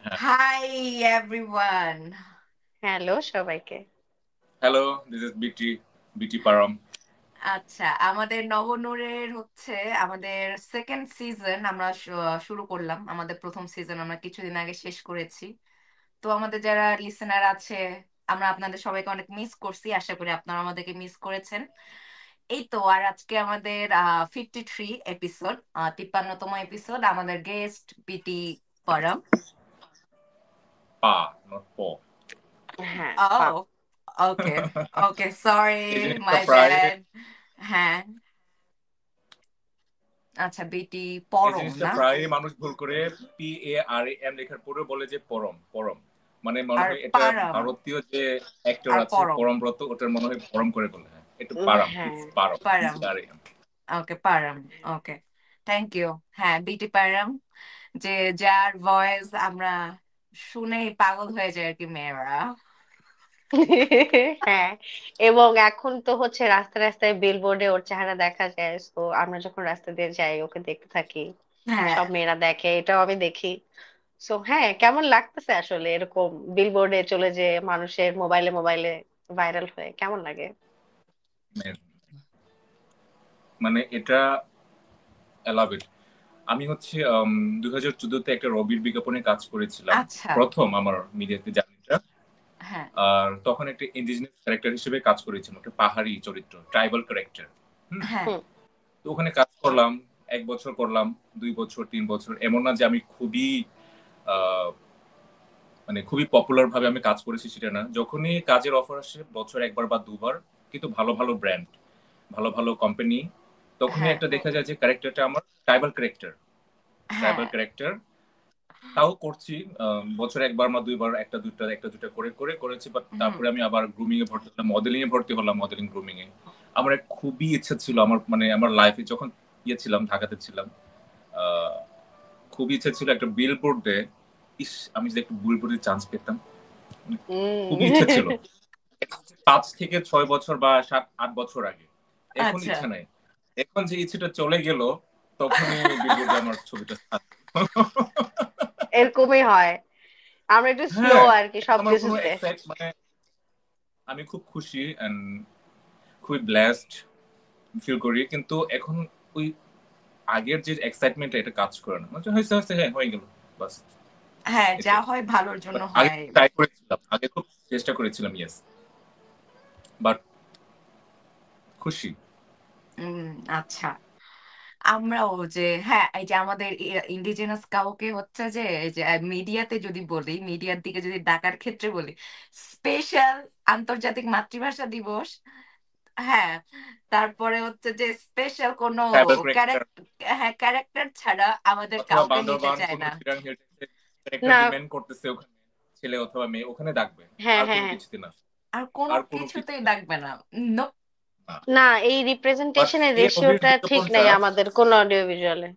Hi everyone. Hello সবাইকে। Hello, this is বিটি পারম। আচ্ছা, আমাদের নবনূরের হচ্ছে আমাদের সেকেন্ড সিজন আমরা শুরু করলাম। আমাদের প্রথম সিজন আমরা কিছুদিন আগে শেষ করেছি। তো আমাদের যারা লিসেনার আছে, আমরা আপনাদের সবাইকে অনেক মিস করছি। আশা করি আপনারা আমাদেরকে মিস করেছেন। এই তো, আর আজকে আমাদের 53 এপিসোড, 53তম এপিসোড। আমাদের গেস্ট বিটি পরম। পা, নট প। হ্যাঁ, ও, ওকে ওকে, সরি, এই জিনিসটা মাই প্রায় ব্যাড। হ্যাঁ, আচ্ছা, বিটি এই পরম জিনিসটা না? প্রায়ই মানুষ ভুল করে PARAM লেখার পরে বলে যে পরম পরম, মানে মনে আর হয় এটা পারম, ভারতীয় যে অ্যাক্টর আর আছে পরম। পরমব্রত, ওটার মনে হয় পরম করে বলে। হ্যাঁ, একটু পারাম, হ্যাঁ। It's Param, Param, PARAM। Okay, Param. Okay, thank you. হ্যাঁ, বিটি পারম, যে যার ভয়েস আমরা শুনেই পাগল হয়ে যায় আর কি মেয়েরা। হ্যাঁ, এবং এখন তো হচ্ছে রাস্তায় রাস্তায় বিলবোর্ডে ওর চেহারা দেখা যায়, তো আমরা যখন রাস্তা দিয়ে যাই ওকে দেখতে থাকি, হ্যাঁ, সব মেয়েরা দেখে, এটাও আমি দেখি। সো হ্যাঁ, কেমন লাগতেছে আসলে এরকম বিলবোর্ডে চলে যে মানুষের মোবাইলে মোবাইলে ভাইরাল হয়ে কেমন লাগে? মানে এটা আই লাভ ইট। আমি হচ্ছে 2014-তে একটা রবির বিজ্ঞাপনে কাজ করেছিলাম, আচ্ছা, প্রথম আমার মিডিয়াতে জার্নিটা। হ্যাঁ, আর তখন একটা ইন্ডিজিনাস ক্যারেক্টার হিসেবে কাজ করেছিলাম, একটা পাহাড়ি চরিত্র, ট্রাইবাল ক্যারেক্টার। হুম। হ্যাঁ, হুম। তো ওখানে কাজ করলাম, 1 বছর করলাম, 2 বছর, 3 বছর, এমন না যে আমি খুবই আহ, মানে খুবই পপুলার ভাবে আমি কাজ করেছি সেটা না। যখনই কাজের অফার আসে বছর একবার বা দুবার, কিন্তু ভালো ভালো ব্র্যান্ড, ভালো ভালো কোম্পানি, তখনই হ্যাঁ, একটা দেখা যায় যে ক্যারেক্টারটা আমার ট্রাইবাল ক্যারেক্টার। হ্যাঁ, ট্রাইবাল ক্যারেক্টার তাও করছি, বছরে একবার বা দুইবার, একটা দুইটা একটা দুইটা করে করে করেছি। বাট হুম, তারপরে আমি আবার গ্রুমিং এ ভর্তি হলাম, মডেলিং এ ভর্তি হলাম, মডেলিং গ্রুমিং এ। আমার এক খুবই ইচ্ছা ছিল, আমার মানে আমার লাইফে যখন ছিলাম, ঢাকাতে ছিলাম, আহ, খুবই ইচ্ছা ছিল একটা বিলবোর্ডে, ইস আমি যদি একটু বিলবোর্ডে চান্স পেতাম, মানে খুবই ইচ্ছা ছিল। উম 5 থেকে 6 বছর বা 7-8 বছর আগে। এখন আচ্ছা। ইচ্ছা নাই। এখন যে ইচ্ছেটা চলে গেল, তখনই বিলবোর্ডে আমার ছবিটা এরকমই হয়, আমরা একটু স্লো হ্যাঁ, আর কি এখন আমার কোনো সবকিছুতে। এক্সাইট মানে আমি খুব খুশি এন্ড খুবই ব্লেসড ফিল করি, কিন্তু এখন ওই আগের যে এক্সাইটমেন্ট এটা কাজ করে না, মানে হয়েছে হয়েছে, হ্যাঁ হয়ে গেল, বাস হ্যাঁ, যা এটাই। হয় ভালোর জন্য But আগে হয়। ট্রাই করেছিলাম, আগে খুব চেষ্টা করেছিলাম, ইয়েস, বাট খুশি। উম, আচ্ছা। আমরাও যে, হ্যাঁ, এই যে আমাদের ইন্ডিজিনাস কাউকে হচ্ছে যে এই যে মিডিয়াতে যদি বলি, মিডিয়ার দিকে যদি ডাকার ক্ষেত্রে বলি, স্পেশাল আন্তর্জাতিক মাতৃভাষা দিবস। হ্যাঁ, তারপরে হচ্ছে যে স্পেশাল কোনো ট্রাইবাল ক্যারেক্টার হ্যাঁ, ক্যারেক্টার ছাড়া আমাদের অথবা কাউকে নিতে বান্দরবান চায় কোনো না। চিরাং ক্যারেক্টার না। ডিমান্ড করতেছে, ওখানে ছেলে অথবা মেয়ে ওখানে ডাকবে, হ্যাঁ, আর হ্যাঁ, কোনো হ্যাঁ। কিছুতে না। আর কোনো আর কোনো কিছু কিছুতেই ডাকবে না। Nope. না। না, এই বাট রিপ্রেজেন্টেশনের এই রবির রেশিওটা ঠিক বিজ্ঞাপনটা, নাই আমাদের কোন অডিও ভিজুয়ালে।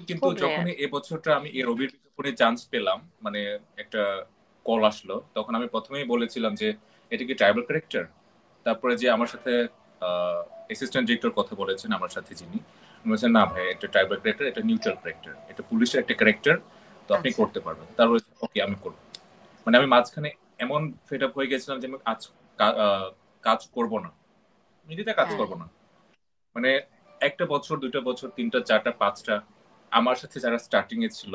কিন্তু খুব রেয়ার। যখনই এবছরটা আমি এই রবির বিজ্ঞাপনে চান্স পেলাম, মানে একটা কল আসলো, তখন আমি প্রথমেই বলেছিলাম যে এটা কি ট্রাইবাল ক্যারেক্টার। তারপরে যে আমার সাথে অ্যাসিস্ট্যান্ট ডিরেক্টর কথা বলেছেন আমার সাথে, যিনি বলেছেন না ভাই, এটা ট্রাইবাল ক্যারেক্টার, এটা নিউট্রাল ক্যারেক্টার, এটা পুলিশের একটা ক্যারেক্টার, তো আপনি আচ্ছা, করতে পারবেন। তারপরে ওকে আমি করবো। মানে আমি মাঝখানে এমন ফেড আপ হয়ে গেছিলাম যে আমি কাজ করব না, নিজেতে কাজ হ্যাঁ, করব না। মানে একটা বছর, 2টা বছর, 3টা, 4টা, 5টা, আমার সাথে যারা স্টার্টিং এ ছিল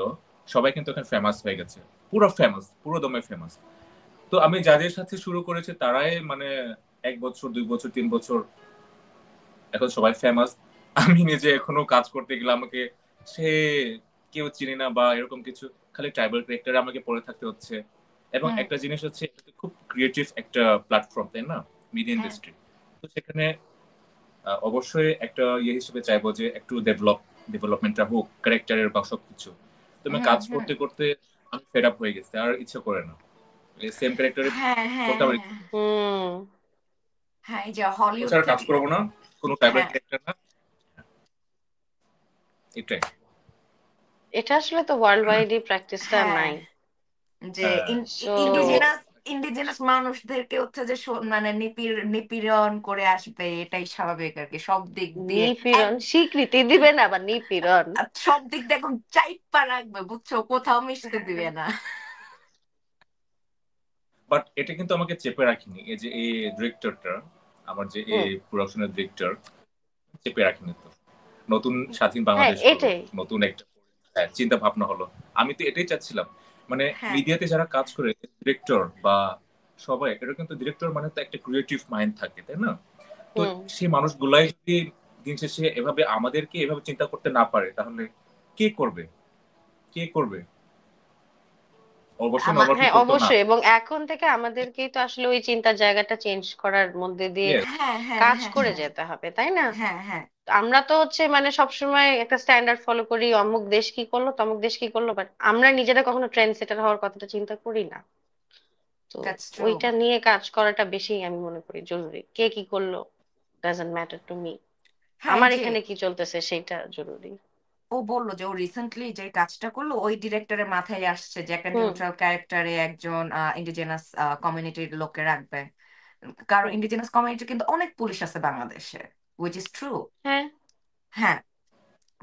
সবাই কিন্তু এখন ফেমাস হয়ে গেছে, পুরো ফেমাস, পুরো দমে ফেমাস। তো আমি যাদের সাথে শুরু করেছি তারাই মানে 1 বছর, 2 বছর, 3 বছর, এখন সবাই ফেমাস। আমি নিজে এখনো কাজ করতে গেলে আমাকে সে কেউ চিনি না বা এরকম কিছু, খালি ট্রাইবাল ক্যারেক্টারে আমাকে পড়ে থাকতে হচ্ছে। এবং হুম, একটা জিনিস হচ্ছে, এটা তো খুব ক্রিয়েটিভ একটা প্ল্যাটফর্ম, তাই না, মিডিয়া হ্যাঁ, ইন্ডাস্ট্রি। তো সেখানে অবশ্যই একটা ইয়ে হিসেবে চাইবো যে একটু ডেভেলপমেন্টটা হোক, ক্যারেক্টারের বা সবকিছু। তুমি হুম, কাজ হুম, করতে করতে আমি ফেড আপ হয়ে গেছে, আর ইচ্ছা করে না সেম ক্যারেক্টারে হ্যাঁ, হ্যাঁ, করতে, আমার হ্যাঁ, ইচ্ছা করে না। হুম। হ্যাঁ, এই যে ও হলিউড ছাড়া কাজ থেকে। করবো না, কোনো ট্রাইবাল হ্যাঁ, ক্যারেক্টার না, এটাই। এটা আসলে তো ওয়ার্ল্ড ওয়াইডই প্র্যাকটিসটা হ্যাঁ, নাই। যে হ্যাঁ, সো তো ইন্ডিজিনাস ইন্ডিজিনাস মানুষদেরকে হচ্ছে যে মানে নিপীড়ন করে আসবে, এটাই স্বাভাবিক আর কি সব দিক দিয়ে। নিপীড়ন স্বীকৃতি দিবেন আবার নিপীড়ন? সব দিক দিয়ে একদম চাইপা রাখবে, বুঝছো, কোথাও মিশতে দিবে না। বাট এটা কিন্তু আমাকে চেপে রাখিনি, এই যে এই ডিরেক্টরটা, আমার যে এই হুম। প্রোডাকশনের ডিরেক্টর, চেপে রাখিনি তো। নতুন স্বাধীন হ্যাঁ, বাংলাদেশ হলো, এটাই। নতুন একটা চিন্তা ভাবনা হলো। আমি তো এটাই চাচ্ছিলাম, মানে হ্যাঁ মিডিয়াতে যারা কাজ করে, ডিরেক্টর বা সবাই, এটা কিন্তু ডিরেক্টর মানে তো একটা ক্রিয়েটিভ মাইন্ড থাকে, তাই না? তো হুম। সেই মানুষগুলাই যদি দিন শেষে এভাবে আমাদেরকে এভাবে চিন্তা করতে না পারে, তাহলে কে করবে? কে করবে? অবশ্যই আমার, নবাব হ্যাঁ, করতো না। অবশ্যই। এবং এখন থেকে আমাদেরকেই তো আসলে ওই চিন্তার জায়গাটা চেঞ্জ করার মধ্যে দিয়ে ইয়েস। হ্যাঁ হ্যাঁ কাজ হ্যাঁ করে হ্যাঁ যেতে হবে, তাই না? হ্যাঁ হ্যাঁ, আমরা তো হচ্ছে মানে সবসময় একটা স্ট্যান্ডার্ড ফলো করি, অমুক দেশ কি করলো তমুক দেশ কি করলো, বাট আমরা নিজেরা কখনো ট্রেন্ড সেটার হওয়ার কথাটা চিন্তা করি না। তো দ্যাটস ট্রু। ওইটা নিয়ে কাজ করাটা বেশি আমি মনে করি জরুরি। কে কি করলো ডাজন্ট ম্যাটার টু মি, হ্যাঁ, এই আমার যে এখানে কি চলতেছে সেটা জরুরি। ও বললো যে ও রিসেন্টলি যে কাজটা করলো, ওই ডিরেক্টরের মাথায় আসছে যে একটা হুম। নিউট্রাল ক্যারেক্টারে একজন ইন্ডিজিনাস কমিউনিটির লোককে রাখবে। কারণ হুম। ইন্ডিজিনাস কমিউনিটি কিন্তু অনেক পুলিশ আছে বাংলাদেশে, উইচ ইজ ট্রু। হ্যাঁ। হ্যাঁ,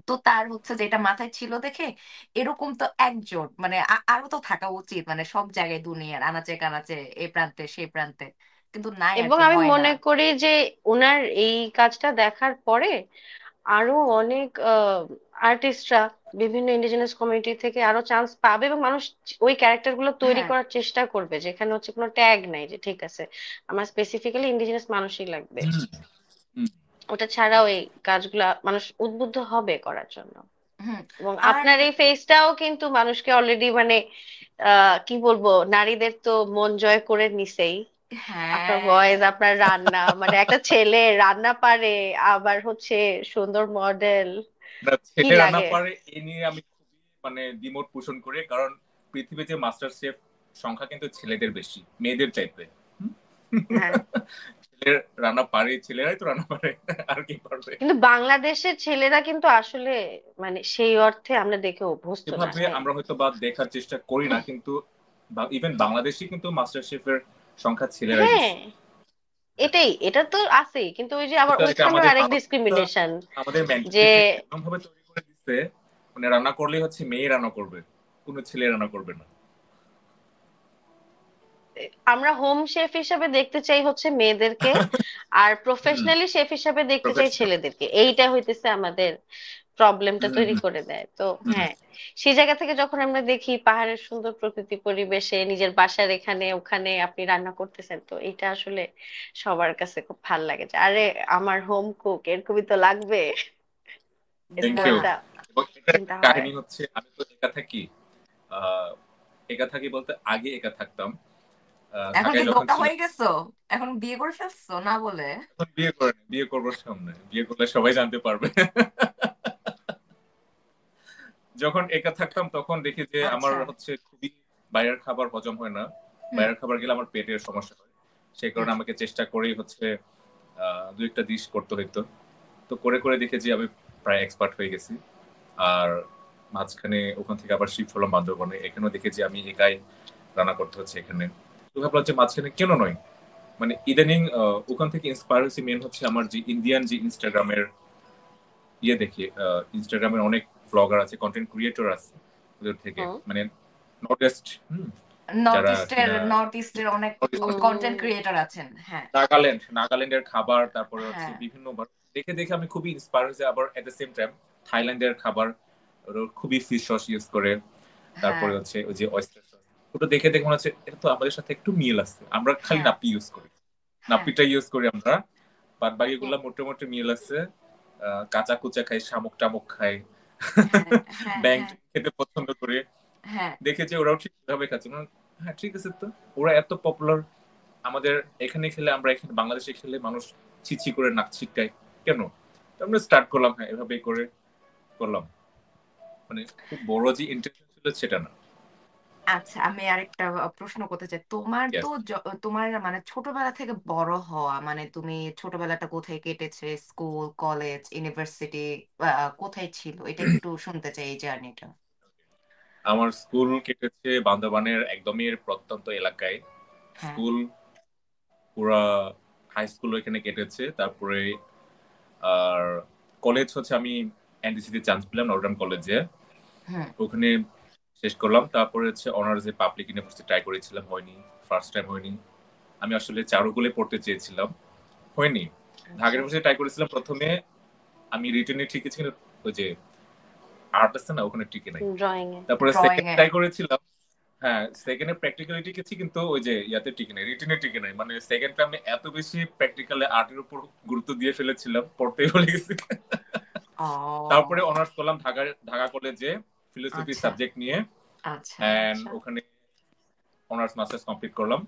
তো তার হচ্ছে যে এটা মাথায় ছিল দেখে, এরকম তো একজন মানে আরো তো থাকা উচিত, মানে সব জায়গায় দুনিয়ার আনাচে কানাচে, এ প্রান্তে সেই প্রান্তে, কিন্তু নাই আর এবং কি, আমি হয় না। মনে করি যে ওনার এই কাজটা দেখার পরে আরো অনেক আর্টিস্টরা বিভিন্ন ইন্ডিজিনাস কমিউনিটি থেকে আরো চান্স পাবে, এবং মানুষ ওই ক্যারেক্টার গুলো তৈরি হ্যাঁ করার চেষ্টা করবে যেখানে হচ্ছে কোনো ট্যাগ নাই যে ঠিক আছে আমার স্পেসিফিক্যালি ইন্ডিজিনাস মানুষই লাগবে। হুম, হুম। ওটা ছাড়াও এই কাজগুলা মানুষ উদ্বুদ্ধ হবে করার জন্য। হুম। এবং আর আপনার এই ফেসটাও কিন্তু মানুষকে অলরেডি মানে কি বলবো, নারীদের তো মন জয় করে নিছেই। আপনার হ্যাঁ, ভয়েস, আপনার রান্না, মানে একটা ছেলে রান্না পারে আবার হচ্ছে সুন্দর মডেল, না, কি ছেলে রান্না লাগে? পারে এ নিয়ে আমি খুবই মানে দ্বিমত পোষণ করি, কারণ পৃথিবীতে মাস্টার শেফ সংখ্যা কিন্তু ছেলেদের বেশি মেয়েদের চাইতে। হুম? হ্যাঁ, ছেলের রান্না পারে, ছেলেরাই তো রান্না পারে, আর কি পারবে? কিন্তু বাংলাদেশের ছেলেরা কিন্তু আসলে মানে সেই অর্থে আমরা দেখে অভ্যস্ত না। এভাবে হ্যাঁ। আমরা হয়তো বা দেখার চেষ্টা করি না, কিন্তু ইভেন বাংলাদেশে কিন্তু মাস্টার শেফের সংখ্যা ছেলেরাই হ্যাঁ, বেশি। এটাই, এটা তো আছেই, কিন্তু ওই যে আবার কিন্তু এটা ওইখানেও আমাদের আরেক মানসিকতা, ডিসক্রিমিনেশন আমাদের যে মেন্টালিটি এমন ভাবে তৈরি করে দিচ্ছে, মানে রান্না করলেই হচ্ছে মেয়ে রান্না করবে, কোনো ছেলে রান্না করবে না। আমরা হোম শেফ হিসাবে দেখতে চাই হচ্ছে মেয়েদেরকে, আর হুম, প্রফেশনালি শেফ হিসাবে দেখতে চাই প্রফেশনাল। ছেলেদেরকে। এইটা হইতেছে আমাদের প্রবলেমটা হুম, তৈরি হুম, করে দেয়। তো হুম। হ্যাঁ, সেই জায়গা থেকে যখন আমরা দেখি পাহাড়ের সুন্দর প্রকৃতি পরিবেশে নিজের বাসার এখানে ওখানে আপনি রান্না করতেছেন, তো এটা আসলে সবার কাছে খুব ভাল লাগে যে আরে আমার হোম কুক এরকমই তো লাগবে, থ্যাংক এরকম ইউ। হ্যাঁ। একটা এবং এটার চিন্তা হয়। কাহিনী হচ্ছে, আমি তো একা থাকি। আহ, একা থাকি বলতে আগে একা থাকতাম। এখন কি ঢাকায় যখন দোকা হয়ে ছিলাম। গেছো? এখন বিয়ে করে ফেলছো না বলে? এখন বিয়ে করে বিয়ে করবো সামনে, বিয়ে করলে সবাই জানতে পারবে। যখন একা থাকতাম তখন দেখি যে আমার আচ্ছা। হচ্ছে খুবই বাইরের খাবার হজম হয় না। হুম বাইরের খাবার গেলে আমার পেটের সমস্যা হয়। সেই হুম। কারণে আমাকে চেষ্টা করেই হচ্ছে দু একটা ডিশ করতে হইতো। তো করে করে দেখেছি আমি প্রায় এক্সপার্ট হয়ে গেছি। আর মাঝখানে ওখান থেকে আবার শিফট হলাম বান্দরবনে, এখানেও দেখেছি আমি একাই রান্না করতে হচ্ছে এখানে। তো ভাবলাম যে মাঝখানে কেন নয়, মানে ইদানিং ওখান থেকে ইন্সপায়ার হয়েছে মেন হচ্ছে আমার যে ইন্ডিয়ান যে ইনস্টাগ্রামের ইয়ে দেখি। ইনস্টাগ্রামের অনেক ব্লগার আছে, কন্টেন্ট ক্রিয়েটর আছে, ওদের থেকে হুম। মানে নর্থ ইস্ট, যারা কিনা নর্থ ইস্টের অনেক কন্টেন্ট উম, ক্রিয়েটর আছেন। হ্যাঁ নাগাল্যান্ডের খাবার, তারপরে হচ্ছে হ্যাঁ বিভিন্ন দেখে দেখে আমি খুবই ইন্সপায়ার হয়েছে। আবার এট দ্য সেম টাইম থাইল্যান্ডের খাবার, ওরা খুবই ফিশ সস ইউজ করে। হ্যাঁ তারপরে হচ্ছে ওই যে অয়েস্টার সস, ওটা দেখে দেখে মনে হচ্ছে এটা তো আমাদের সাথে একটু মিল আছে। আমরা খালি হ্যাঁ নাপ্পি ইউজ করি, হ্যাঁ নাপ্পিটা ইউজ করি আমরা, বাদ হুম। বাকিগুলা মোটামুটি মিল আছে। কাঁচা কুচা খাই, শামুক টামুক খাই, হ্যাঁ হ্যাঁ ব্যাং হ্যাঁ খেতে পছন্দ করে। হ্যাঁ দেখে যে ওরাও ঠিকভাবে খাচ্ছে হ্যাঁ ঠিক আছে তো, ওরা এত পপুলার, আমাদের এখানে খেলে, আমরা এখানে বাংলাদেশে খেলে মানুষ ছিছি করে নাক ছিটকায় কেন? তো আমরা স্টার্ট করলাম, হ্যাঁ এভাবেই করে করলাম। মানে খুব বড় যে ইন্টেনশন ছিল সেটা না। আচ্ছা, আমি আরেকটা প্রশ্ন করতে চাই। তোমার তো Yes. তোমার মানে ছোটবেলা থেকে বড় হওয়া, মানে তুমি ছোটবেলাটা কোথায় কেটেছে, স্কুল কলেজ ইউনিভার্সিটি কোথায় ছিল, এটা একটু শুনতে চাই এই জার্নিটা। আমার স্কুল কেটেছে বান্দরবানের একদমই প্রত্যন্ত এলাকায়। হ্যাঁ। স্কুল পুরা হাই স্কুল এখানে কেটেছে, তারপরে আর কলেজ হচ্ছে আমি এনডিসিতে চান্স পেলাম নটরডেম কলেজে, হুম। ওখানে শেষ করলাম। তারপরে হচ্ছে অনার্সে পাবলিক ইউনিভার্সিটি ট্রাই করেছিলাম, হয়নি, ফার্স্ট টাইম হয়নি। আমি আসলে চারুকূলে পড়তে চেয়েছিলাম, হয়নি। ঢাকা আচ্ছা, ইউনিভার্সিটি ট্রাই করেছিলাম প্রথমে, আমি রিটেনে ঠিক ছিল, ওই যে আর্ট আছে না ওখানে টিকে নাই। ড্রয়িং এ। তারপরে ড্রয়িং সেকেন্ড এ। ট্রাই করেছিলাম, হ্যাঁ সেকেন্ডে প্র্যাকটিক্যালি টিকেছি, কিন্তু ওই যে ইয়াতে টিকে নাই, রিটেনে টিকে নাই। মানে সেকেন্ড টাইমে এত বেশি প্র্যাকটিক্যালে আর্টের উপর গুরুত্ব দিয়ে ফেলেছিলাম, পড়তেই ভুলে গেছি। ও। তারপরে অনার্স করলাম ঢাকা ঢাকা কলেজে ফিলোসফি আচ্ছা সাবজেক্ট নিয়ে, আচ্ছা এন্ড আচ্ছা। ওখানে অনার্স মাস্টার্স কমপ্লিট করলাম।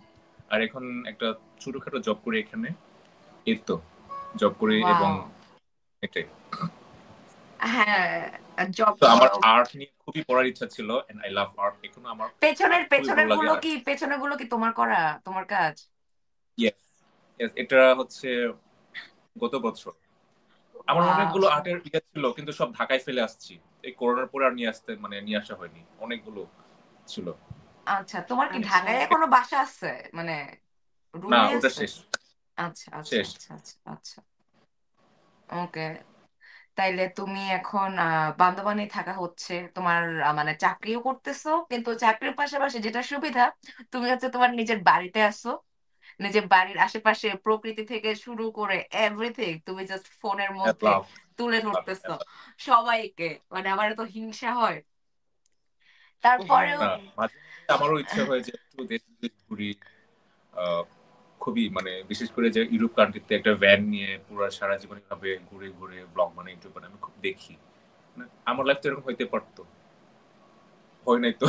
আর এখন একটা ছোটখাটো জব করি এখানে, এই তো জব করি এবং ওয়াও। এটাই। হ্যাঁ, জব তো আমার করো। আর্ট নিয়ে খুবই পড়ার ইচ্ছা ছিল, এন্ড আই লাভ আর্ট, এখনো আমার পেছনের আর্ট খুবই ভালো লাগে। আর পেছনের গুলো কি তোমার করা, তোমার কাজ? ইয়েস, ইয়েস, এটা হচ্ছে গত বছর আমার ওয়াও। অনেকগুলো আর্টের ইয়ে ছিল, কিন্তু সব ঢাকায় ফেলে আসছি, এই করোনার পরে আর নিয়ে আসতে মানে নিয়ে আসা হয়নি, অনেকগুলো ছিল। আচ্ছা, তোমার কি আচ্ছা, ঢাকায় এখনো বাসা আছে, মানে না, রুমে ওটা আছে? শেষ, আচ্ছা আচ্ছা শেষ। আচ্ছা আচ্ছা আচ্ছা। ওকে। তাইলে তুমি এখন বান্দরবানে থাকা হচ্ছে তোমার, মানে চাকরিও করতেছো, কিন্তু চাকরির পাশাপাশি যেটা সুবিধা, তুমি হচ্ছে তোমার নিজের বাড়িতে আসো, নিজের বাড়ির আশেপাশে প্রকৃতি থেকে শুরু করে এভরিথিং তুমি জাস্ট ফোনের মধ্যে লাভ, তুলে লাভ, ধরতেছো সবাইকে। মানে আমার তো হিংসা হয় তারপরেও। হ্যাঁ। না, মাঝে মাঝে আমারও ইচ্ছা হয় যে একটু দেশ বিদেশ ঘুরি। আহ, খুবই মানে বিশেষ করে যে ইউরোপ কান্ট্রিতে একটা ভ্যান নিয়ে পুরো সারা জীবন ভাবে ঘুরে ঘুরে ব্লগ বানাই, ইউটিউব বানাই, আমি খুব দেখি। মানে আমার লাইফ তো এরকম হইতে পারতো, হয় নাই তো।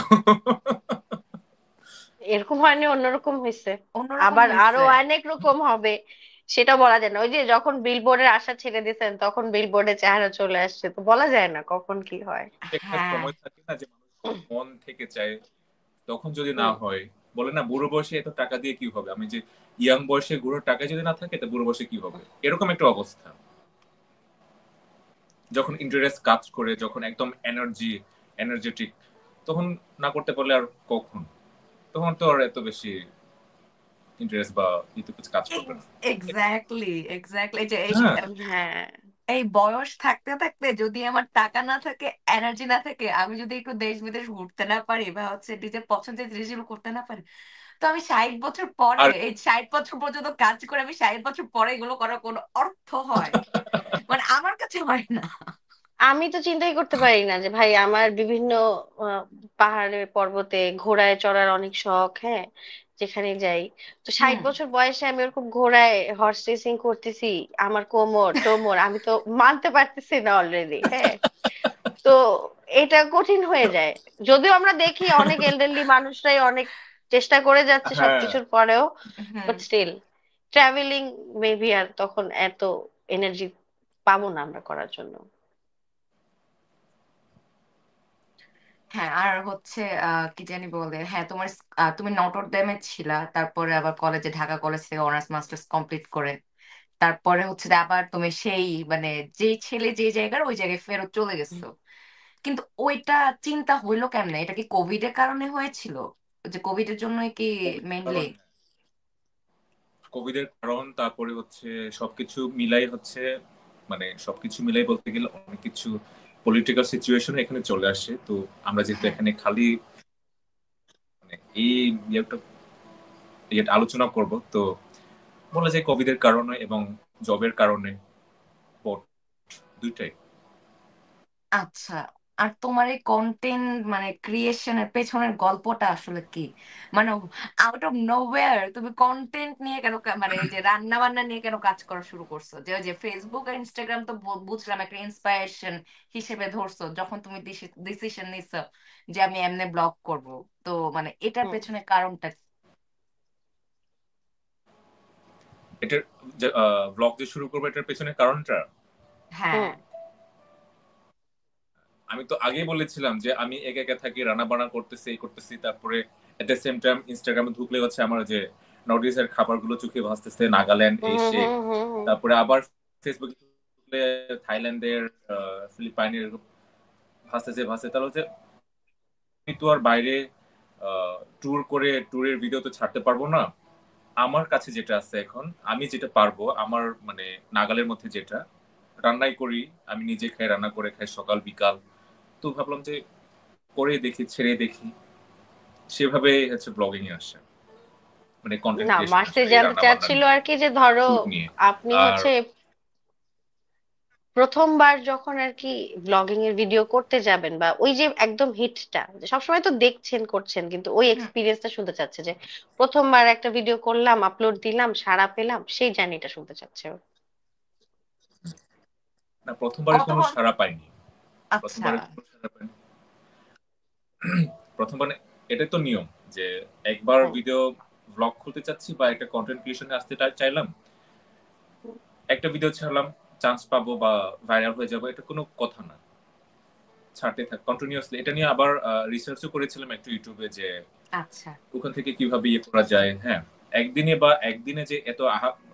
এরকম হয়নি, অন্যরকম হয়েছে। অন্যরকম আবার আরো হয়েছে। অনেক রকম হবে, সেটা বলা যায় না। ওই যে যখন বিলবোর্ডের আশা ছেড়ে দিয়েছেন তখন বিলবোর্ডের চেহারা চলে আসছে, তো বলা যায় না কখন কি হয়। একটা হ্যাঁ। সময় থাকে না যে মানুষ মন থেকে চায়, তখন যদি না হুম। হয়, বলে না বুড়ো বয়সে এত টাকা দিয়ে কি হবে, আমি যে ইয়াং বয়সে ঘুরোর টাকা যদি না থাকে, তো বুড়ো বয়সে কি হবে, এরকম একটা অবস্থা। যখন ইন্টারেস্ট কাজ করে, যখন একদম এনার্জেটিক, তখন না করতে পারলে আর কখন, তখন তো আর এত বেশি ইন্টারেস্ট বা ইতো কিছু কাজ করবে না। এক্স্যাক্টলি এক্স্যাক্টলি, যে হ্যাঁ, হ্যাঁ। এই বয়স থাকতে থাকতে যদি আমার টাকা না থাকে, এনার্জি না থাকে, আমি যদি একটু দেশ বিদেশ ঘুরতে না পারি বা হচ্ছে নিজের পছন্দের জিনিসগুলো করতে না পারি, তো আমি 60 বছর পরে, আর এই 60 বছর পর্যন্ত কাজ করে আমি 60 বছর পরে এগুলো করার কোনো অর্থ হয়? মানে আমার কাছে হয় না। আমি তো চিন্তাই করতে পারি না যে ভাই আমার বিভিন্ন আহ, পাহাড়ে পর্বতে ঘোড়ায় চড়ার অনেক শখ, হ্যাঁ, যেখানে যাই। তো ষাট হুম। বছর বয়সে আমি ওরকম ঘোড়ায় হর্স রেসিং করতেছি, আমার কোমর টোমর আমি তো মানতে পারতেছি না অলরেডি, হ্যাঁ। তো এটা কঠিন হয়ে যায়। যদিও আমরা দেখি অনেক এলডারলি মানুষরাই অনেক চেষ্টা করে যাচ্ছে হ্যাঁ, সবকিছুর পরেও, হুম। বাট স্টিল ট্রাভেলিং মেবি আর তখন এত এনার্জি পাবো না আমরা করার জন্য। হ্যাঁ, আর হচ্ছে কি জানি বলে, হ্যাঁ তোমার তুমি নটর ডেমে ছিলা, তারপরে আবার কলেজে, ঢাকা কলেজ থেকে অনার্স মাস্টার্স কমপ্লিট করে তারপরে হচ্ছে যে আবার তুমি সেই, মানে যেই ছেলে যে জায়গার ওই জায়গায় ফেরত চলে গেছো। কিন্তু ওইটা চিন্তা হইলো কেমনে? এটা কি কোভিড এর কারণে হয়েছিল? যে কোভিড এর জন্যই কি মেইনলি? কারণ কোভিড এর কারণ, তারপরে হচ্ছে সবকিছু মিলাই হচ্ছে, মানে সবকিছু মিলাই বলতে গেলে অনেক কিছু পলিটিক্যাল সিচুয়েশন এখানে চলে আসে। তো আমরা যেহেতু হ্যাঁ। এখানে খালি মানে এই ইয়েটা ইয়ে আলোচনা করব, তো বলা যায় কোভিড এর কারণে এবং জবের কারণে, বোথ, দুইটাই। আচ্ছা। আর তোমার এই কন্টেন্ট মানে ক্রিয়েশনের পেছনের গল্পটা আসলে কি? মানে আউট অফ নোওয়্যার তুমি কন্টেন্ট নিয়ে কেন মানে এই যে রান্না বান্না নিয়ে কেন কাজ করা শুরু করছো? যে ওই যে ফেসবুক আর ইনস্টাগ্রাম তো বুঝলাম একটা ইন্সপায়ারেশন হিসেবে ধরছো, যখন তুমি ডিসিশন নিছো যে আমি এমনি ব্লগ করব, তো মানে এটার হুম। পেছনে কারণটা কি? এটার ব্লগ যে শুরু করবো এটার পেছনে কারণটা, হ্যাঁ। হুম। আমি তো আগেই বলেছিলাম যে আমি একা একা থাকি, রান্না বান্না করতেছি, এই করতেছি, তারপরে এট দ্য সেম টাইম ইনস্টাগ্রামে ঢুকলে হচ্ছে আমার যে নর্থ ইস্টের খাবারগুলো চোখে ভাসতেছে, নাগাল্যান্ড হুম। এই হুম। সেই। হুম। হুম। তারপরে আবার ফেসবুকে ঢুকলে থাইল্যান্ডের, ফিলিপাইনের ভাসতেছে ভাসতে, তাহলে হচ্ছে আমি তো আর বাইরে ট্যুর করে ট্যুরের ভিডিও তো ছাড়তে পারবো না। আমার কাছে যেটা আছে এখন, আমি যেটা পারবো, আমার মানে নাগালের মধ্যে যেটা রান্নাই করি, আমি নিজে খাই, রান্না করে খাই সকাল বিকাল। তো ভাবলাম যে করে দেখি, ছেড়ে দেখি, সেভাবে হচ্ছে ব্লগিং এ আসে, মানে কন্টেন্ট না, ক্রিয়েশন আসে মার্সি এই জানতে রান্না বান্না চাচ্ছিল নিয়ে, আর কি যে ধরো ফুড নিয়ে। আপনি আর হচ্ছে প্রথমবার যখন আর কি ব্লগিং এর ভিডিও করতে যাবেন, বা ওই যে একদম হিটটা, সবসময় তো দেখছেন করছেন, কিন্তু ওই হুম। এক্সপিরিয়েন্সটা শুনতে চাচ্ছে যে প্রথমবার একটা ভিডিও করলাম, আপলোড দিলাম, সাড়া পেলাম, সেই জার্নিটা শুনতে চাচ্ছে ও। না, প্রথমবারের কোনো কতক্ষণ? সাড়া পাইনি, আচ্ছা। প্রথমবারের কোনো সাড়া পাইনি। প্রথমবার এটাই তো নিয়ম যে একবার হ্যাঁ। ভিডিও ব্লগ খুলতে চাচ্ছি বা একটা কন্টেন্ট ক্রিয়েশনে আসতে চাইলাম, একটা ভিডিও ছাড়লাম, চান্স পাবো বা ভাইরাল হয়ে যাবো, এটা কোনো কথা না। ছাড়তে থাক কন্টিনিউয়াসলি। এটা নিয়ে আবার রিসার্চও করেছিলাম একটু ইউটিউবে, যে আচ্ছা। ওখান থেকে কিভাবে ইয়ে করা যায়। হ্যাঁ, একদিনে বা একদিনে যে এত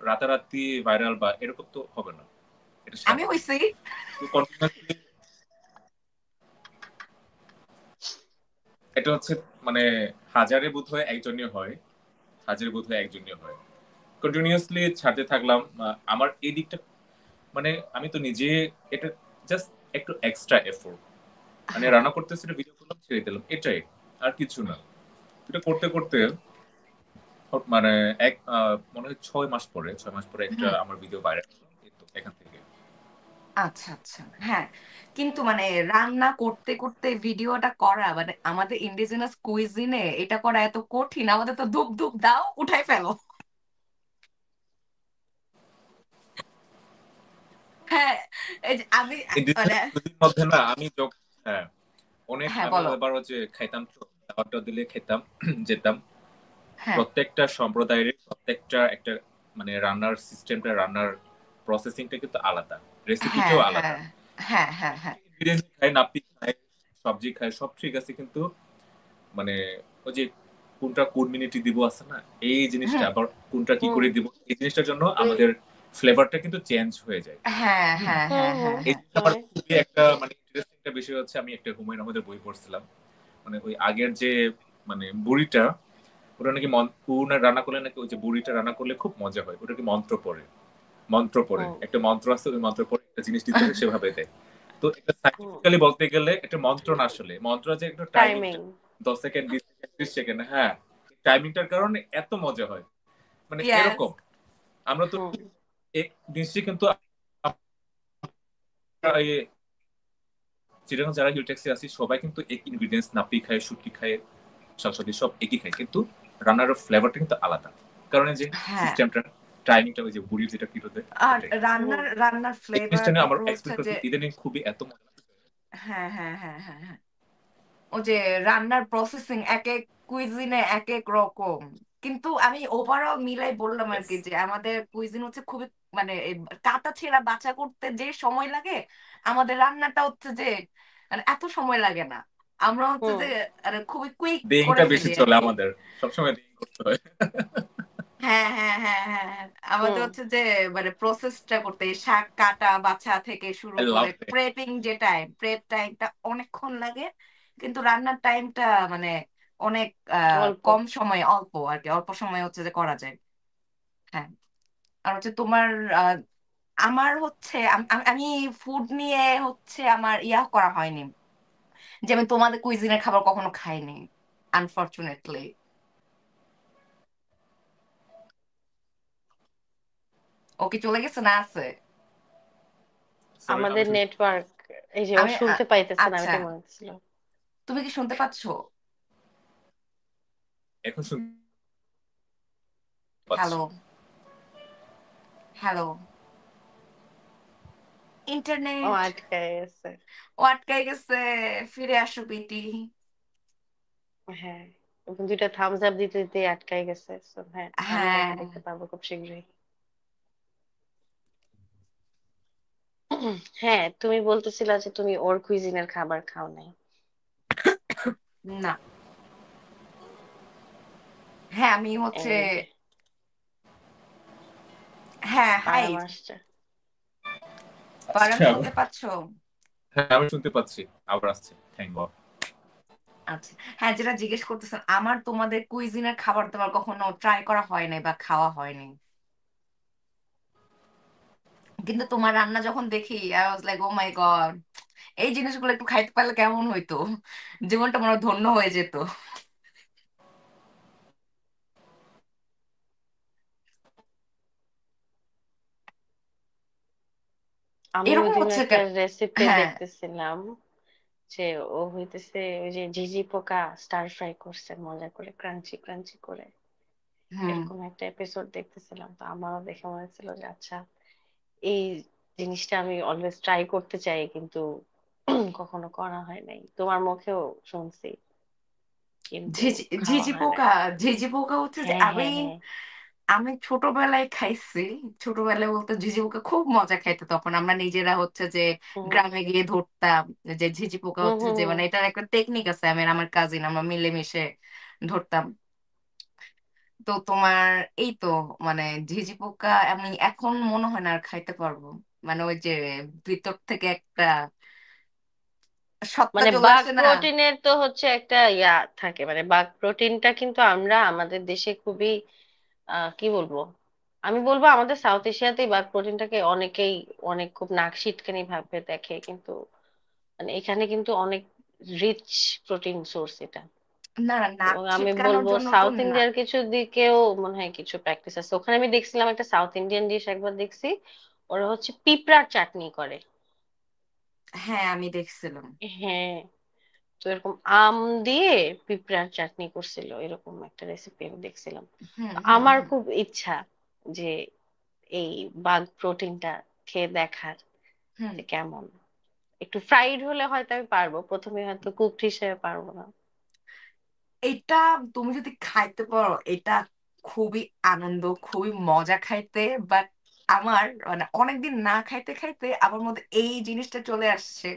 রাতারাতি ভাইরাল বা এরকম তো হবে না, এটা আমি স্বাভাবিক। হইছি। তো কন্টিনিউয়াসলি এটা হচ্ছে মানে হাজারে বোধ হয় একজনই হয়, হাজারে বোধ হয় একজনই হয়। কন্টিনিউয়াসলি ছাড়তে থাকলাম। আমার এই দিকটা মানে আমি তো নিজে এটা জাস্ট একটু এক্সট্রা এফোর্ট, মানে হ্যাঁ। রান্না করতেছি, ভিডিও করলাম, ছেড়ে দিলাম, এটাই, আর কিছু না। এটা করতে করতে মানে এক মনে হয় 6 মাস পরে, 6 মাস পরে একটা হুম। আমার ভিডিও ভাইরাল হলো, এই তো এখান থেকে। আচ্ছা আচ্ছা। হ্যাঁ, কিন্তু মানে রান্না করতে করতে ভিডিওটা করা, মানে আমাদের ইন্ডিজিনাস কুইজিনে এটা করা এত কঠিন, আমাদের তো ধুপ ধুপ দাও উঠাই ফেলো। হ্যাঁ, এই যে আমি এই মানে দুদিন মধ্যে না আমি হ্যাঁ, অনেক হ্যাঁ আমি বলো। এবার হচ্ছে খাইতাম তো, দাওয়াতটা দিলে খেতাম, যেতাম। হ্যাঁ প্রত্যেকটা সম্প্রদায়ের প্রত্যেকটা একটা মানে রান্নার সিস্টেমটা, রান্নার প্রসেসিংটা কিন্তু আলাদা, হ্যাঁ রেসিপিটাও হ্যাঁ আলাদা। হ্যাঁ হ্যাঁ হ্যাঁ ইনগ্রিডিয়েন্টস খায়, নাপি খায়, সবজি খায়, সব ঠিক আছে, কিন্তু মানে ওই যে কোনটা কোন মিনিটে দিব আছে না, এই জিনিসটা হুম আবার কোনটা কি হুম করে দিব, এই জিনিসটার জন্য আমাদের ফ্লেভারটা কিন্তু চেঞ্জ হয়ে যায়। হ্যাঁ হুম। হ্যাঁ হুম হ্যাঁ হুম হ্যাঁ এই হ্যাঁ জিনিসটা আমার খুবই একটা মানে ইন্টারেস্টিং একটা বিষয় হচ্ছে, আমি একটা হুমায়ুন আহমেদের বই পড়ছিলাম, মানে ওই আগের যে মানে বুড়িটা, ওটা নাকি ওনার রান্না করলে নাকি ওই যে বুড়িটা রান্না করলে খুব মজা হয়, ওটা কি মন্ত্র পড়ে, মন্ত্র পড়ে হুম একটা মন্ত্র আছে, ওই মন্ত্র পড়ে একটা জিনিস দিতে হয়, সেভাবে দেয়। তো এটা হুম। সাইন্টিফিক্যালি বলতে গেলে এটা মন্ত্র না, আসলে মন্ত্র যে একটা টাইমিং। টাইমিংটা 10 সেকেন্ড, 20 সেকেন্ড, 30 সেকেন্ড, হ্যাঁ, টাইমিংটার কারণে এত মজা হয়, মানে ইয়েস। এরকম। আমরা তো হুম। এক জিনিসই কিন্তু আমরা এই চিটাগাং যারা হিল ট্যাক্সি আছি সবাই কিন্তু এক ইনগ্রিডিয়েন্টস, নাপি খায়, শুটকি খায়, শাকসবজি সব একই খায়, কিন্তু রান্নার ফ্লেভারটা কিন্তু আলাদা, কারণ এই যে হ্যাঁ, সিস্টেমটা, টাইমিংটা, ওই যে বুড়ির যেটা কিরোতে, আর এটাই। রান্নার হুম। রান্নার এই ফ্লেভার, জিনিসটা নিয়ে আমার তারপর হচ্ছে এক্সপ্লেন যে করতে ইদানিং খুবই এত মজা লাগছে। হ্যাঁ হ্যাঁ হ্যাঁ হ্যাঁ হ্যাঁ, ও যে রান্নার প্রসেসিং এক এক কুইজিনে এক এক রকম। কিন্তু আমি ওভারঅল মিলাই বললাম আর Yes. কি যে আমাদের কুইজিন হচ্ছে খুবই মানে কাটা ছেঁড়া বাছা করতে যে সময় লাগে, আমাদের রান্নাটা হচ্ছে যে মানে এত সময় লাগে না। আমরা হচ্ছে হুম। যে মানে খুবই কুইক করে দেইংটা বেশি ফেলি আর চলে কি। আমাদের, সবসময় দেইং করতে হয়। হ্যাঁ হ্যাঁ হ্যাঁ হ্যাঁ হ্যাঁ। আমাদের হুম। হচ্ছে যে মানে প্রসেসটা করতে শাক কাটা বাছা থেকে শুরু আই করে লাভ দ্যাট। প্রেপিং, যে টাইম প্রেপ টাইমটা অনেকক্ষণ লাগে, কিন্তু রান্নার টাইমটা মানে অনেক অল্প। কম সময়, অল্প আর কি, অল্প সময় হচ্ছে যে করা যায়। হ্যাঁ। আর হচ্ছে তোমার আহ, আমার হচ্ছে আমি ফুড নিয়ে হচ্ছে আমার ইয়া করা হয়নি, যে আমি তোমাদের কুইজিনের খাবার কখনো খাইনি আনফরচুনেটলি। ও কি চলে গেছে না আছে? সরি, আমি আমাদের শুনতে নেটওয়ার্ক, এই যে ও আমি শুনতে পাইতেছে না, আমি আচ্ছা, তো মনে হচ্ছিল। তুমি কি শুনতে পাচ্ছো? এখন শুনতে পাচ্ছি। হ্যালো, হ্যালো, ও ইন্টারনেট। আটকায় গেছে। ও আটকাই গেছে, ফিরে আসো বেটি। হ্যাঁ, এবং দুইটা থামস আপ দিতে দিতে আটকায় গেছে। So, হ্যাঁ, আমি হ্যাঁ। দেখা দেখতে পারবো খুব শীঘ্রই। হ্যাঁ, তুমি বলতেছিলা যে তুমি ওর কুইজিনের খাবার খাও নাই। না, হ্যাঁ আমি হচ্ছে, এই যে হ্যাঁ হাই, পারাম আসছে। পারাম আচ্ছা, শুনতে পাচ্ছো? হ্যাঁ আমি শুনতে পাচ্ছি, আবার আসছে, থ্যাংক গড। আচ্ছা, হ্যাঁ, যেটা জিজ্ঞেস করতেছেন, আমার তোমাদের কুইজিনের খাবার দাবার কখনো ট্রাই করা হয় নাই বা খাওয়া হয়নি, কিন্তু তোমার রান্না যখন দেখি I was like oh my god, এই জিনিসগুলো একটু খাইতে পারলে কেমন হইতো, জীবনটা মনে হয় ধন্য হয়ে যেত। আমি ওই এরকম দিন হচ্ছে একটা কেন? রেসিপি হ্যাঁ। দেখতেছিলাম, যে ও হইতেছে ওই যে ঝিঝি পোকা স্টার ফ্রাই করছে মজা করে, ক্রাঞ্চি ক্রাঞ্চি করে। হুম। এরকম একটা এপিসোড দেখতেছিলাম, তো আমারও দেখে মনে হচ্ছিল যে আচ্ছা, এই জিনিসটা আমি অলওয়েজ ট্রাই করতে চাই, কিন্তু কখনো করা হয় নাই। তোমার মুখেও শুনছি, কিন্তু ঝিঝি খাওয়া ঝিঝি হয় নাই। পোকা, ঝিঝি পোকা হচ্ছে যে হ্যাঁ আমি হ্যাঁ হ্যাঁ। আমি ছোটবেলায় খাইছি। ছোটবেলায় বলতে ঝিঝি পোকা খুব মজা খাইতে, তখন আমরা নিজেরা হচ্ছে যে হুম গ্রামে গিয়ে ধরতাম। যে ঝিঝি পোকা হুম হচ্ছে হুম যে হুম। মানে এটার একটা টেকনিক আছে, আমি আর আমার কাজিন আমরা মিলেমিশে ধরতাম। তো তোমার এই তো মানে ঝিঝি পোকা আমি এখন মনে হয় না আর খাইতে পারবো, মানে ওই যে ভিতর থেকে একটা সত্তা মানে চলে বাঘ আসে না। প্রোটিনের তো হচ্ছে একটা ইয়া থাকে, মানে বাঘ প্রোটিনটা কিন্তু আমরা আমাদের দেশে খুবই কি বলবো, আমি বলবো আমাদের সাউথ এশিয়াতেই বাঘ প্রোটিনটাকে অনেকেই অনেক খুব নাক সিটকানি ভাবে দেখে, কিন্তু মানে এখানে কিন্তু অনেক রিচ প্রোটিন সোর্স এটা। না না, নাক এবং আমি ছিটকানোর বলবো জন্য তো সাউথ না। ইন্ডিয়ার কিছু দিকেও মনে হয় কিছু প্র্যাকটিস আছে। ওখানে আমি দেখছিলাম একটা সাউথ ইন্ডিয়ান ডিশ একবার দেখছি, ওরা হচ্ছে পিঁপড়ার চাটনি করে। হ্যাঁ, আমি দেখছিলাম। হ্যাঁ, তো এরকম আম দিয়ে পিঁপড়ার চাটনি করছিল, এরকম একটা রেসিপি আমি দেখছিলাম। হুম তো হুম আমার হুম খুব ইচ্ছা যে এই বাগ প্রোটিনটা খেয়ে দেখার, হুম। যে কেমন। একটু ফ্রাইড হলে হয়তো আমি পারবো, প্রথমে হয়তো কুকড হিসেবে পারবো না। এটা তুমি যদি খাইতে পারো, এটা খুবই আনন্দ, খুবই মজা খাইতে। বাট আমার মানে অনেকদিন না খাইতে খাইতে আমার মধ্যে এই জিনিসটা চলে আসছে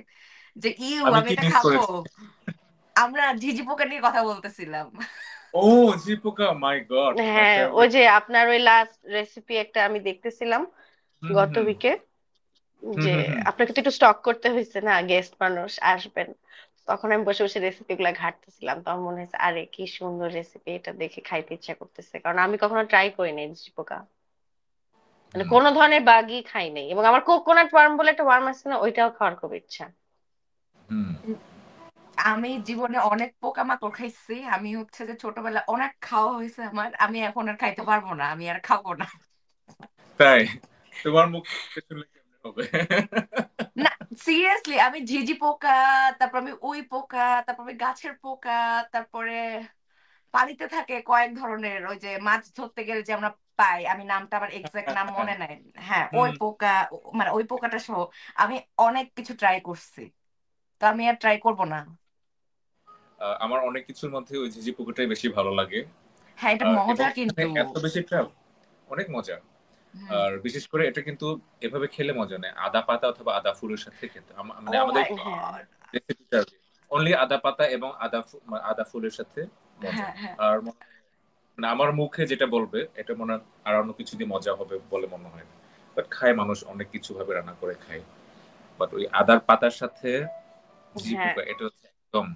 যে ইউ আমি আমি কি এটা মিস খাবো। করেছি? আমরা ঝিঝি পোকা নিয়ে কথা বলতেছিলাম। ও, ঝিপোকা, মাই গড, মাই হ্যাঁ, ওই ফেভারিট। যে আপনার ওই লাস্ট রেসিপি একটা আমি দেখতেছিলাম হুম গত হুম উইকে, হুম যে হুম হুম। আপনাকে তো একটু স্টক করতে হয়েছে না, গেস্ট মানুষ আসবেন। তখন আমি বসে বসে রেসিপি গুলা ঘাটতেছিলাম, তখন মনে হয়েছে আরে কি সুন্দর রেসিপি, এটা দেখে খাইতে ইচ্ছা করতেছে, কারণ আমি কখনো ট্রাই করি নাই লিচি পোকা, মানে হুম কোনো ধরনের বাগই খাই নাই। এবং আমার কোকোনাট ওয়ার্ম বলে একটা ওয়ার্ম আছে না, ওইটাও খাওয়ার খুব ইচ্ছা। হুম। আমি জীবনে অনেক পোকামাকড় খাইছি, আমি হচ্ছে যে ছোটবেলায় অনেক খাওয়া হয়েছে আমার, আমি এখন আর খাইতে পারবো না, আমি আর খাবো না। তাই? তোমার মুখ থেকে শুনলে কেমনে হবে? না, সিরিয়াসলি আমি ঝিঝি পোকা, তারপর আমি উই পোকা, তারপর আমি গাছের পোকা, তারপরে পানিতে থাকে কয়েক ধরনের, ওই যে মাছ ধরতে গেলে যে আমরা পাই, আমি নামটা আবার এক্সাক্ট নাম মনে নাই। হ্যাঁ, ওই হুম। পোকা, মানে ওই পোকাটা সহ আমি অনেক কিছু ট্রাই করছি, তো আমি আর ট্রাই করবো না। আমার অনেক কিছুর মধ্যে ওই ঝিঝি পুকুরটাই বেশি ভালো লাগে। হ্যাঁ, এটা এবং মজা এখানে কিন্তু। এত বেশি অনেক মজা। হুম। আর বিশেষ করে এটা কিন্তু এভাবে খেলে মজা নেই, আদা পাতা অথবা আদা ফুলের সাথে খেতে ও মানে আমাদের মাই হ্যাঁ গড। রেসিপিটা অনলি আদা পাতা এবং আদা ফুলের সাথে মজা। হ্যাঁ হ্যাঁ। আর মানে আমার মুখে যেটা বলবে এটা মনে হয় আর অন্য কিছু দিয়ে মজা হবে বলে মনে হয় না। বাট খায় মানুষ অনেক কিছু ভাবে রান্না করে খায়, বাট ওই আদার পাতার সাথে ঝিঝি হ্যাঁ। পোকা এটা হচ্ছে একদম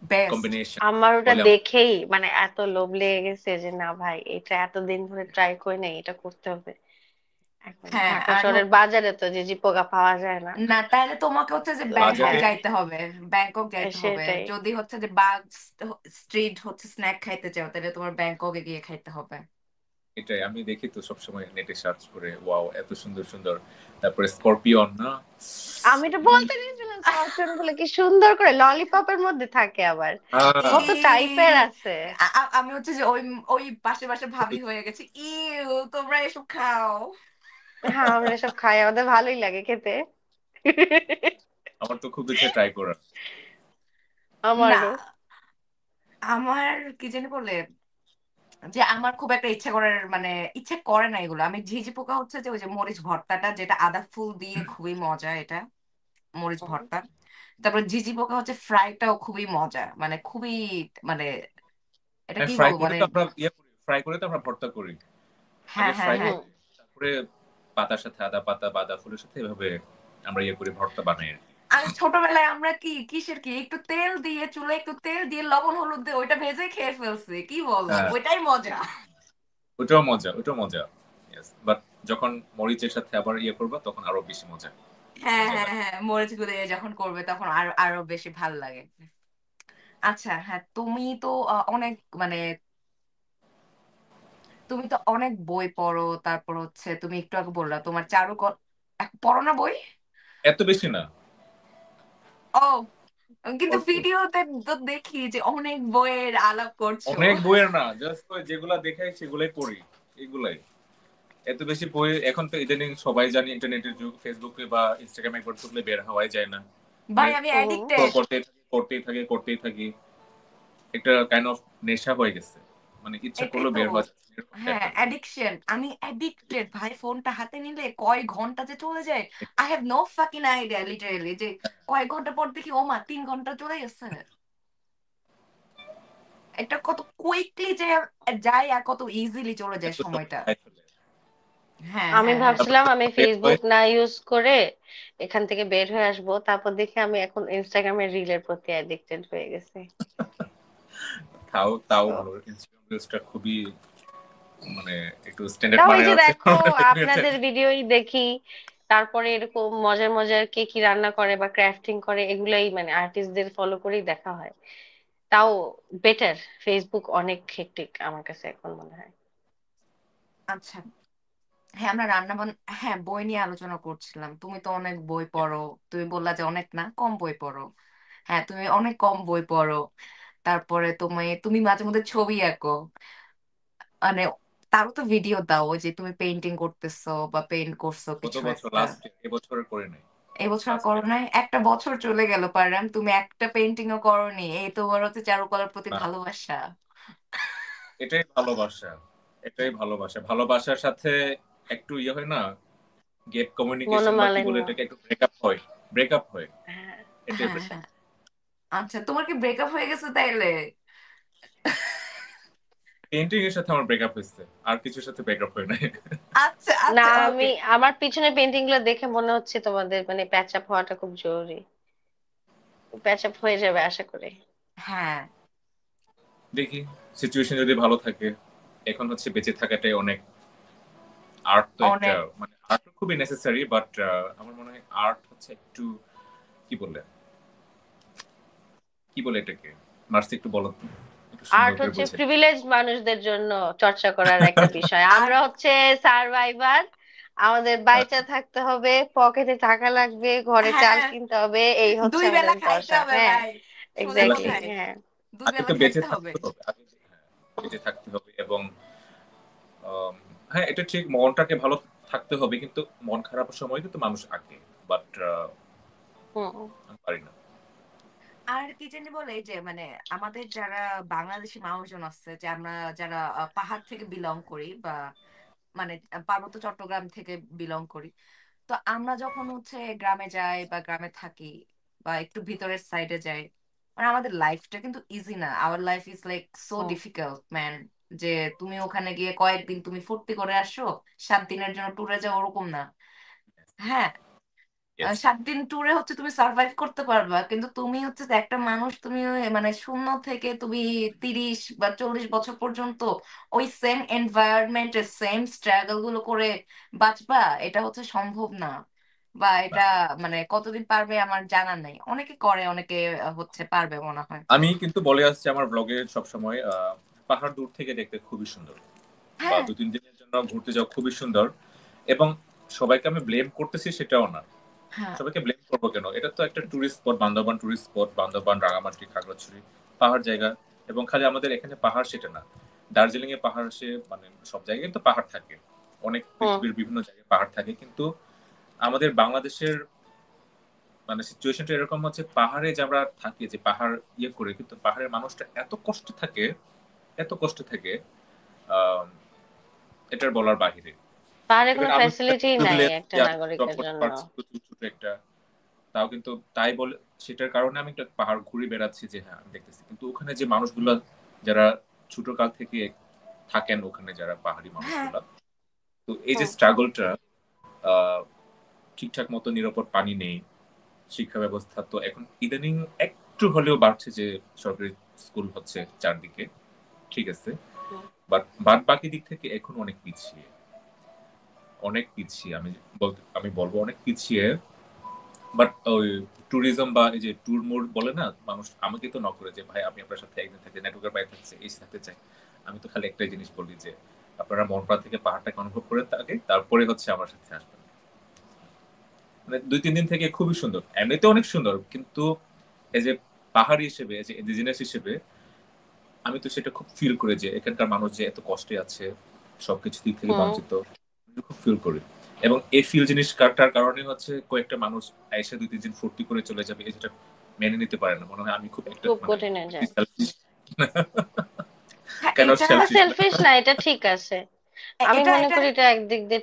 বেস্ট। কম্বিনেশন আমার ওটা বলে দেখেই মানে এত লোভ লেগে গেছে যে না ভাই, এটা এতদিন ধরে ট্রাই করি নাই, এটা করতে হবে এখন। হ্যাঁ, ঢাকা আর শহরের বাজারে তো যে পোকা পাওয়া যায় না। না, তাহলে তোমাকে হচ্ছে যে তো ব্যাংকক বাজারে। হ্যাঁ, যাইতে হবে। ব্যাংকক যাইতে হবে সেটাই। যদি হচ্ছে যে বাগ স্ট্রিট হচ্ছে স্ন্যাক খাইতে চাও, তাহলে তোমার ব্যাংককে গিয়ে খাইতে হবে। এটাই আমি দেখি তো সবসময় নেটে সার্চ করে, ওয়াও এত সুন্দর সুন্দর। তারপরে স্করপিয়ন না? আমি তো বলতে নিয়েছিলাম, স্করপিয়ন গুলো কি সুন্দর করে ললিপপের মধ্যে থাকে আবার, কত টাইপের ই আছে। আমি হচ্ছে যে ওই ওই পাশে পাশে ভাবি হয়ে গেছি, ইউ তোমরা এসব খাও। হ্যাঁ, আমরা এসব খাই, আমাদের ভালোই লাগে খেতে। আমার তো খুব ইচ্ছে ট্রাই করার। না, আমারও। আমার কি জানি বলে যে আমার খুব একটা ইচ্ছা করার মানে ইচ্ছে করে না এগুলো। আমি ঝিঝি পোকা হচ্ছে যে ওই যে মরিচ ভর্তাটা, যেটা আদা ফুল দিয়ে খুবই মজা এটা, মরিচ ভর্তা। তারপর ঝিঝি পোকা হচ্ছে ফ্রাইটাও খুবই মজা, মানে খুবই মানে এটা হ্যাঁ, কি ফ্রাই বলবো করে মানে। তো আমরা ফ্রাই করে তো আমরা ভর্তা করি। হ্যাঁ আগে হ্যাঁ ফ্রাই হ্যাঁ। হুম। করি, তারপরে পাতার সাথে আদা পাতা বাদা ফুলের সাথে এভাবে আমরা করি, ভর্তা বানাই আর কি। আর ছোটবেলায় আমরা কিসের কি একটু তেল দিয়ে চুলে একটু তেল দিয়ে লবণ হলুদ দিয়ে ওইটা ভেজে খেয়ে ফেলছি, কি বলো, হ্যাঁ, ওইটাই মজা। ওটাও মজা, ওটাও মজা। বাট যখন মরিচের সাথে আবার ইয়ে করবো তখন আরো বেশি মজা, হ্যাঁ মজা হ্যাঁ লাগে। হ্যাঁ, মরিচ গুঁড়ো দিয়ে যখন করবে তখন আরো আরো বেশি ভাল লাগে। আচ্ছা হ্যাঁ, তুমি তো অনেক মানে তুমি তো অনেক বই পড়ো, তারপর হচ্ছে তুমি একটু আগে বললা তোমার পড়ো না বই? এত বেশি না, ও, কিন্তু অল্প। ভিডিওতে তো দেখি যে অনেক বইয়ের আলাপ করছো। অনেক বইয়ের না, জাস্ট যেগুলা দেখাই সেগুলাই পড়ি, এগুলাই। এত বেশি বই এখন তো ইদানিং সবাই জানি, ইন্টারনেটের যুগ, ফেসবুকে বা ইনস্টাগ্রামে একবার ঢুকলে বের হওয়াই যায় না। মানে ভাই আমি হুম। scroll addicted. করতেই থাকি। একটা কাইন্ড অফ নেশা হয়ে গেছে, মানে ইচ্ছা এটাই করলো তো। বের হওয়া যাচ্ছে না, এরকম হ্যাঁ, টাইপের। অ্যাডিকশন, আমি অ্যাডিক্টেড ভাই, ফোনটা হাতে নিলে কয় ঘন্টা যে চলে যায়। I have no fucking idea literally, যে কয় ঘন্টা পর দেখি ও মা 3 ঘন্টা চলে গেছে। এটা কত কুইকলি যে যায় আর কত ইজিলি চলে যায় এত সময়টা। সহজে চলে। হ্যাঁ আমি হ্যাঁ হ্যাঁ। ভাবছিলাম আমি বের হয়ে ফেসবুক না ইউজ করে এখান থেকে বের হয়ে আসবো, তারপর দেখি আমি এখন ইনস্টাগ্রামের রিলের প্রতি অ্যাডিক্টেড হয়ে গেছি। তাও তাও তো ভালো, ইনস্টাগ্রাম রিলসটা খুবই মানে একটু স্ট্যান্ডার্ড তাও এই মানের যে আছে। দেখো, আপনাদের ভিডিওই দেখি, তারপরে এরকম মজার মজার কে কি রান্না করে বা ক্রাফটিং করে এগুলাই মানে আর্টিস্টদের ফলো করেই দেখা হয়। তাও বেটার, ফেসবুক অনেক হেক্টিক আমার কাছে এখন মনে হয়। আচ্ছা হ্যাঁ, আমরা রান্না হ্যাঁ বই নিয়ে আলোচনা করছিলাম, তুমি তো অনেক বই পড়ো। তুমি বললা যে অনেক না, কম বই পড়ো। হ্যাঁ, তুমি অনেক কম বই পড়ো। তারপরে তুমি তুমি মাঝে মধ্যে ছবি আঁকো, মানে তারও তো ভিডিও দাও, ওই যে তুমি পেন্টিং করতেছো বা পেইন্ট করছো গত কিছু বছর, একটা। লাস্ট এবছর করে নাই। এবছর আর লাস্ট করো ইয়ার। নাই? একটা বছর চলে গেল পারলাম, তুমি একটা পেন্টিং ও করোনি, এই তোমার হচ্ছে চারুকলার প্রতি না, ভালোবাসা। এটাই ভালোবাসা, এটাই ভালোবাসা। ভালোবাসার সাথে একটু ইয়ে হয় না, গেট কমিউনিকেশন বা কি বলে মনোমালিন্য। এটাকে, একটু ব্রেকআপ হয়, হ্যাঁ এই হ্যাঁ টাইপের। হ্যাঁ। আচ্ছা, তোমার কি ব্রেকআপ হয়ে গেছে তাইলে? পেন্টিং এর সাথে আমার ব্রেকআপ হয়েছে, আর কিছুর সাথে ব্রেকআপ হয় নাই। আচ্ছা না, আচ্ছা, আমি ওকে। আমার পিছনে পেন্টিং গুলো দেখে মনে হচ্ছে তোমাদের মানে প্যাচ আপ হওয়াটা খুব জরুরি। প্যাচ আপ হয়ে যাবে আশা করি। হ্যাঁ, দেখি, সিচুয়েশন যদি ভালো থাকে। এখন হচ্ছে বেঁচে থাকাটাই অনেক। আর্ট তো একটা, অনেক। মানে আর্ট খুবই নেসেসারি, বাট আমার মনে হয় আর্ট হচ্ছে একটু, কি বলে, কি বলে এটাকে, মার্সি একটু বলো তো, একটু সুন্দর আর্ট করে হচ্ছে বোঝে। প্রিভিলেজ মানুষদের জন্য চর্চা করার একটা বিষয়। আর আমরা হচ্ছে সার্ভাইভার, আমাদের বাইচা থাকতে হবে, পকেটে টাকা লাগবে, ঘরে চাল হ্যাঁ, কিনতে হবে, এই হচ্ছে দুই বেলা আমাদের খাইতে ভরসা। হবে হ্যাঁ, ভাই, সোজা এক্স্যাক্টলি, কথাই। হ্যাঁ। দুই আগে বেলা তো বেঁচে খাইতে হবে। থাকতে হবে, হ্যাঁ, বেঁচে থাকতে হবে। এবং আম, হ্যাঁ, এটা ঠিক, মনটাকে ভালো থাকতে হবে, কিন্তু মন খারাপের সময় কিন্তু মানুষ আঁকে। বাট হুম আমি পারি না। আর কি জানি বলে যে মানে আমাদের যারা বাংলাদেশি মানুষজন আছে, যে আমরা যারা পাহাড় থেকে বিলং করি বা মানে পার্বত্য চট্টগ্রাম থেকে বিলং করি, তো আমরা যখন হচ্ছে গ্রামে যাই বা গ্রামে থাকি বা একটু ভিতরের সাইডে যাই, মানে আমাদের লাইফটা কিন্তু ইজি না, our life is like so hmm. Difficult man. যে তুমি ওখানে গিয়ে কয়েকদিন তুমি ফুর্তি করে আসো, 7 দিনের জন্য ট্যুরে যাও, ওরকম না। হ্যাঁ, ইয়েস। 7 দিন ট্যুরে হচ্ছে তুমি সার্ভাইভ করতে পারবা, কিন্তু তুমি হচ্ছে যে একটা মানুষ, তুমি মানে শূন্য থেকে তুমি 30 বা 40 বছর পর্যন্ত ওই সেম এনভায়রনমেন্টে সেম স্ট্রাগল গুলো করে বাঁচবা, এটা হচ্ছে সম্ভব না। বা এটা মানে কতদিন পারবে আমার জানা নাই, অনেকে করে, অনেকে হচ্ছে পারবে মনে হয়। আমি কিন্তু বলে আসছি আমার ব্লগে সবসময়, পাহাড় দূর থেকে দেখতে খুবই সুন্দর, বা হ্যাঁ 2-3 দিনের জন্য ঘুরতে যাওয়া খুবই সুন্দর। এবং সবাইকে আমি ব্লেম করতেছি সেটাও না। হ্যাঁ সবাইকে ব্লেম করবো কেন, এটা তো একটা tourist spot, Bandarban tourist spot, Bandarban, Rangamati, Khagrachari পাহাড় জায়গা। এবং খালি আমাদের এখানে পাহাড় সেটা না, দার্জিলিং এ পাহাড়, সে মানে সব জায়গায় কিন্তু পাহাড় থাকে, অনেক হুম। পৃথিবীর বিভিন্ন জায়গায় পাহাড় থাকে। কিন্তু আমাদের বাংলাদেশের মানে সিচুয়েশনটা এরকম হচ্ছে, পাহাড়ে যে আমরা থাকি, যে পাহাড় ইয়ে করে, কিন্তু পাহাড়ের মানুষটা এত কষ্ট থাকে, এত কষ্ট থাকে, আহ এটার বলার বাহিরে। পাহাড়ে ইভেন কোনো আমি ফ্যাসিলিটি নাই ভিলে একটা জব নাগরিকের করতে জন্য। পারছি প্রচুর ছোট একটা, তাও কিন্তু তাই বলে, সেটার কারণে আমি একটা পাহাড় ঘুরে বেড়াচ্ছি, যে হ্যাঁ আমি দেখতেছি। কিন্তু ওখানে যে মানুষগুলো, যারা ছোট কাল থেকে থাকেন ওখানে, যারা পাহাড়ি হ্যাঁ মানুষগুলা, তো এই যে হুম। স্ট্রাগলটা, ঠিকঠাক মতো নিরাপদ পানি নেই, শিক্ষা ব্যবস্থা তো এখন ইদানিং একটু হলেও বাড়ছে, যে সরকারি স্কুল হচ্ছে চারদিকে, ঠিক আছে, হুম। বাট বাদ বাকি দিক থেকে এখন অনেক পিছিয়ে, অনেক পিছিয়ে। আমি বলবো অনেক পিছিয়ে। বাট ওই ট্যুরিজম বা এই যে ট্যুর মোড বলে না, মানুষ আমাকে তো নক করে যে ভাই আমি আপনার সাথে একদিন থাকতে, নেটওয়ার্কের বাইরে থাকছে, এই থাকতে চাই। আমি তো খালি একটাই জিনিস বলি যে আপনারা মন প্রাণ থেকে পাহাড়টাকে অনুভব করে থাকে, তারপরে হচ্ছে আমার সাথে আসবেন। মানে 2-3 দিন থেকে খুবই সুন্দর, এমনিতে অনেক সুন্দর, কিন্তু এই যে পাহাড়ি হিসেবে, এই যে ইন্ডিজিনাস হিসেবে, আমি তো সেটা খুব ফিল করি যে এখানকার মানুষ যে এত কষ্টে আছে, সবকিছু দিক থেকে হুম। বঞ্চিত, খুব ফিল করি। এবং এই ফিল জিনিসটার কারণে হচ্ছে কয়েকটা মানুষ এসে 2-3 দিন ফুর্তি করে চলে যাবে, এটা মেনে নিতে পারে না। মনে হয় আমি খুব একটা খুব মানে কঠিন হয়ে যায়। সেলফিশ, হ্যাঁ কেন এটা না, সেলফিশ না। সেলফিশ না, এটা ঠিক আছে। আমি এটা মনে এটা করি এটা একদিক দিয়ে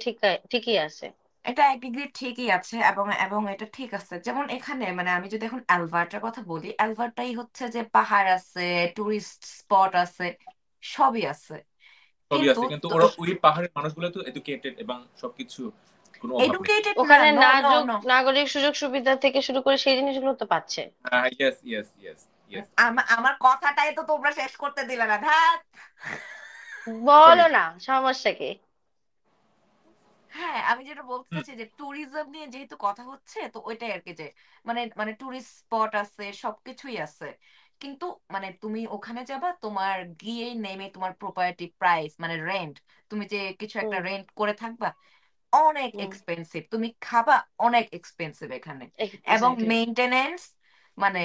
ঠিকই আছে। এটা এক ডিগ্রি ঠিকই আছে, এবং এবং এটা ঠিক আছে। যেমন এখানে মানে আমি যদি এখন অ্যালবার্টার কথা বলি, অ্যালবার্টাই হচ্ছে যে পাহাড় আছে, টুরিস্ট স্পট আছে, সবই আছে। সবই কিন্তু আছে, কিন্তু ওরা ওই পাহাড়ের মানুষগুলো তো এডুকেটেড এবং সবকিছু, কোনো অভাব নেই। এডুকেটেড না, ওখানে নো নো নো। নাগরিক সুযোগ সুবিধা থেকে শুরু করে সেই জিনিসগুলো তো পাচ্ছে। Yes yes yes yes. আমার কথাটাই তো তোমরা শেষ করতে দিলে না, ধ্যাৎ। সরি। বলো না, সমস্যা কি? হ্যাঁ, আমি যেটা বলতে চাচ্ছি যে ট্যুরিজম নিয়ে যেহেতু কথা হচ্ছে, তো ওইটাই আর কি, যে মানে মানে ট্যুরিস্ট স্পট আছে, সবকিছুই আছে। কিন্তু মানে তুমি ওখানে যাবা, তোমার গিয়ে নেমে তোমার প্রপার্টি প্রাইস মানে রেন্ট, তুমি যে কিছু একটা হুম। রেন্ট করে থাকবা, অনেক হুম। এক্সপেন্সিভ। তুমি খাবা, অনেক এক্সপেন্সিভ এখানে। এবং এক্স্যাক্টলি। মেইনটেনেন্স মানে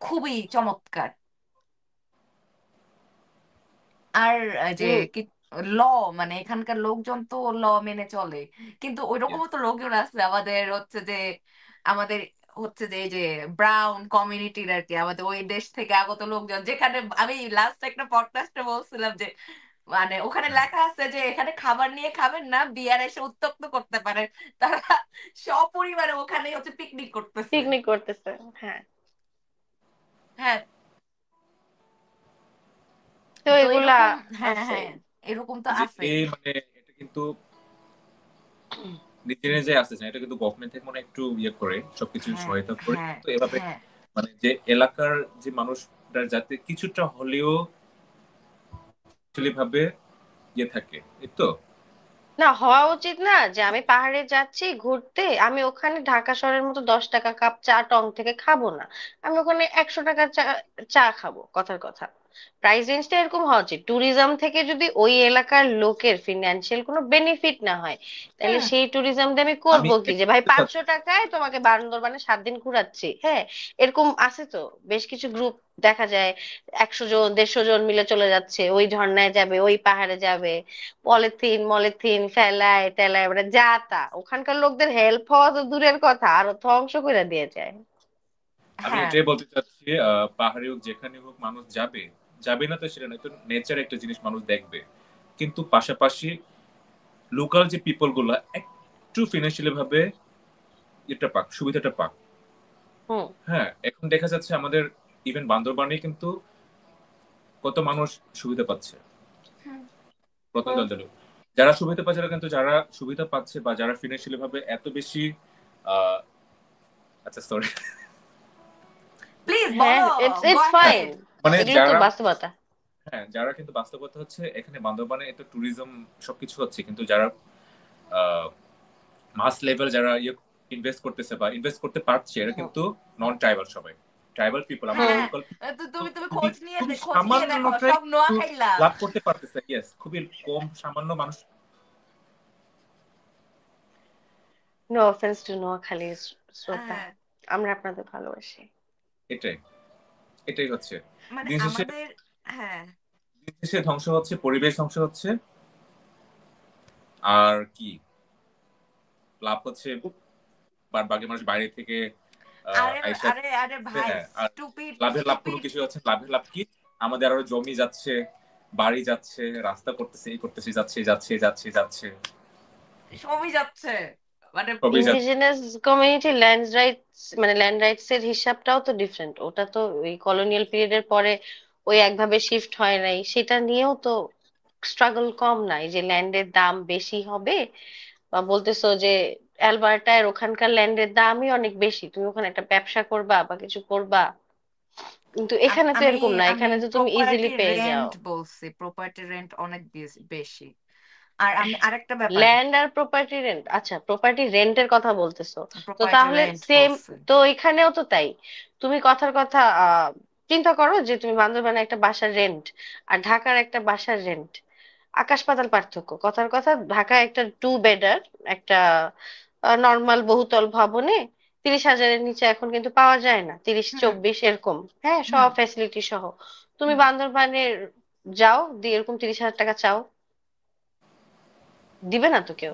খুবই চমৎকার। আর যে হুম। কি ল, মানে এখানকার লোকজন তো ল মেনে চলে। কিন্তু ওইরকমও তো লোকজন আছে আমাদের হচ্ছে যে, আমাদের হচ্ছে যে এই যে ব্রাউন কমিউনিটির আর কি, আমাদের ওই দেশ থেকে আগত লোকজন, যেখানে আমি লাস্ট একটা পডকাস্টে বলছিলাম যে মানে ওখানে লেখা আছে যে এখানে খাবার নিয়ে খাবেন না, বিয়ার এসে উত্তক্ত করতে পারেন। তারা সপরিবারে ওখানে হচ্ছে পিকনিক করতেছে। পিকনিক করতেছে। হ্যাঁ। হ্যাঁ, তো তো এগুলা এরকম, হ্যাঁ আছে। হ্যাঁ, এরকম তো এই যে আছেই। এই মানে এটা কিন্তু নিজে নিজে আসতেছে না, এটা কিন্তু গভর্নমেন্ট থেকে মনে হয় একটু ইয়ে করে সবকিছু হ্যাঁ সহায়তা করে, হ্যাঁ কিন্তু এভাবে হ্যাঁ মানে যে এলাকার যে মানুষরা যাতে কিছুটা হলেও ভাবে ইয়ে থাকে, এই তো। না, হওয়া উচিত না যে আমি পাহাড়ে যাচ্ছি ঘুরতে, আমি ওখানে ঢাকা শহরের মতো 10 টাকা কাপ চা টং থেকে খাবো না। আমি ওখানে 100 টাকার চা চা খাবো, কথার কথা। প্রাইস রেঞ্জটা এরকম হওয়া উচিত। ট্যুরিজম থেকে যদি ওই এলাকার লোকের ফিনান্সিয়াল কোনো বেনিফিট না হয়, তাহলে হ্যাঁ সেই ট্যুরিজম দিয়ে আমি আমি করবো কি? যে এটা ভাই বলতে 500 টাকায় তোমাকে বান্দরবানে 7 দিন ঘুরাচ্ছি। হ্যাঁ, এরকম আছে তো বেশ কিছু গ্রুপ দেখা যায়, 100 জন 150 জন মিলে চলে যাচ্ছে, ওই ঝর্ণায় যাবে, ওই পাহাড়ে যাবে, পলিথিন মলিথিন ফেলায় টেলায়, মানে যা তা। ওখানকার লোকদের হেল্প হওয়া তো দূরের কথা, আরো ধ্বংস করে দিয়ে যায়। আমি হ্যাঁ এটাই বলতে চাচ্ছি, পাহাড়ে হোক যেখানে হোক মানুষ যাবে, যাবে না তো সেটা নয়, তো নেচার একটা জিনিস মানুষ দেখবে, কিন্তু পাশাপাশি লোকাল যে পিপল গুলা একটু ফিনান্সিয়ালি ভাবে এটা পাক, সুবিধাটা পাক। হুম। হ্যাঁ, এখন দেখা যাচ্ছে আমাদের ইভেন বান্দরবানে কিন্তু কত মানুষ সুবিধা পাচ্ছে, হুম, প্রত্যন্ত হুম। অঞ্চলে যারা সুবিধা পাচ্ছে না, কিন্তু যারা সুবিধা পাচ্ছে বা যারা ফিনান্সিয়ালি ভাবে এত বেশি আহ, আচ্ছা সরি, প্লিজ হ্যাঁ, বলো, it's go it's fine. Ahead. মানে এগুলো তো যারা, বাস্তবতা। হ্যাঁ যারা কিন্তু বাস্তবতা হচ্ছে এখানে বান্দরবানে এত ট্যুরিজম সবকিছু হচ্ছে, কিন্তু যারা মাস লেভেল যারা ইয়ে ইনভেস্ট করতেছে বা ইনভেস্ট করতে পারছে, এরা হুম। কিন্তু নন ট্রাইবাল, সবাই ট্রাইবাল পিপল, আমাদের হুম। হ্যাঁ, লোকাল। তো তো তুমি তুমি খুবই খোঁজ নিয়ে খুবই খোঁজ নিয়ে দেখো, সামান্যটাই সব একটু নোয়াখাইলা। লাভ করতে পারতেছে, ইয়েস, খুবই কম সামান্য মানুষ। নো অফেন্স টু নোয়াখালী শ্রোতা, হ্যাঁ, আমরা আপনাদের ভালোবাসি। এটাই, এটাই হচ্ছে মানে দিন শেষে। আমাদের, হ্যাঁ দিন শেষে ধ্বংস হচ্ছে, পরিবেশ ধ্বংস হচ্ছে, আর কি লাভ হচ্ছে? বাকি মানুষ বাইরে থেকে আরে আইসা, আরে আরে ভাই, হ্যাঁ, আর স্টুপিড লাভ কোনো স্টুপিড। কিছু হচ্ছে, লাভের লাভ কি? আমাদের আরো জমি যাচ্ছে, বাড়ি যাচ্ছে, রাস্তা করতেছে, এই করতেছে, যাচ্ছে যাচ্ছে যাচ্ছে যাচ্ছে, সবই যাচ্ছে মানে। সবই যাচ্ছে। ইন্ডিজিনাস কমিউনিটি ল্যান্ড রাইটস, মানে ল্যান্ড রাইটস এর হিসাবটাও তো ডিফারেন্ট। ওটা তো ওই কলোনিয়াল পিরিয়ডের পরে ওই একভাবে শিফট হয় নাই, সেটা নিয়েও তো স্ট্রাগল কম নাই যে ল্যান্ডের দাম বেশি হবে। বা বলতেছো যে অ্যালবার্টার ওখানকার ল্যান্ডের দামই অনেক বেশি, তুমি ওখানে একটা ব্যবসা করবা বা কিছু করবা, কিন্তু এখানে তো আমি এরকম না, আমি এখানে তো তুমি প্রপার্টি ইজিলি পেয়ে যাও। রেন্ট বলছি, প্রপার্টি রেন্ট অনেক বেশি। আর আমি আরেকটা ব্যাপার, ল্যান্ড আর প্রপার্টি রেন্ট, আচ্ছা প্রপার্টি রেন্টের কথা বলতেছো, তো প্রপার্টি তাহলে রেন্ট সেম, বলছি। তো এখানেও তো তাই। তুমি কথার কথা চিন্তা করো যে তুমি বান্দরবানে একটা বাসার রেন্ট আর ঢাকার একটা বাসার রেন্ট, আকাশ পাতাল পার্থক্য। কথার কথা ঢাকায় একটা 2 বেডার একটা নর্মাল বহুতল ভবনে 30,000-এর নিচে এখন কিন্তু পাওয়া যায় না, হুম 30-24 এরকম, হ্যাঁ হুম সব ফ্যাসিলিটি সহ। তুমি হুম। বান্দরবানে যাও, দিয়ে এরকম 30,000 টাকা চাও, দিবে না তো কেউ।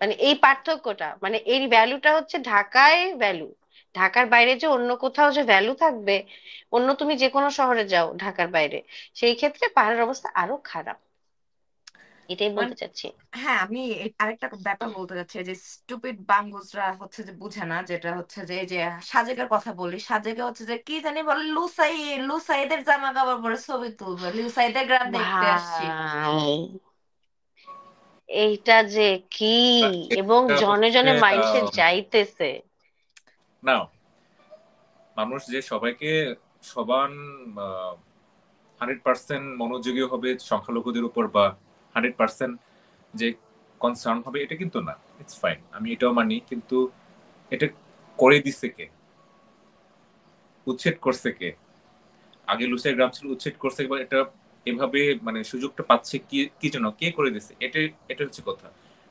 মানে এই পার্থক্যটা, মানে এই ভ্যালুটা হচ্ছে ঢাকায় ভ্যালু, ঢাকার বাইরে যে অন্য কোথাও যে ভ্যালু থাকবে, অন্য তুমি যে কোনো শহরে যাও ঢাকার বাইরে, সেই ক্ষেত্রে পাহাড়ের অবস্থা আরো খারাপ, এটাই বলতে চাচ্ছি। হ্যাঁ, আমি আরেকটা ব্যাপার বলতে চাচ্ছি, যে স্টুপিড বাঙ্গুসরা হচ্ছে যে বুঝে না, যেটা হচ্ছে যে এই যে সাজেকের কথা বলি, সাজেকে হচ্ছে যে কি জানি বলে লুসাই, লুসাইদের জামা কাপড় পরে ছবি তুলবে, লুসাইদের গ্রাম দেখতে আসছি। ভাই এইটা যে কি, এবং এটা জনে হচ্ছে জনে মাইন্ডসে যাইতেছে। না, মানুষ যে সবাইকে সমান 100% মনোযোগী হবে সংখ্যালঘুদের উপর, বা 100% যে কনসার্ন হবে, এটা কিন্তু না। ইটস ফাইন, আমি এটাও মানি, কিন্তু এটা করে দিচ্ছে কে? উচ্ছেদ করছে কে? আগে লুসাই গ্রাম ছিল, উচ্ছেদ করছে, এবার এটা এভাবে মানে সুযোগটা পাচ্ছে কি, কি জন্য, কে করে দিচ্ছে? এটা এটা হচ্ছে কথা।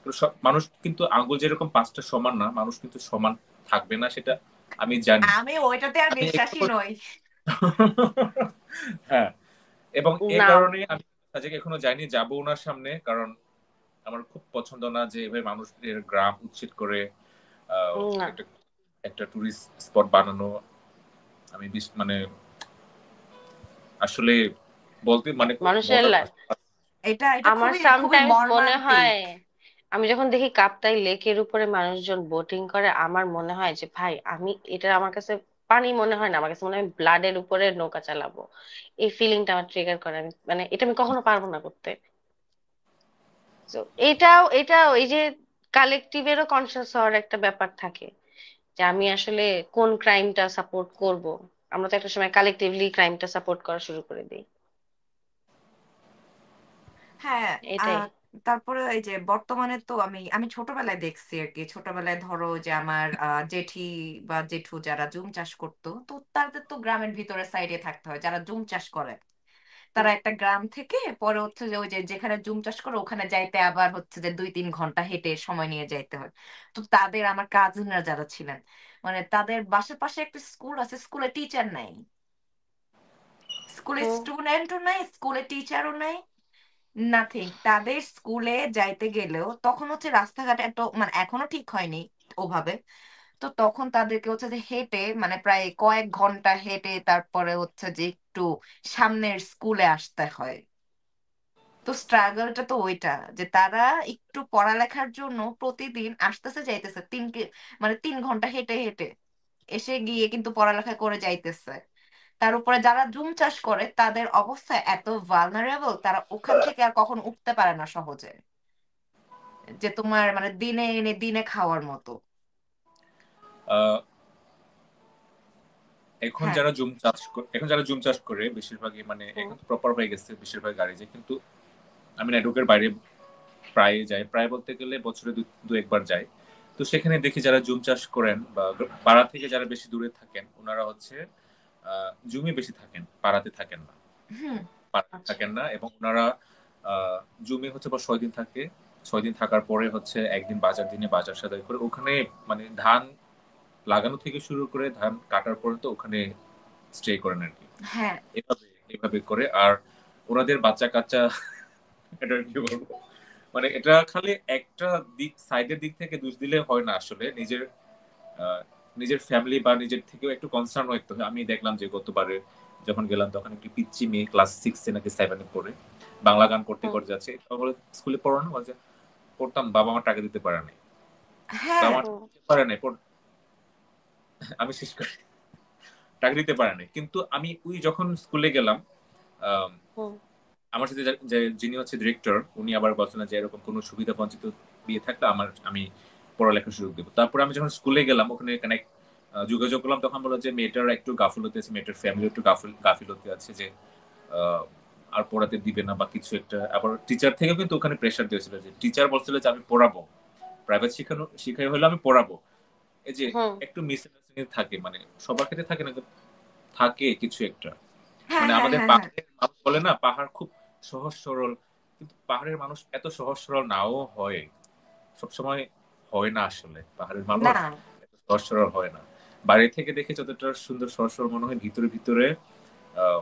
তো মানুষ কিন্তু আঙ্গুল যেরকম পাঁচটা সমান না, মানুষ কিন্তু সমান থাকবে না, সেটা আমি জানি। আমি ওইটাতে আর আমি বিশ্বাসী এখনো নই। হ্যাঁ, এবং এই না, কারণে আমি সাজেকে এখনো যাইনি, যাবো ওনার সামনে, কারণ আমার খুব পছন্দ না যে এভাবে মানুষের গ্রাম উচ্ছেদ করে না, একটা একটা টুরিস্ট স্পট বানানো। আমি মানে আসলে বলতে মানে খুব মানুষের মজার life- ভাষা। এটা এটা আমার খুবই খুবই সামটাইমস মনে হয়, মর্মান্তিক। আমি যখন দেখি কাপ্তাই লেকের উপরে মানুষজন বোটিং করে, আমার মনে হয় যে ভাই আমি, এটা আমার কাছে পানি মনে হয় না, আমার কাছে মনে হয় ব্লাডের উপরে নৌকা চালাবো। এই ফিলিংটা আমার ট্রিগার করে, আমি মানে এটা আমি কখনো পারবো না করতে। তো এটাও এই যে কালেকটিভেরও কনসিয়াস হওয়ার একটা ব্যাপার থাকে, যে আমি আসলে কোন ক্রাইমটা সাপোর্ট করব। আমরা তো একটা সময় কালেকটিভলি ক্রাইমটা সাপোর্ট করা শুরু করে দিই। হ্যাঁ। এটাই। আহ, তারপরে এই যে বর্তমানে তো আমি আমি ছোটবেলায় দেখছি আর কি, ছোটবেলায় ধরো যে আমার জেঠি বা জেঠু যারা জুম চাষ করতো, তো তাদের তো গ্রামের ভিতরে সাইডে থাকতে হয়, যারা জুম চাষ করে তারা একটা গ্রাম থেকে পরে হচ্ছে যে ওই যে যেখানে জুম চাষ করে ওখানে যাইতে আবার হচ্ছে যে 2-3 ঘন্টা হেঁটে সময় নিয়ে যাইতে হয়। তো তাদের আমার কাজিনরা যারা ছিলেন, মানে তাদের বাসার পাশে একটা স্কুল আছে, স্কুলে টিচার নাই, স্কুলে হুম। স্টুডেন্টও নাই, স্কুলে টিচারও নাই, নাথিং। তাদের স্কুলে যাইতে গেলেও তখন হচ্ছে রাস্তাঘাট এত মানে এখনো ঠিক হয়নি ওভাবে, তো তখন তাদেরকে হচ্ছে যে হেঁটে মানে প্রায় কয়েক ঘন্টা হেঁটে তারপরে হচ্ছে যে একটু সামনের স্কুলে আসতে হয়। তো স্ট্রাগলটা তো ওইটা, যে তারা একটু পড়ালেখার জন্য প্রতিদিন আসতেছে যাইতেছে মানে 3 ঘন্টা হেঁটে হেঁটে এসে গিয়ে কিন্তু পড়ালেখা করে যাইতেছে। তার উপরে যারা জুম চাষ করে তাদের অবস্থা এত ভালনারেবল, তারা ওখান থেকে আর কখনো উঠতে পারে না সহজে, যে তোমার মানে দিনে এনে দিনে খাওয়ার মতো। আহ, এখন হ্যাঁ। যারা এখন যারা জুম চাষ করে বেশিরভাগই মানে হুম। এখন তো প্রপার হয়ে গেছে বেশিরভাগ গাড়ি যে, কিন্তু আমি নেটওয়ার্কের বাইরে প্রায় যাই, প্রায় বলতে গেলে বছরে দু একবার যাই। তো সেখানে দেখি যারা জুম চাষ করেন বা পাড়া থেকে যারা বেশি দূরে থাকেন, ওনারা হচ্ছে জুমে বেশি থাকেন, পাড়াতে থাকেন না। হুম পাড়াতে আচ্ছা। থাকেন না, এবং ওনারা জুমে হচ্ছে বা 6 দিন থাকে। 6 দিন থাকার পরে হচ্ছে একদিন বাজার, দিনে বাজার সদাই করে ওখানে, মানে ধান লাগানো থেকে শুরু করে ধান কাটার পর্যন্ত ওখানে স্টে করেন আর কি। হ্যাঁ এভাবে এভাবে করে। আর ওনাদের বাচ্চা কাচ্চা, এটা কি বলবো, মানে এটা খালি একটা দিক, সাইডের দিক থেকে দোষ দিলে হয় না, আসলে আহ, নিজের ফ্যামিলি বা নিজের থেকেও একটু কনসার্ন হইতে হয়। আমি দেখলাম যে গতবারে যখন গেলাম তখন একটি পিচ্চি মেয়ে ক্লাস 6 নাকি 7 পড়ে বাংলা গান করতে হুম। করতে যাচ্ছে। স্কুলে পড়ানো বলছে, পড়তাম, বাবা আমার টাকা দিতে পারে নাই, বাবা হ্যাঁ। আমার টাকা হুম। দিতে পারে নাই আমি শেষ করি, টাকা দিতে পারে নাই। কিন্তু আমি ওই যখন স্কুলে গেলাম, আম, হুম। আমার সাথে যিনি হচ্ছে ডিরেক্টর, উনি আবার বলছেন যে এরকম কোনো সুবিধা বঞ্চিত বিয়ে থাকলে আমি পড়ালেখার সুযোগ দেবো। তারপরে আমি যখন স্কুলে গেলাম, ওখানে কানেক্ট যোগাযোগ করলাম, তখন বললো যে মেয়েটার একটু গাফিলতি আছে, মেয়েটার ফ্যামিলি একটু গাফিলতি আছে, যে আহ, আর পড়াতে দিবে না বা কিছু একটা। আবার টিচার থেকে কিন্তু ওখানে প্রেশার দিয়েছিল, যে টিচার বলছিল যে আমি পড়াবো, প্রাইভেট শিখাই হলে আমি পড়াবো। এই যে হুম। একটু মিসআন্ডারস্ট্যান্ডিং থাকে, মানে সবার ক্ষেত্রে থাকে না, কিন্তু থাকে কিছু একটা। হ্যাঁ মানে হ্যাঁ আমাদের হ্যাঁ হ্যাঁ। পাহাড়ের মানুষ বলে না, পাহাড় খুব সহজ সরল, কিন্তু পাহাড়ের মানুষ এত সহজ সরল নাও হয়, সবসময় হয় না আসলে। পাহাড়ের না মানুষ এত সহজ সরল হয় না। বাইরে থেকে দেখে যতটা সুন্দর সহজ সরল মনে হয়, ভিতরে ভিতরে আহ,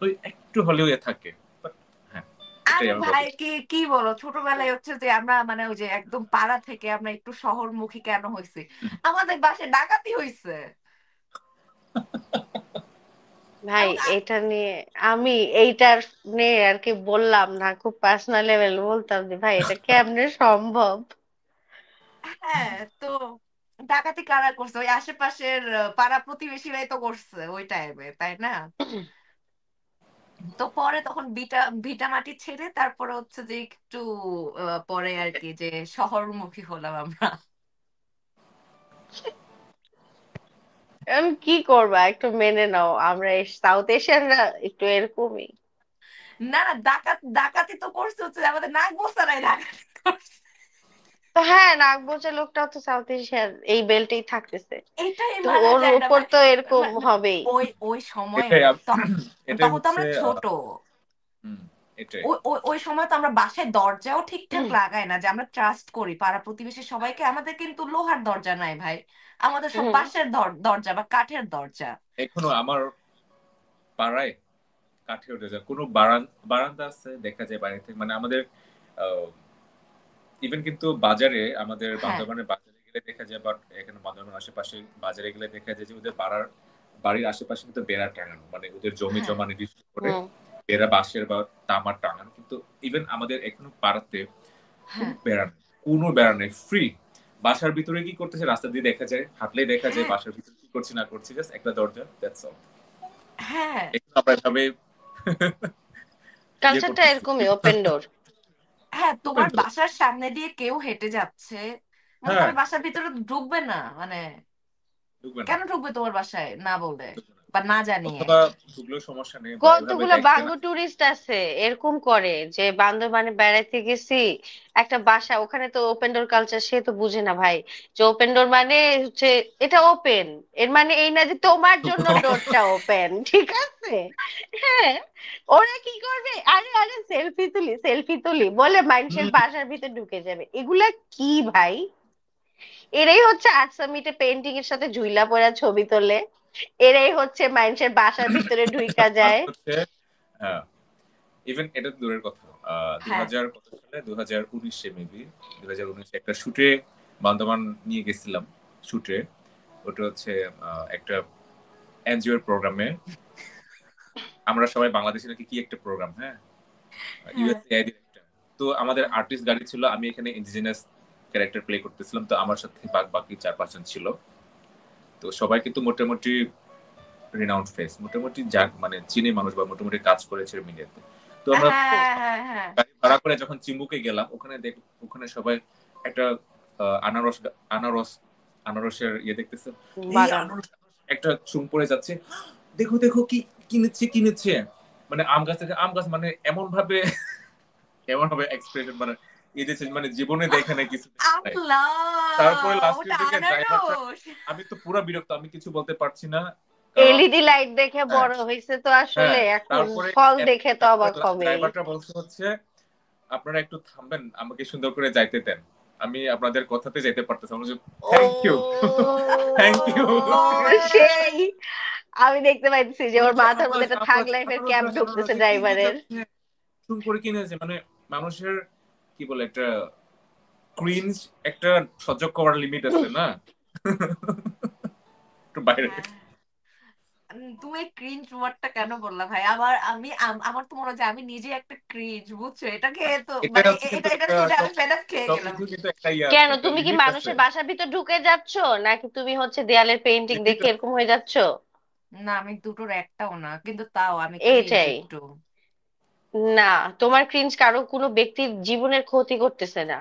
ওই একটু হলেও এ থাকে। But হ্যাঁ, এটাই আরে আমি ভাই, বলতে চাই। কি কি বলো, ছোটবেলায় হচ্ছে যে আমরা মানে ওই যে একদম পাড়া থেকে আমরা একটু শহরমুখী কেন হয়েছি, আমাদের বাসায় ডাকাতি হয়েছে। ভাই এবং এটা নিয়ে আমি এইটার নিয়ে আর কি বললাম না, খুব পার্সোনাল লেভেল বলতাম যে ভাই এটা কেমনে সম্ভব। হ্যাঁ, তো ডাকাতি কারা করছে? ওই আশেপাশের পাড়া প্রতিবেশীরাই তো করছে ওই টাইমে, তাই না? তো পরে তখন ভিটা মাটি ছেড়ে তারপরে হচ্ছে যে একটু পরে আর কি যে শহরমুখী হলাম আমরা। এখন কি করবা, একটু মেনে নাও, আমরা সাউথ এশিয়ানরা একটু এরকমই। না না, ডাকাতি তো করছে হচ্ছে যে আমাদের নাক বোসারাই ডাকাতি করছে। তো হ্যাঁ, নাগবোচা লোকটাও তো সাউথ এশিয়ার এই বেল্টেই থাকতেছে, এটাই তো মানা ওর যায় না উপর ভাই। তো এরকম মানে হবেই। ওই ওই সময়ে এটাই এটাই তখন তো হচ্ছে আমরা ছোট। হুম, এটাই। ওই ওই ওই সময় তো আমরা বাসায় দরজাও ঠিকঠাক লাগাই না যে আমরা ট্রাস্ট করি পাড়া প্রতিবেশী সবাইকে। আমাদের কিন্তু লোহার দরজা নাই ভাই, আমাদের সব হুম। বাঁশের দরজা বা কাঠের দরজা। এখনো আমার পাড়ায় কাঠে উঠে যায়, কোনো বারান্দা আছে দেখা যায় বাইরে থেকে, মানে আমাদের ইভেন কিন্তু বাজারে, আমাদের হ্যাঁ বান্দরবানের বাজারে গেলে দেখা যায়, বাট এখানে বান্দরবান আশেপাশে বাজারে গেলে দেখা যায় যে ওদের বাড়ির আশেপাশে কিন্তু বেড়া টাঙানো, মানে ওদের জমি হ্যাঁ জমা নির্দিষ্ট করে হুম। বেড়া, বাঁশের বা তামার টাঙানো। কিন্তু ইভেন আমাদের এখনো পাড়াতে কোনো হ্যাঁ বেড়া নেই, কোনো বেড়া নেই, ফ্রি। বাসার ভিতরে কি করতেছে রাস্তা দিয়ে দেখা যায়, হাঁটলেই দেখা যায় হ্যাঁ বাসার ভিতরে কি করছে না করছে, জাস্ট একটা দরজা, দ্যাটস অল। হ্যাঁ এখন আমরা এভাবে ইয়ে কালচারটা করতেছি। এরকমই, ওপেন ডোর। হ্যাঁ, ওপেন তোমার তো, বাসার সামনে দিয়ে কেউ হেঁটে যাচ্ছে, মনে হ্যাঁ, করে বাসার ভিতরে ঢুকবে না মানে? ঢুকবে না, কেন ঢুকবে তোমার বাসায় না বললে ঢুকবে না। বা না জানিয়ে? অথবা ঢুকলেও সমস্যা নেই, বা এভাবে কতগুলো দেখবে বাঙ্গু না। টুরিস্ট আছে এরকম করে, যে বান্দরবানে বেড়াইতে গেছি একটা বাসা, ওখানে তো ওপেন ডোর কালচার, সে তো বুঝে না ভাই যে ওপেন ডোর মানে হচ্ছে এটা ওপেন, এর মানে এই না যে তোমার জন্য ডোরটা ওপেন, ঠিক আছে? হ্যাঁ। ওরা কি করবে, আরে আরে সেলফি তুলি সেলফি তুলি বলে মানুষের হুম, বাসার ভিতর ঢুকে যাবে, এগুলা কি ভাই? এরাই হচ্ছে আর্ট সামিটে পেন্টিং এর সাথে ঝুইলা পড়া ছবি তোলে, এরাই হচ্ছে মানুষের বাসার ভিতরে ঢুইকা যায়। মানুষ হচ্ছে, হ্যাঁ, ইভেন এটা তো দূরের কথা। দুই হ্যাঁ হাজার কত সালে, 2019-এ মেবি, 2019-এ একটা শুটে বান্দরবান নিয়ে গেছিলাম, শুটে। ওটা হচ্ছে একটা এনজিও এর প্রোগ্রামে, আমরা সবাই বাংলাদেশি নাকি কি একটা প্রোগ্রাম, হ্যাঁ, হ্যাঁ ইউএসএআইডি একটা। তো আমাদের আর্টিস্ট গাড়ি ছিল, আমি এখানে ইন্ডিজিনাস ক্যারেক্টার প্লে করতেছিলাম, তো আমার সাথে বাকি 4-5 জন ছিল। তো সবাই কিন্তু মোটামুটি রিনাউন্ড ফেস, মোটামুটি মানে চিনি মানুষ, বা মোটামুটি কাজ করেছে মিডিয়াতে। তো আমরা হুম। হ্যাঁ হ্যাঁ হ্যাঁ। গাড়ি ভাড়া করে যখন চিম্বুকে গেলাম, ওখানে সবাই একটা আনারস আনারস আনারসের ইয়ে দেখতেছে, এই বাগান। আনারস, একটা চুম পড়ে যাচ্ছে, দেখো দেখো কি কিনেছে, মানে আম গাছ থেকে আম গাছ, মানে এমন ভাবে এক্সপ্রেশন, মানে এই যে মানে জীবনে দেখে নাই কিছু নাই। তারপরে আল্লাহ, লাস্টের ওটা দিকে ড্রাইভারটা, আনারস! আমি তো পুরো বিরক্ত, আমি কিছু বলতে পারছি না, কারণ এলইডি লাইট দেখে হ্যাঁ, বড় হয়েছে তো আসলে, হ্যাঁ, এখন তারপরে ফল দেখে তো অবাক হবেই। ড্রাইভারটা বলছে হচ্ছে, আপনারা একটু থামবেন, আমাকে সুন্দর করে যাইতে দেন, আমি আপনাদের কথাতে যেতে পারতেছি। আমি thank you, oh thank you. সেই, আমি দেখতে পাইতেছি যে ওর মাথার আনারস মধ্যে একটা থাগ আনারস লাইফের আনারস ক্যাপ গাছ, আনারস ঢুকতেছে গাছ, কি নিয়ে ড্রাইভারের। যাচ্ছে, চুম করে কিনেছে, মানে মানুষের কি বলে, একটা ক্রিঞ্জ, একটা সহ্য করার লিমিট আছে না, একটু বাইরে। হ্যাঁ, তুমি ক্রিঞ্জ ওয়ার্ডটা কেন বললা ভাই? আমার তো মনে হয় যে আমি নিজে একটা ক্রিঞ্জ, বুঝছো? এটাকে তো এটা মানে হচ্ছে কিন্তু এটা একটা শুনে আমি ফেড আপ খেয়ে গেলাম। সবকিছু কিন্তু একটা ইয়ে আছে, কেন, একটা তুমি কি লিমিট আছে, মানুষের বাসার ভিতর ঢুকে যাচ্ছ, নাকি তুমি হচ্ছে দেয়ালের পেন্টিং লিমিট দেখে আছে। এরকম হয়ে যাচ্ছ? না, আমি দুটোর একটাও না, কিন্তু তাও আমি ক্রিঞ্জ এইটাই। একটু। না, তোমার ক্রিঞ্জ কারো কোনো ব্যক্তির জীবনের ক্ষতি করতেছে না।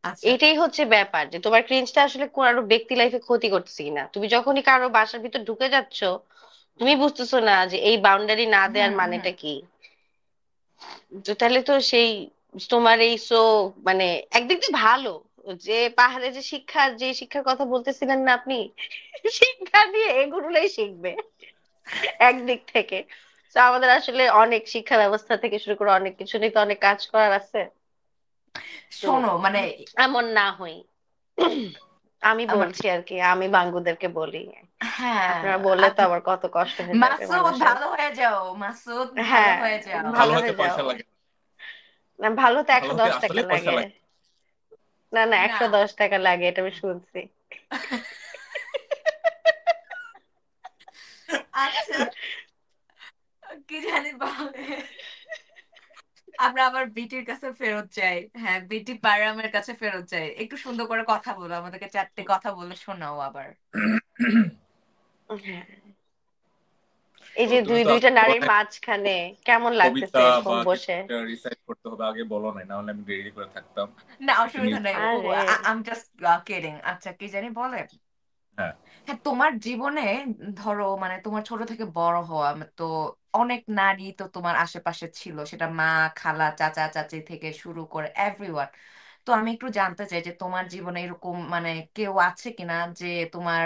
আচ্ছা। এটাই হচ্ছে ব্যাপার, যে তোমার ক্রিঞ্জটা আসলে কারো ব্যক্তি লাইফে ক্ষতি করতেছে কিনা। তুমি যখনই কারো বাসার ভিতর ঢুকে যাচ্ছ, তুমি বুঝতেছো না যে এই বাউন্ডারি না হুম দেওয়ার হুম। মানেটা কি। তো তাহলে তো সেই তোমার এই মানে একদিক দিয়ে ভালো, যে পাহাড়ে যে শিক্ষার কথা বলতেছিলেন না আপনি, শিক্ষা দিয়ে এগুলোই শিখবে একদিক থেকে। তো আমাদের আসলে অনেক শিক্ষা ব্যবস্থা থেকে শুরু করে অনেক কিছু নিয়ে তো অনেক কাজ করার আছে। তো শোনো মানে এমন না হই, আমি আমার, বলছি আর কি, আমি বাঙ্গুদেরকে বলি। হ্যাঁ আপনারা বললে তো আপনি, আবার কত কষ্ট হয়ে যাবে মাসুদ মানুষের। ভালো হয়ে যাও, মাসুদ ভালো হ্যাঁ, হয়ে যাও। ভালো ভালো হতে হয়ে যাও। পয়সা লাগে না। না, ভালো তো ভালো একশো হতে দশ আসলে টাকা পয়সা লাগে। লাগে। না না, না 110 টাকা লাগে, এটা আমি শুনছি। আচ্ছা, কি জানি বলে, আমরা আবার বিটির কাছে ফেরত যাই। হ্যাঁ, বিটি পায়রামের কাছে ফেরত যাই, একটু সুন্দর করে কথা বলো, আমাদেরকে চারটে কথা বলে শোনাও আবার। হ্যাঁ, এই তো যে তুমি দুই তো দুইটা আসলে বলো নারীর নাই মাঝখানে কেমন লাগতেছে কবিতা এরকম বা কিছু বসে। একটা রিসাইট করতে হবে, আগে বলো নাই, না হলে আমি দেরি করে থাকতাম। না তুমি অসুবিধা নেই, ও আরে, আম জাস্ট কিডিং। আচ্ছা কি জানি বলে, হ্যাঁ, হ্যাঁ তোমার জীবনে ধরো মানে তোমার ছোট থেকে বড় হওয়া তো অনেক নারী তো তোমার আশেপাশে ছিল, সেটা মা, খালা, চাচা, চাচি থেকে শুরু করে এভরিওয়ান। তো আমি একটু জানতে চাই যে তোমার জীবনে এরকম মানে কেউ আছে কিনা যে তোমার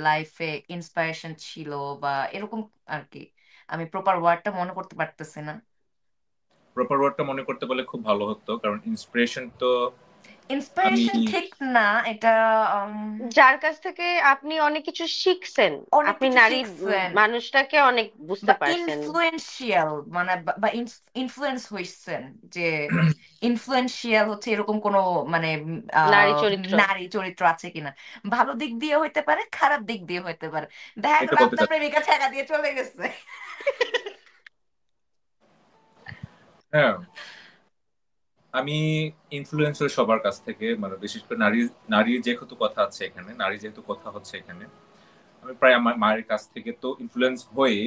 লাইফে ইন্সপিরেশন ছিল বা এরকম আর কি। আমি প্রপার ওয়ার্ডটা মনে করতে পারতেছি না। প্রপার ওয়ার্ডটা মনে করতে পারলে খুব ভালো হতো, কারণ ইন্সপিরেশন তো আমি ইন্সপিরেশন ঠিক না এটা, উম, যার কাছ থেকে আপনি অনেক কিছু শিখছেন, অনেক আপনি কিছু নারী শিখছেন মানুষটাকে অনেক বুঝতে বা পারছেন। ইনফ্লুয়েন্সিয়াল মানে বা ইনফ্লুয়েন্স হইছেন, যে ইনফ্লুয়েন্সিয়াল হচ্ছে এরকম কোনো মানে নারী চরিত্র। নারী চরিত্র আছে কিনা। ভালো দিক দিয়ে হইতে পারে, খারাপ দিক দিয়ে হইতে পারে। দেখা এটা গেল বলতে আপনার চাচ্ছি। প্রেমিকা ঠেকা দিয়ে চলে গেছে। হ্যাঁ, আমি ইনফ্লুয়েন্সার সবার কাছ থেকে, মানে বিশেষ করে নারী, নারীর যেহেতু কথা আছে এখানে, নারী যেহেতু কথা হচ্ছে এখানে, আমি প্রায় আমার মায়ের কাছ থেকে তো ইনফ্লুয়েন্স হয়ে।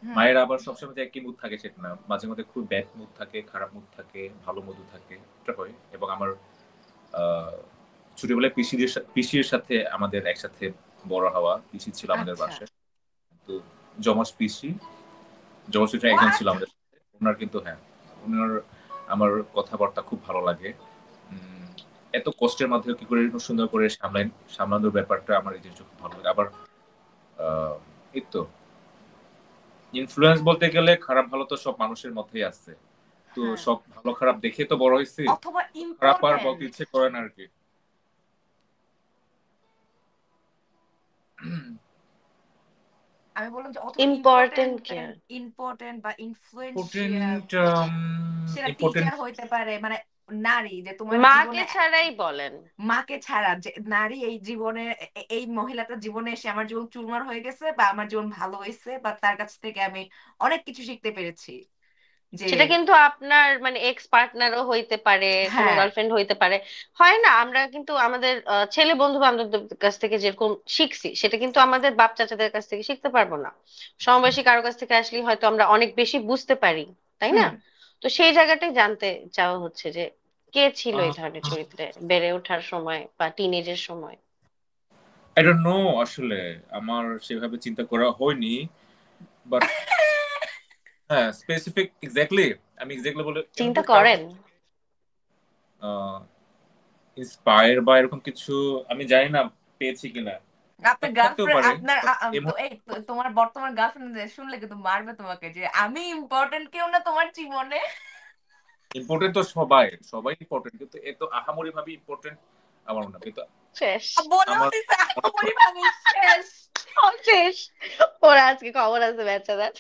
হুম। মায়ের আবার সবসময় যে একই মুড থাকে সেটা না, মাঝে মধ্যে খুব ব্যাড মুড থাকে, খারাপ মুড থাকে, ভালো মুড থাকে, এটা হয়। এবং আমার আহ, ছোটবেলায় পিসির সাথে আমাদের একসাথে বড় হওয়া, পিসি ছিল আমাদের আচ্ছা। বাসায়। তো যমজ পিসি, যমজ পিসি একজন ছিল হোয়াট? আমাদের সাথে। ওনার কিন্তু, হ্যাঁ, ওনার আমার কথাবার্তা খুব ভালো লাগে। উম, এত কষ্টের মাধ্যমে কি করে এরকম সুন্দর করে সামলানোর ব্যাপারটা আমার এই জিনিসটা খুব ভালো লাগে। আবার আহ, এই তো ইনফ্লুয়েন্স বলতে গেলে খারাপ ভালো তো সব মানুষের মধ্যেই আছে। তো হ্যাঁ, সব ভালো খারাপ দেখে তো বড় হয়েছি, অথবা খারাপ আর ইম্পর্টেন্ট। বলতে ইচ্ছে করে না আর কি। আমি বললাম যে অথবা ইম্পর্টেন্ট ইম্পর্টেন্ট, কেয়ার। ইম্পর্টেন্ট বা ইনফ্লুয়েন্সিয়াল, ইম্পর্টেন্ট, সেটা ইম্পর্টেন্ট। টিচার হইতে পারে মানে নারী যে তোমার মাকে জীবনে, ছাড়াই বলেন। মাকে ছাড়া যে নারী এই জীবনে, এই মহিলাটার জীবনে এসে আমার জীবন চুরমার হয়ে গেছে বা আমার জীবন ভালো হয়েছে বা তার কাছ থেকে আমি অনেক কিছু শিখতে পেরেছি। যে সেটা কিন্তু আপনার মানে এক্স পার্টনারও হইতে পারে, কোনো হ্যাঁ। গার্লফ্রেন্ড হইতে পারে। হয় না, আমরা কিন্তু আমাদের ছেলে বন্ধু বান্ধবদের কাছ থেকে যেরকম শিখছি, সেটা কিন্তু আমাদের বাপ চাচাদের কাছ থেকে শিখতে পারবো না। সমবয়সী কারো কাছ থেকে আসলে হয়তো আমরা অনেক বেশি বুঝতে পারি, তাই না? হুম। তো সেই জায়গাটাই জানতে চাওয়া হচ্ছে যে কে ছিল এই ধরনের চরিত্রে বেড়ে ওঠার সময় বা টিনেজের সময়। আই ডোন্ট নো, আসলে আমার সেভাবে চিন্তা করা হয়নি। বাট হ্যাঁ, স্পেসিফিক এক্স্যাক্টলি, আমি এক্স্যাক্টলি বলে এরকম চিন্তা কারো করেন। কাছ থেকে ইন্সপায়ার বা এরকম কিছু আমি জানি না পেয়েছি কিনা। আপনার থাকতেও গার্লফ্রেন্ড পারে। আপনার But তো এমন এই তোমার বর্তমান গার্লফ্রেন্ড শুনলে কিন্তু মারবে তোমাকে যে আমি ইম্পর্টেন্ট কেউ না তোমার জীবনে। ইম্পর্টেন্ট তো সবাই, সবাই ইম্পর্টেন্ট, কিন্তু এত আহামরি ভাবে ইম্পর্টেন্ট আমার মনে হয়। কিন্তু শেষ। বলেও আমার দিছে মনে আহামরি হয় ভাবে শেষ। সব শেষ। ওরা আজকে খবর আছে বেচারার।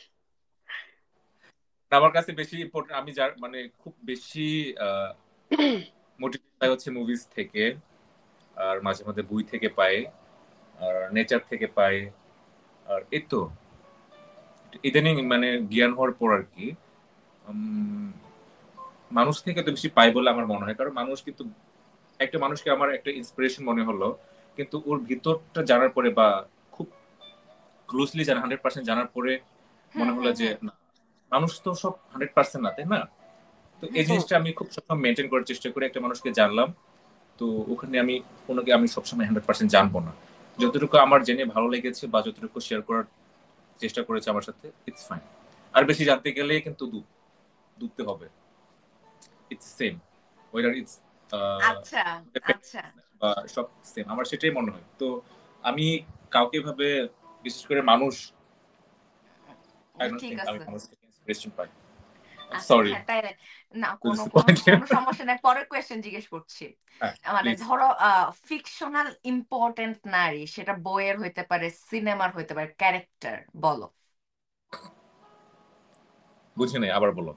আমার কাছে বেশি ইম্পর্টেন্ট, আমি যার মানে খুব বেশি মোটিভেট পাই হচ্ছে মুভিজ থেকে, আর মাঝে মধ্যে বই থেকে পাই, আর নেচার থেকে পাই। আর এই তো ইদানিং মানে জ্ঞান হওয়ার পর আর কি, উম, মানুষ থেকে তো বেশি পাই বলে আমার মনে হয়। কারণ মানুষ কিন্তু, একটা মানুষকে আমার একটা ইন্সপিরেশন মনে হলো, কিন্তু ওর ভিতরটা জানার পরে বা খুব ক্লোজলি জানা, 100% জানার পরে হুম মনে হলো হুম যে হুম না, মানুষ তো সব 100% না, তাই না? তো এই হুম। হুম। জিনিসটা আমি খুব সবসময় মেনটেন করার চেষ্টা করি। একটা মানুষকে জানলাম, তো ওখানে আমি ওনাকে আমি সবসময় 100% জানবো না। যতটুকু আমার জেনে ভালো লেগেছে বা যতটুকু শেয়ার করার চেষ্টা করেছে আমার সাথে, ইটস ফাইন। আর বেশি জানতে গেলে কিন্তু ডুবতে হবে। ইটস সেম, ওয়েদার ইটস আচ্ছা আচ্ছা বা সব সেম, আমার সেটাই মনে হয়। তো আমি কাউকে ভাবে, বিশেষ করে মানুষ, আই ডোন্ট ঠিক থিংক আমি আছে। মানুষ থেকে ইন্সপিরেশন পাই। আচ্ছা সরি হ্যাঁ তাই না, টু কোনো কোনো ডিসঅ্যাপয়েন্ট। কোনো সমস্যা নাই, পরের কোয়েশ্চেন জিজ্ঞেস করছি। হ্যাঁ মানে প্লিজ। ধরো ফিকশনাল ইম্পর্টেন্ট নারী, সেটা বইয়ের হইতে পারে, সিনেমার হইতে পারে, ক্যারেক্টার বলো। বুঝি নাই, আবার বলো।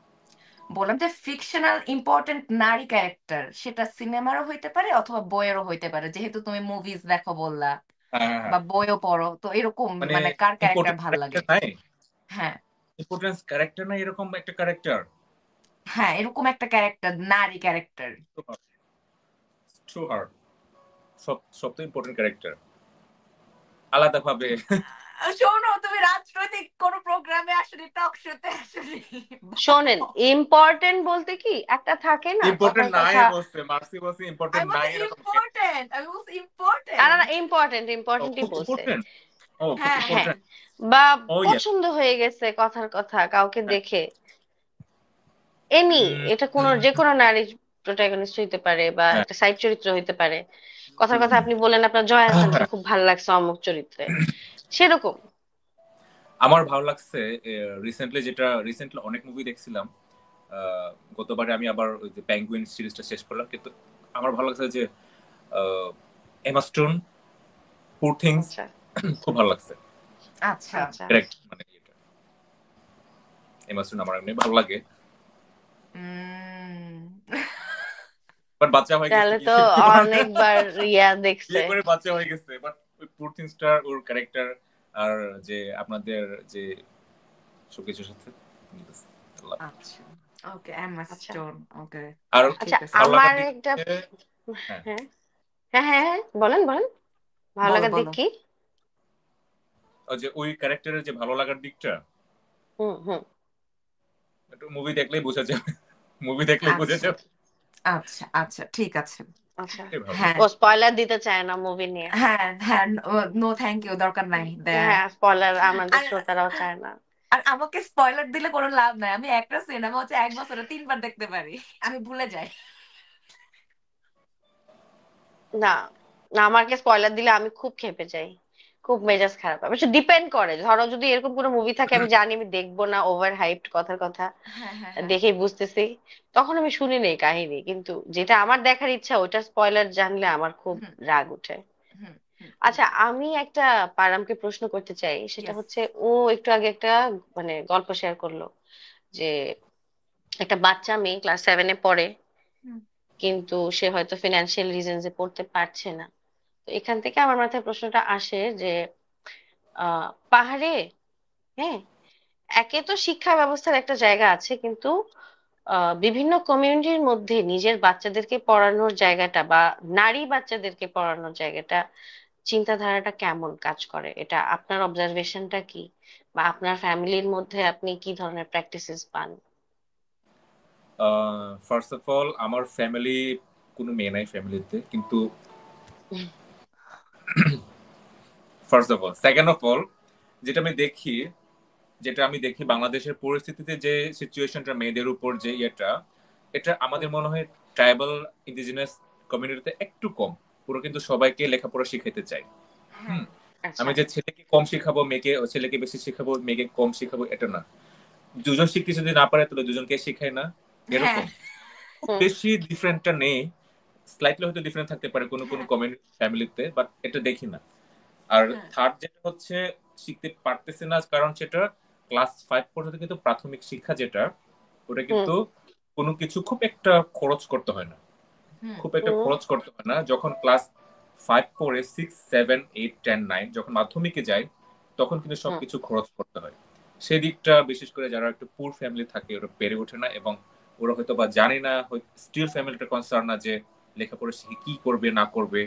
বললাম যে ফিকশনাল ইম্পর্টেন্ট নারী ক্যারেক্টার, সেটা সিনেমারও হইতে পারে অথবা বইয়েরও হইতে পারে, যেহেতু তুমি মুভিজ দেখো বললা হ্যাঁ হ্যাঁ হ্যাঁ। বা বইও পড়ো, তো এরকম মানে মানে কার ক্যারেক্টার ইম্পর্টেন্ট ভাল লাগে? ক্যারেক্টার নাই, হ্যাঁ ইম্পর্টেন্স ক্যারেক্টার নাই, এরকম একটা ক্যারেক্টার। হ্যাঁ, এরকম একটা ক্যারেক্টার, নারী ক্যারেক্টার। ট্রু হার্ট, সব সব তো ইম্পর্টেন্ট ক্যারেক্টার আলাদা ভাবে। শোনো, তুমি রাজনৈতিক কোন প্রোগ্রামে আসলে, টক শোতে আসলে শোনেন, ইম্পর্টেন্ট বলতে কি একটা থাকে না ইম্পর্টেন্ট কথার নাই কথা। বলছে, মার্সি বলছে আমি ইম্পর্টেন্ট বলছি নাই এরকম। ইম্পর্টেন্ট, আমি বলছি না না, ইম্পর্টেন্ট। ইম্পর্টেন্ট ও ইম্পর্টেন্টই খুব বলছে। ইম্পর্টেন্ট, ও খুব হ্যাঁ হ্যাঁ, ইম্পর্টেন্ট। বা ও ইয়া। পছন্দ হয়ে গেছে কথার কথা কাউকে দেখে, এনি, এটা কোনো যে কোনো নারী প্রোটাগনিস্ট হইতে পারে বা হ্যাঁ একটা সাইড চরিত্র হইতে পারে। কথার কথা আপনি বললেন আপনার জয় হাসানকে খুব ভালো লাগছে অমুক চরিত্রে, সেরকম। আমার ভালো লাগছে রিসেন্টলি অনেক মুভি দেখছিলাম। গতবারে আমি আবার ওই যে প্যাঙ্গুইন সিরিজটা শেষ করলাম, কিন্তু আমার ভালো লাগছে যে এমা স্টোন, পুর থিংস, আচ্ছা খুব ভালো লাগছে। আচ্ছা আচ্ছা। ক্যারেক্টার মানে এমা স্টোন আমার এমনি ভালো লাগে, উম, বাট বাচ্চা হয়ে গেছে তাহলে কি তো কি বলার। অনেকবার ইয়া দেখছে। বিয়ে করে বাচ্চা হয়ে গেছে, বাট ওই পুর থিংসটার ওর ক্যারেক্টার আর যে আপনাদের যে সবকিছুর সাথে মিল আছে। আল্লাহ। আচ্ছা ওকে, এমা আচ্ছা স্টোন, ওকে আর ঠিক আচ্ছা, আছে। ভালো আমার লাগার দিক একটা, হচ্ছে, হ্যাঁ, হ্যাঁ হ্যাঁ হ্যাঁ হ্যাঁ, বলেন বলেন, ভালো বলো লাগার দিক বলো। কি? ওই যে ওই ক্যারেক্টারের যে ভালো লাগার দিকটা হুম হুম। একটু মুভি দেখলেই বোঝা যাবে, মুভি দেখলেই বোঝা আচ্ছা যাবে। আচ্ছা আচ্ছা ঠিক আছে। আচ্ছা, এটাই ভালো। হ্যাঁ ও স্পয়লার দিতে চায় না মুভি নিয়ে। হ্যাঁ হ্যাঁ, নো থ্যাংক ইউ, দরকার নাই দেয়ার। হ্যাঁ, স্পয়লার আমাদের আর শ্রোতারাও চায় না। আর আমাকে স্পয়লার দিলে কোনো লাভ নাই, আমি একটা সিনেমা হচ্ছে 1 বছরে 3 বার দেখতে পারি, আমি ভুলে যাই। না না, আমাকে স্পয়লার দিলে আমি খুব ক্ষেপে যাই, খুব মেজাজ খারাপ হয়। অবশ্য ডিপেন্ড করে, ধরো যদি এরকম কোনো মুভি থাকে আমি জানি আমি দেখবো না, ওভার হাইপড কথার কথা, হ্যাঁ হ্যাঁ হ্যাঁ। দেখেই বুঝতেছি, তখন আমি শুনি নেই কাহিনী। কিন্তু যেটা আমার দেখার ইচ্ছা ওইটার স্পয়লার জানলে আমার খুব হুম রাগ উঠে। হুম হুম হুম। আচ্ছা, আমি একটা পারামকে প্রশ্ন করতে চাই, সেটা ইয়েস। হচ্ছে ও একটু আগে একটা মানে গল্প শেয়ার করলো যে একটা বাচ্চা মেয়ে ক্লাস 7-এ পড়ে, হুম কিন্তু সে হয়তো ফিনান্সিয়াল রিজনসে পড়তে পারছে না। তো এখান থেকে আমার মাথায় প্রশ্নটা আসে যে পাহাড়ে, হ্যাঁ, একে তো শিক্ষা ব্যবস্থার একটা জায়গা আছে, কিন্তু বিভিন্ন কমিউনিটির মধ্যে নিজের বাচ্চাদেরকে পড়ানোর জায়গাটা বা নারী বাচ্চাদেরকে পড়ানোর জায়গাটা, চিন্তাধারাটা কেমন কাজ করে, এটা আপনার অবজারভেশনটা কি, বা আপনার ফ্যামিলির মধ্যে আপনি কি ধরনের প্র্যাকটিসেস পান? ফার্স্ট অফ অল আমার ফ্যামিলি, কোনো মেয়ে নাই ফ্যামিলিতে, কিন্তু first of all, second of all, যেটা আমি দেখি যেটা আমি দেখি বাংলাদেশের পরিস্থিতিতে যে সিচুয়েশনটা মেয়েদের উপর যে ইয়েটা, এটা আমাদের মনে হয় ট্রাইবাল ইন্ডিজিনাস কমিউনিটিতে একটু কম। পুরো কিন্তু সবাইকে লেখাপড়া শিখাইতে চাই। হ্যাঁ হুম। আচ্ছা। আমি যে ছেলেকে কম শিখাবো মেয়েকে, ছেলেকে বেশি শিখাবো মেয়েকে কম শিখাবো, এটা না। দুজন শিখতে যদি না পারে তাহলে দুজনকে শিখায় না, হ্যাঁ এরকম। খুব হুম বেশি ডিফারেন্টটা নেই, স্লাইটলি হয়তো ডিফারেন্ট থাকতে পারে কোনো কোনো হ্যাঁ কমিউনিটি ফ্যামিলিতে, বাট এটা দেখি না। আর হ্যাঁ থার্ড যেটা হচ্ছে, শিখতে পারতেছে না কারণ সেটা ক্লাস 5 পর্যন্ত কিন্তু প্রাথমিক শিক্ষা যেটা, ওটা হুম কিন্তু কোনো কিছু খুব একটা খরচ করতে হয় না, হুম খুব একটা হুম খরচ করতে হয় না। যখন ক্লাস 5 পড়ে 6, 7, 8, 10, 9 যখন মাধ্যমিকে যায়, তখন কিন্তু হুম সবকিছু খরচ করতে হয়। সেই দিকটা বিশেষ করে যারা একটু পুর ফ্যামিলি থাকে ওরা পেরে ওঠে না, এবং ওরা হয়তো বা জানে না, স্টিল ফ্যামিলিটা কনসার্ন না যে লেখাপড়া শিখে কি করবে না করবে।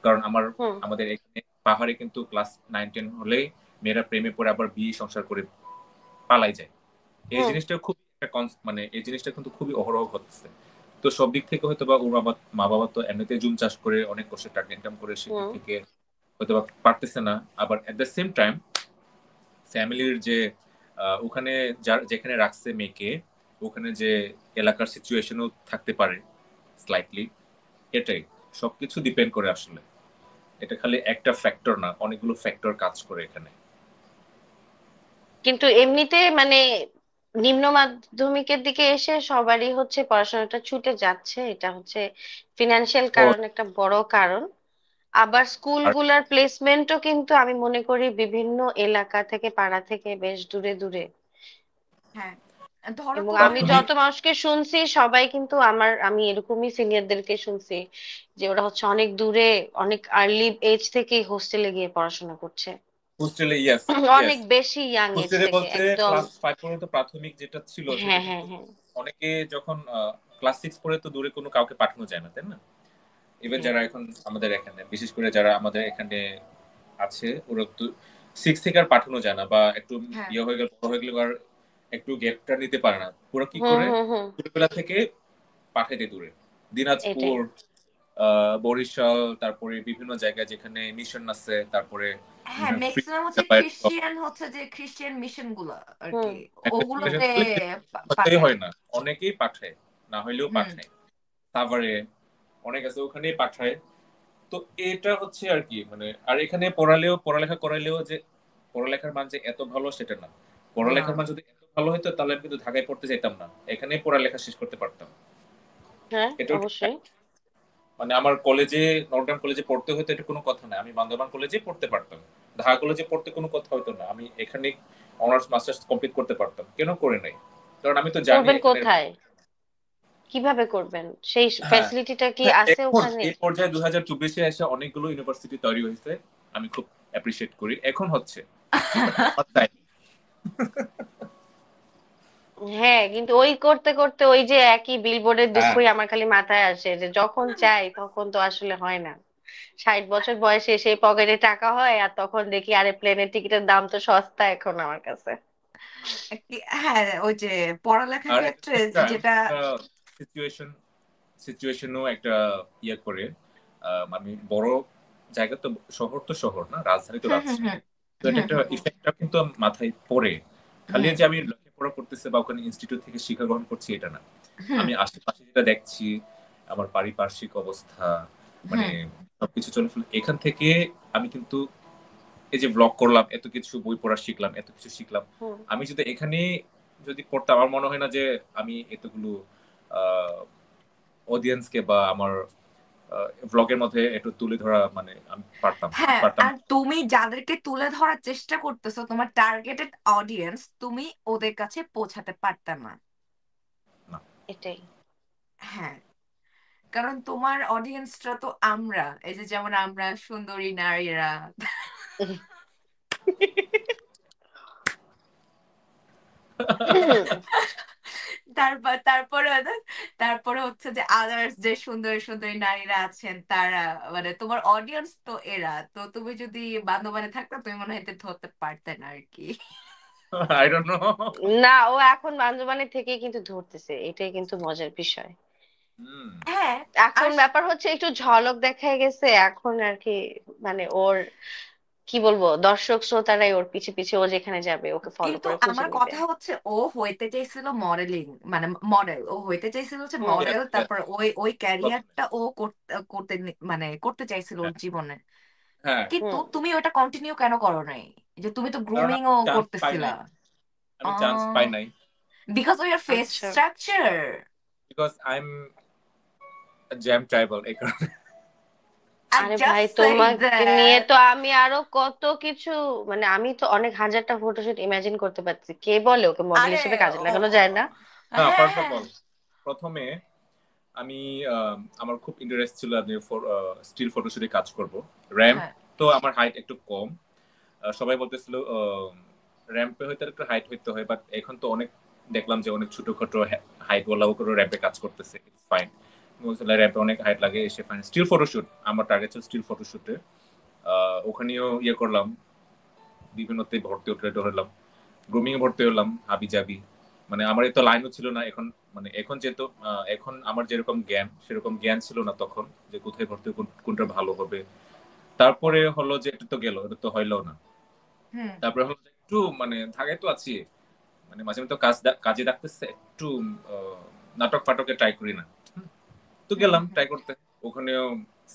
কারণ হুম আমাদের এখানে পাহাড়ে কিন্তু ক্লাস 9, 10 হলেই মেয়েরা প্রেমে পড়ে আবার বিয়ে সংসার করে পালাই যায়। এই হুম জিনিসটা খুব একটা মানে এই জিনিসটা কিন্তু খুবই অহরহ হচ্ছে। তো সব দিক থেকে হয়তো বা ওর মা বাবা তো এমনিতে জুম চাষ করে অনেক কষ্টে টাকা ইনকাম করে, সেদিক হুম। থেকে হয়তো বা পারতেছে না। আবার এট দ্য সেম টাইম ফ্যামিলির যে ওখানে যেখানে রাখছে মেয়েকে, ওখানে যে এলাকার সিচুয়েশনও থাকতে পারে স্লাইটলি। এটাই সবকিছু ডিপেন্ড করে আসলে। এটা খালি একটা ফ্যাক্টর না, অনেকগুলো ফ্যাক্টর কাজ করে এখানে। কিন্তু এমনিতে মানে নিম্ন মাধ্যমিকের দিকে এসে সবারই হচ্ছে পড়াশোনাটা ছুটে যাচ্ছে, এটা হচ্ছে ফিনান্সিয়াল ও, কারণ, একটা বড় কারণ। আবার আর স্কুলগুলোর প্লেসমেন্টও কিন্তু আমি মনে করি বিভিন্ন এলাকা থেকে, পাড়া থেকে বেশ দূরে দূরে। হ্যাঁ, ধরো এবং তুমি আমি যদি যত মানুষকে শুনছি সবাই কিন্তু আমি এরকমই সিনিয়রদেরকে শুনছি যে ওরা হচ্ছে অনেক দূরে, অনেক আর্লি এজ থেকেই হোস্টেলে গিয়ে পড়াশোনা করছে। হোস্টেলে, ইয়েস ইয়েস, অনেক বেশি ইয়াং এজ হোস্টেলে থেকে বলতে একদম। ক্লাস 5 পর্যন্ত প্রাথমিক যেটা ছিল সেটা হ্যাঁ, হ্যাঁ, কিন্তু হ্যাঁ। অনেকে যখন ক্লাস 6 পরে তো দূরে কোনো কাউকে পাঠানো যায় না, তাই না? ইভেন হ্যাঁ, যারা এখন আমাদের এখানে, বিশেষ করে যারা আমাদের এখানে আছে, ওরা তো 6 থেকে আর পাঠানো যায় না, বা একটু হ্যাঁ, ইয়ে হয়ে গেল, বড় হয়ে গেলে আর একটু গ্যাপটা নিতে পারে না। ওরা কি হুম, করে, হুম, হুম। ছোটবেলা থেকে পাঠাইতে দূরে, এটাই। দিনাজপুর, বরিশাল, তারপরে বিভিন্ন জায়গায় যেখানে মিশন আছে, তারপরে হ্যাঁ, free ম্যাক্সিমাম হচ্ছে বা খ্রিস্টিয়ান, হচ্ছে যে খ্রিস্টিয়ান মিশন গুলো আর হুম। কি, একটা ওগুলোতে হতেই পাঠায়। হয় না, অনেকেই পাঠায়, না হইলেও হুম। পাঠায়। সাভারে অনেক আছে, ওখানেই পাঠায়। তো এটা হচ্ছে আর কি, মানে আর এখানে পড়ালেখা করাইলেও যে পড়ালেখার মান যে এত ভালো সেটা না। না। পড়ালেখার মান যদি এত ভালো হতো তাহলে আমি কিন্তু ঢাকায় পড়তে যেতাম না, এখানেই পড়ালেখা শেষ করতে পারতাম। হ্যাঁ, এটাও ঠিক না। অবশ্যই। মানে আমার কলেজে, নর্থডাউন কলেজে পড়তে হতো এটা কোনো কথা না, আমি বান্দরবান কলেজে পড়তে পারতাম। ঢাকা কলেজে পড়তে কোনো কথা হতো না, আমি এখানে অনার্স মাস্টার্স কমপ্লিট করতে পারতাম। কেন করে নাই? কারণ আমি তো জানি করবেন এখানে। কোথায়, কিভাবে করবেন, সেই হ্যাঁ, ফ্যাসিলিটিটা কি হ্যাঁ, আছে এখন ওখানে? এই পর্যায়ে 2024-এ এসে অনেকগুলো ইউনিভার্সিটি তৈরি হয়েছে, আমি খুব অ্যাপ্রিসিয়েট করি, এখন হচ্ছে। বাট আমার তাই। হ্যাঁ, কিন্তু ওই করতে করতে ওই যে একই বিলবোর্ডের হ্যাঁ, দুঃখই আমার খালি মাথায় আসে যে যখন চাই তখন তো আসলে হয় না। 60 বছর বয়সে সেই পকেটে টাকা হয় আর তখন দেখি আরে প্লেনের টিকিটের দাম তো সস্তা এখন আমার কাছে। হ্যাঁ, ওই যে পড়ালেখার আর ক্ষেত্রে যেটা। একটা সিচুয়েশন সিচুয়েশনও একটা ইয়ে করে। আমি বড় জায়গা তো, শহর তো শহর না, রাজধানী তো হুম, হুম, রাজধানী। হুম, তো এটা হুম, একটা হুম, হুম, ইফেক্টটা কিন্তু মাথায় পড়ে। খালি হুম, যে আমি লেখাপড়া করতেছি বা ওখানে ইনস্টিটিউট থেকে শিক্ষা গ্রহণ করছি এটা না, হুম, আমি আশেপাশে যেটা দেখছি, আমার পারিপার্শ্বিক অবস্থা, মানে হুম, সবকিছু চলে ফেলে এখান থেকে। আমি কিন্তু এই যে ব্লগ করলাম, এত কিছু বই পড়া শিখলাম, এত কিছু শিখলাম, হুম। আমি যদি এখানে যদি পড়তাম, আমার মনে হয় না যে আমি এতগুলো অডিয়েন্সকে বা আমার ব্লগের মধ্যে একটু তুলে ধরা, মানে আমি পারতাম হ্যাঁ, পারতাম আর তুমি যাদেরকে তুলে ধরার চেষ্টা করতেছো, তোমার টার্গেটেড অডিয়েন্স, তুমি ওদের কাছে পৌঁছাতে পারতে না। না। এটাই। হ্যাঁ, কারণ তোমার অডিয়েন্সটা তো আমরা, এই যে যেমন আমরা সুন্দরী নারীরা। তারপরে তারপরে হচ্ছে যে আদার্স যে সুন্দরী সুন্দরী নারীরা আছেন তারা, মানে তোমার অডিয়েন্স তো এরা। তো তুমি যদি বান্দরবানে থাকতে, তুমি মনে হয় এতে ধরতে পারতে না আর কি। I don't know. না, ও এখন বান্দরবানে থেকেই কিন্তু ধরতেছে, এটাই কিন্তু মজার বিষয়। হুম। হ্যাঁ। এখন আর ব্যাপার হচ্ছে একটু ঝলক দেখায় গেছে এখন আর কি। মানে ওর কি বলবো, দর্শক শ্রোতারাই ওর পিছে পিছে ও যেখানে যাবে ওকে ফলো কিন্তু করে খুঁজে আমার নিবে। কথা হচ্ছে, ও হইতে চাইছিল মডেলিং, মানে মডেল, ও হইতে চাইছিল হচ্ছে হুম, মডেল। Yes, yes, তারপর ওই ওই প্রথমে। ক্যারিয়ারটা ও করতে মানে করতে চাইছিল ওর হ্যাঁ, জীবনে। হ্যাঁ, কিন্তু হুম। তুমি ওটা কন্টিনিউ কেন করো নাই? যে তুমি তো কারণ গ্রুমিং আমি ও চান্স পাই করতেছিলা। নাই, আমি চান্স পাই নাই। বিকজ অফ ইয়ার ফেস আচ্ছা। Structure. Because I am jam tribal, এই কারণে। আই আরে ভাই, জাস্ট সেড তোমাকে নিয়ে দ্যাট। তো আমি আরো কত কিছু, মানে আমি তো অনেক হাজারটা ফটোশুট ইমাজিন করতে পারছি, কে বলে ওকে মডেল আরে হিসেবে কাজে ও লাগানো যায় না? না, ফার্স্ট অফ হ্যাঁ, অল, প্রথমে আমি আমার খুব ইন্টারেস্ট ছিল আমি স্টিল ফটোশুটে কাজ করব। র্যাম্প হ্যাঁ, তো আমার হাইট একটু কম। সবাই বলতেছিল র্যাম্পে হয়তো একটু হাইট হইতে হয়, বাট এখন তো অনেক দেখলাম যে অনেক ছোটখাটো হাইট ওয়ালাও করে র্যাম্পে কাজ করতেছে, ইটস ফাইন। র্যাম্পে অনেক হাইট লাগে, এসে ফাইন। স্টিল ফটোশুট আমার টার্গেট ছিল, স্টিল ফটোশুটে ওখানেও ইয়ে করলাম, বিভিন্নতে ভর্তি হলাম, গ্রুমিং এ ভর্তি হলাম হাবি জাবি, মানে আমার এত লাইনও ছিল না এখন। মানে এখন যেহেতু এখন আমার যেরকম জ্ঞান সেরকম জ্ঞান ছিল না তখন, যে কোথায় ভর্তি হবো, কোনটা ভালো হবে। তারপরে হলো যে এটা তো গেল, এটা তো হইলো না। হুম তারপরে হলো যে একটু মানে ঢাকায় তো আছি, মানে মাঝে মাঝে তো কাজে ডাকতেছে একটু, আহ, নাটক ফাটকে ট্রাই করি না। হুম, তো হুম গেলাম হুম ট্রাই করতে। ওখানেও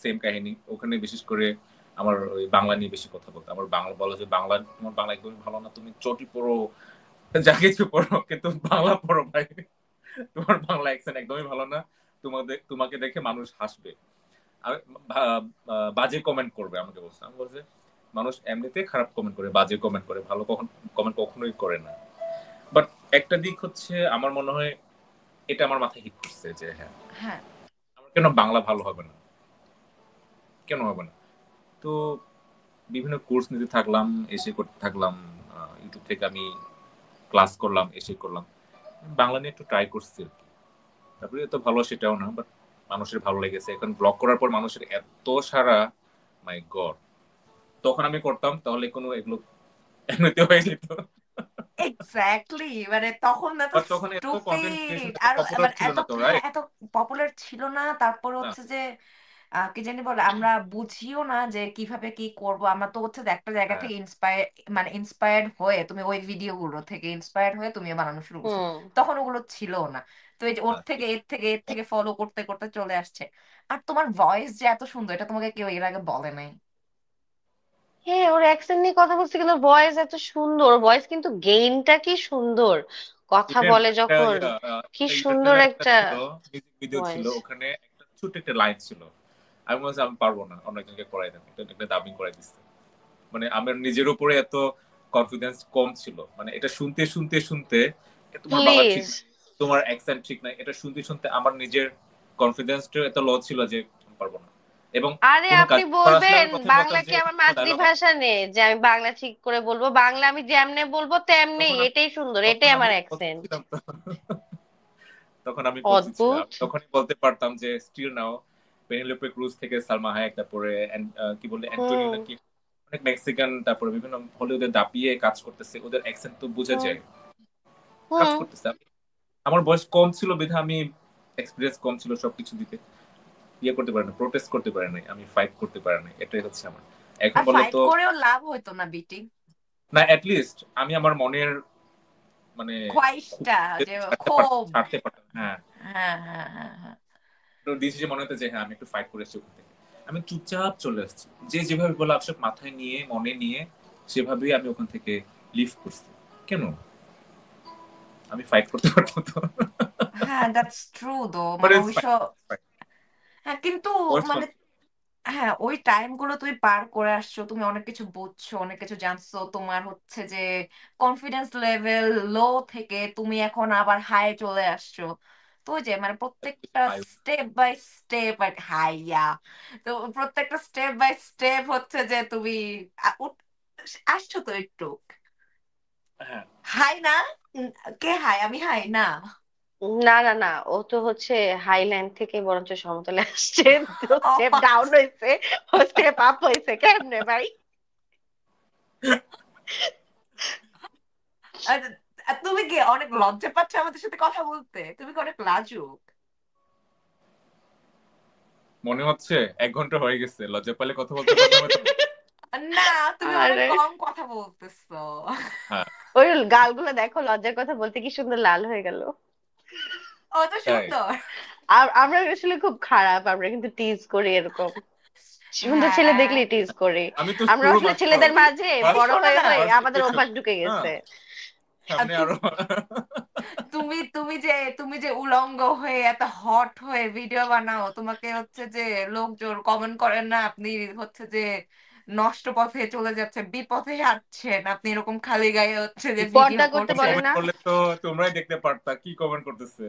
সেম কাহিনী। ওখানে বিশেষ করে আমার ওই বাংলা নিয়ে বেশি কথা বলতো। আমার বাংলা বলা যে বাংলা, তোমার বাংলা একদমই ভালো না, তুমি চটি পড়ো, যা কিছু পড়ো, কিন্তু বাংলা পড়ো ভাই, তোমার বাংলা অ্যাকসেন্ট একদমই ভালো না, তোমাকে দেখে মানুষ হাসবে, আমি বাজে কমেন্ট করবে আমাকে বলছে। আমি বলছে মানুষ এমনিতে খারাপ কমেন্ট করে, বাজে কমেন্ট করে, ভালো কমেন্ট কখনোই করে না। বাট একটা দিক হচ্ছে আমার মনে হয় এটা আমার মাথায় হিট করছে যে হ্যাঁ, হ্যাঁ আমার কেন বাংলা ভালো হবে না, কেন হবে না। তো বিভিন্ন কোর্স নিতে থাকলাম, এসে করতে থাকলাম, ইউটিউব থেকে আমি ক্লাস করলাম, এসে করলাম, বাংলা নিয়ে একটু ট্রাই করছি আর কি। তারপরে এত ভালো সেটাও না, বাট মানুষের ভালো লেগেছে। এখন ব্লগ করার পর মানুষের এত সারা, মাই গড। তখন আমি করতাম তাহলে কোনো এগুলো এমনিতে হয়ে যেত। এক্স্যাক্টলি, মানে তখন এত বাট তখন এত কন্টেন্ট ক্রিয়েশন স্টুপিড এত আর পপুলার মানে ছিল এত, না তো, হ্যাঁ রাইট? এত পপুলার ছিল না। তারপর না। হচ্ছে যে কি জানি বলে, আমরা বুঝিও না যে কিভাবে কি করব। আমরা তো হচ্ছে যে একটা জায়গা হ্যাঁ, থেকে ইন্সপায়ার্ড হয়ে তুমি ওই ভিডিওগুলো থেকে ইন্সপায়ার্ড হয়ে তুমি বানানো শুরু করছো। হুম। তখন ওগুলো ছিল না। তো এই যে ওর না, থেকে এর থেকে এর থেকে ফলো করতে করতে চলে আসছে। আর তোমার ভয়েস যে এত সুন্দর, এটা তোমাকে কেউ এর আগে বলে নাই। হ্যাঁ, ওর অ্যাকসেন্ট নিয়ে কথা বলছি, কিন্তু ভয়েস এত সুন্দর, ভয়েস কিন্তু গেইনটা কি সুন্দর, কথা ইভেন বলে একটা যখন, কি একটা সুন্দর ইন্টারভিউর একটা একটা ছিল, মিউজিক ভিডিও ছিল, ভয়েস। ওখানে একটা ছোট একটা লাইন ছিল। আমি বলছি আমি পারবো না, অন্য একজনকে করাই দেন, এটা একটা ডাবিং করাই দিচ্ছে। মানে আমার নিজের উপরে এত কনফিডেন্স কম ছিল, মানে এটা শুনতে শুনতে শুনতে, তোমার বাংলা ঠিক প্লিজ। নাই, তোমার অ্যাকসেন্ট ঠিক নাই, এটা শুনতে শুনতে আমার নিজের কনফিডেন্সটা এত লো ছিল যে আমি পারবো না। এবং আরে কোনো আপনি কাজ করার আসলে বলবেন, আমি প্রথমে বাংলা বলতাম কি যে আমার ভালো হবে মাতৃভাষা নেই যে আমি বাংলা ঠিক করে বলবো? বাংলা আমি যেমনে বলবো তেমনি, তখন আমি এটাই সুন্দর, এটাই তখন আমি আমার অ্যাকসেন্ট। করছিলাম তো। তখন আমি করতেছিলাম, অদ্ভুত। আমি তখনই বলতে পারতাম যে স্টিল নাও পেনিলোপে ক্রুজ থেকে সালমা হায়াক, তারপরে কি বলে অ্যান্টোনিও হুম। নাকি, অনেক মেক্সিকান, তারপরে বিভিন্ন হলিউডে দাপিয়ে কাজ করতেছে, ওদের অ্যাকসেন্ট তো বোঝা হুম। যায়, কাজ হুম। করতেছে। আমার বয়স কম ছিল বিধা আমি, এক্সপিরিয়েন্স কম ছিল সবকিছু দিতে, ইয়ে করতে পারে না, প্রোটেস্ট করতে পারে নাই, আমি ফাইট করতে পারে নাই, এটাই হচ্ছে আমার। এখন আর বলে ফাইট তো করেও লাভ হইতো না বিটি। না, অ্যাটলিস্ট আমি আমার মনের মানে খোয়াইশটা, যে ক্ষোভ। ছাড়তে পারতাম, হ্যাঁ। হ্যাঁ হ্যাঁ হ্যাঁ হ্যাঁ। তো দিন শেষে মনে হতো যে হ্যাঁ আমি একটু ফাইট করে এসেছি ওখান থেকে। আমি চুপচাপ চলে আসছি, যে যেভাবে বলে সব মাথায় নিয়ে মনে নিয়ে সেভাবেই আমি ওখান থেকে লিভ করছি। কেন? আমি ফাইট করতে পারতাম তো। হ্যাঁ দ্যাটস ট্রু দো, বাট মানে ইটস ফাইন। ওইসব। হ্যাঁ কিন্তু ওয়াটস মানে, ফান। হ্যাঁ ওই টাইম গুলো তুমি পার করে আসছো, তুমি অনেক কিছু বুঝছো, অনেক কিছু জানছো। তোমার হচ্ছে যে কনফিডেন্স লেভেল লো থেকে তুমি এখন আবার হাই চলে আসছো। তো ওই যে মানে প্রত্যেকটা স্টেপ বাই স্টেপ হাইয়া, তো প্রত্যেকটা স্টেপ বাই স্টেপ হচ্ছে যে তুমি আসছো তো একটু। হ্যাঁ, হাই না? উম, কে হাই? আমি হাই না। না না না, ও তো হচ্ছে হাইল্যান্ড থেকে বরঞ্চ সমতলে আসছে। তো ও স্টেপ ডাউন আচ্ছা। হয়েছে, ও স্টেপ আপ হয়েছে কেমনে ভাই? আর আর তুমি কি অনেক লজ্জা পাচ্ছ আমাদের সাথে কথা বলতে? তুমি কি অনেক লাজুক? মনে হচ্ছে 1 ঘন্টা হয়ে গেছে, লজ্জা পেলে কথা বলতে পারলাম তো। না, তুমি অনেক আরে, কম কথা বলতেছো। হ্যাঁ, ওই গালগুলো দেখো, লজ্জার কথা বলতে কি সুন্দর লাল হয়ে গেল। ও তো তাই। সুন্দর। আর আমরা আসলে খুব খারাপ, আমরা কিন্তু টিজ করি এরকম, সুন্দর ছেলে হ্যাঁ দেখলেই টিজ করি। আমি তো আমরা শুরু আসলে মাত্র, ছেলেদের তুমি মাঝে এই বড় শোনো হয়ে না, হয়ে ফার্স্ট আমাদের এপিসোড। অভ্যাস ঢুকে হ্যাঁ, গেছে। সামনে আরো। তুমি তুমি যে তুমি যে উলঙ্গ হয়ে এত হট হয়ে ভিডিও বানাও, তোমাকে হচ্ছে যে লোকজন কমেন্ট করেন না আপনি হচ্ছে যে নষ্ট পথে চলে যাচ্ছেন, বিপথে হাঁটছেন, আপনি এরকম খালি গায়ে হচ্ছে যে ভিডিও পর্দা করতে বলে করছেন। কমেন্ট না। করলে তো তোমরাই দেখতে পারতা কি কমেন্ট করতেছে।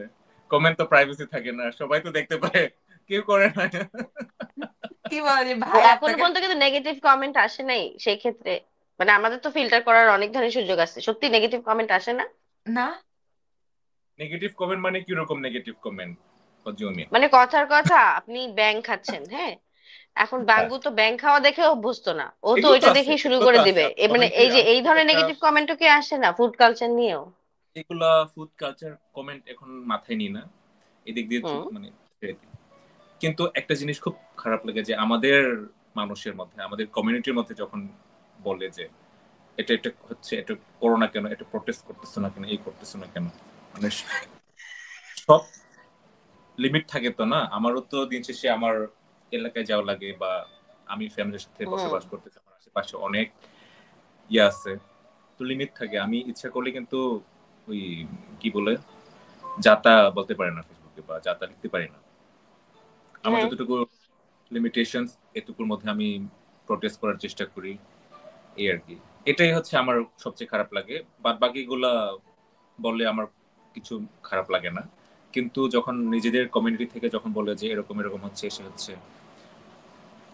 কমেন্ট তো প্রাইভেসি থাকে না, সবাই তো দেখতে পায়, কেউ করে না। কি বলে যে ও ভাই এখনো আপনাকে। পর্যন্ত কিন্তু নেগেটিভ কমেন্ট আসে নাই সেই ক্ষেত্রে। মানে আমাদের তো ফিল্টার করার অনেক ধরনের সুযোগ আছে, সত্যি নেগেটিভ কমেন্ট আসে না। না নেগেটিভ কমেন্ট মানে কি রকম negative comment? What do you mean? মানে কথার কথা, আপনি ব্যাং খাচ্ছেন, হ্যাঁ, এখন হ্যাঁ, বাঙ্গু তো ব্যাং খাওয়া দেখে অভ্যস্ত না, ও তো এগুলো তো ওইটা আছে, দেখেই শুরু এগুলো তো করে আছে। দিবে। আমি মানে এই কমেন্টে যে আমি এই কিন্তু ধরনের একটা, নেগেটিভ কমেন্টও কি আসে না ফুড কালচার নিয়েও? এগুলা ফুড কালচার কমেন্ট এখন মাথায় নিই না, এদিক দিয়ে হুম মানে ছেড়ে দিই। কিন্তু একটা জিনিস খুব খারাপ লাগে যে আমাদের মানুষের মধ্যে, আমাদের কমিউনিটির মধ্যে যখন বলে যে এটা এটা হচ্ছে, এটা করো না কেন, এটা প্রোটেস্ট করতেছো না কেন, এই করতেছো না কেন, মানে সব লিমিট থাকে তো না। আমারও তো দিন শেষে আমার এলাকায় যাওয়া লাগে, বা আমি ফ্যামিলির সাথে হুম বসবাস করতেছি, আমার আশেপাশে অনেক ইয়ে আছে, তো লিমিট থাকে। আমি ইচ্ছা করলে কিন্তু ওই কি বলে যাতা বলতে পারি না ফেসবুকে, বা যাতা লিখতে পারি না। আমার হ্যাঁ যতটুকু লিমিটেশন, এটুকুর মধ্যে আমি প্রোটেস্ট করার চেষ্টা করি, এই আর কি। এটাই হচ্ছে আমার সবচেয়ে খারাপ লাগে। বাদ বাকিগুলা বললে আমার কিছু খারাপ লাগে না। কিন্তু যখন নিজেদের কমিউনিটি থেকে যখন বলে যে এরকম এরকম হচ্ছে, সে হচ্ছে,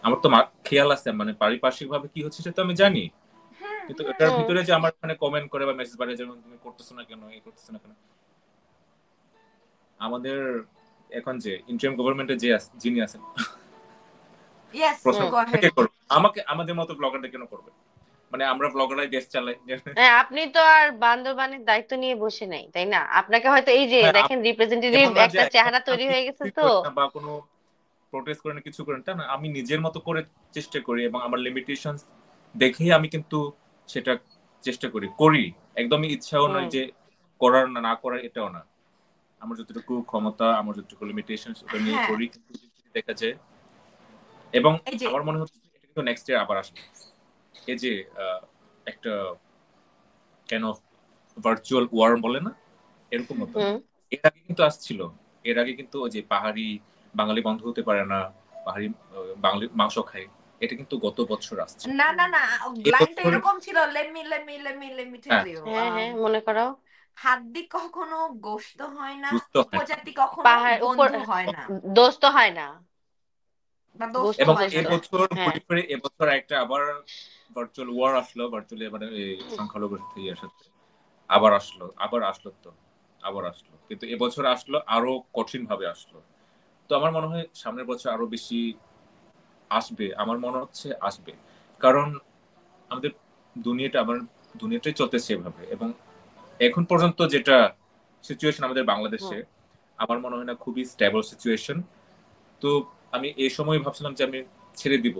আমার তো খেয়াল আছে, মানে পারিপার্শ্বিক ভাবে কি হচ্ছে সেটা তো আমি জানি। হুম কিন্তু হুম। এটার হুম ভিতরে যে আমার মানে কমেন্ট করে বা মেসেজ বাড়ে, যেমন তুমি করতেছো না কেন, এই করতেছো না কেন, আমাদের এখন যে ইন্টারিম গভর্নমেন্টে যে যিনি আছেন, ইয়েস, প্রশ্ন হুম গো হেড। থেকে করবে আমাকে, আমাদের মতো ব্লগারটা কেন করবে? মানে আমরা ব্লগাররাই দেশ চালাই। হ্যাঁ, আপনি তো আর বান্দরবানের দায়িত্ব নিয়ে বসে নাই, তাই না? আপনাকে হয়তো এই যে হ্যাঁ, দেখেন রিপ্রেজেন্টেটিভ এমন না যে একটা এমন চেহারা না তৈরি আমি হয়ে গেছে কিছুই তো। করি না বা কোনো প্রোটেস্ট করি না, কিছু করি না, তা না। আমি নিজের মতো করে চেষ্টা করি, এবং আমার লিমিটেশন দেখেই আমি কিন্তু সেটা চেষ্টা করি করি। একদমই ইচ্ছাও হুম নয় যে করার না, না করার এটাও না। আমার যতটুকু ক্ষমতা, আমার যতটুকু লিমিটেশন, ওটা নিয়ে হ্যাঁ, করি, কিন্তু যদি দেখা যায়। এবং এই যে আমার মনে হচ্ছে এটা কিন্তু নেক্সট ইয়ার আবার আসবে। এই যে একটা কেন ভার্চুয়াল ওয়ার বলে না, এরকম মতন। হুম এর আগে কিন্তু আসছিল। এর আগে কিন্তু ওই যে পাহাড়ি বাঙালি বন্ধ হতে পারে না, পাহাড়ি বাঙালি মাংস খায়, এটা কিন্তু গত বছর আসছে। না না না, লাইনটা এবছর, এরকম ছিল, লেট মি টেল হ্যাঁ, ইউ, হ্যাঁ হ্যাঁ মনে করাও। হাড্ডি কখনো গোশত হয় না, বুঝতে হয় না। উপজাতি কখনো পাহাড় উপর বন্ধু হয় না, দোস্ত হয় না। বা দোস্ত গোস্ত এবং হয় না। দোস্ত। এবছর হ্যাঁ ঘুরে ফিরে এবছর একটা আবার ভার্চুয়াল ওয়ার আসলো, ভার্চুয়ালি মানে এই সংখ্যালঘুর সাথে ইয়ের সাথে আবার আসলো, আবার আসলো তো, আবার আসলো, কিন্তু এবছর আসলো আরো কঠিন ভাবে আসলো। তো আমার মনে হয় সামনের বছর আরো বেশি আসবে, আমার মনে হচ্ছে আসবে। কারণ আমাদের আমার দুনিয়াটাই চলতেছে এভাবে, এবং এখন পর্যন্ত যেটা সিচুয়েশন আমাদের হুম বাংলাদেশে, আমার মনে হয় না খুবই স্টেবল সিচুয়েশন। তো আমি এই সময় ভাবছিলাম যে আমি ছেড়ে দিব,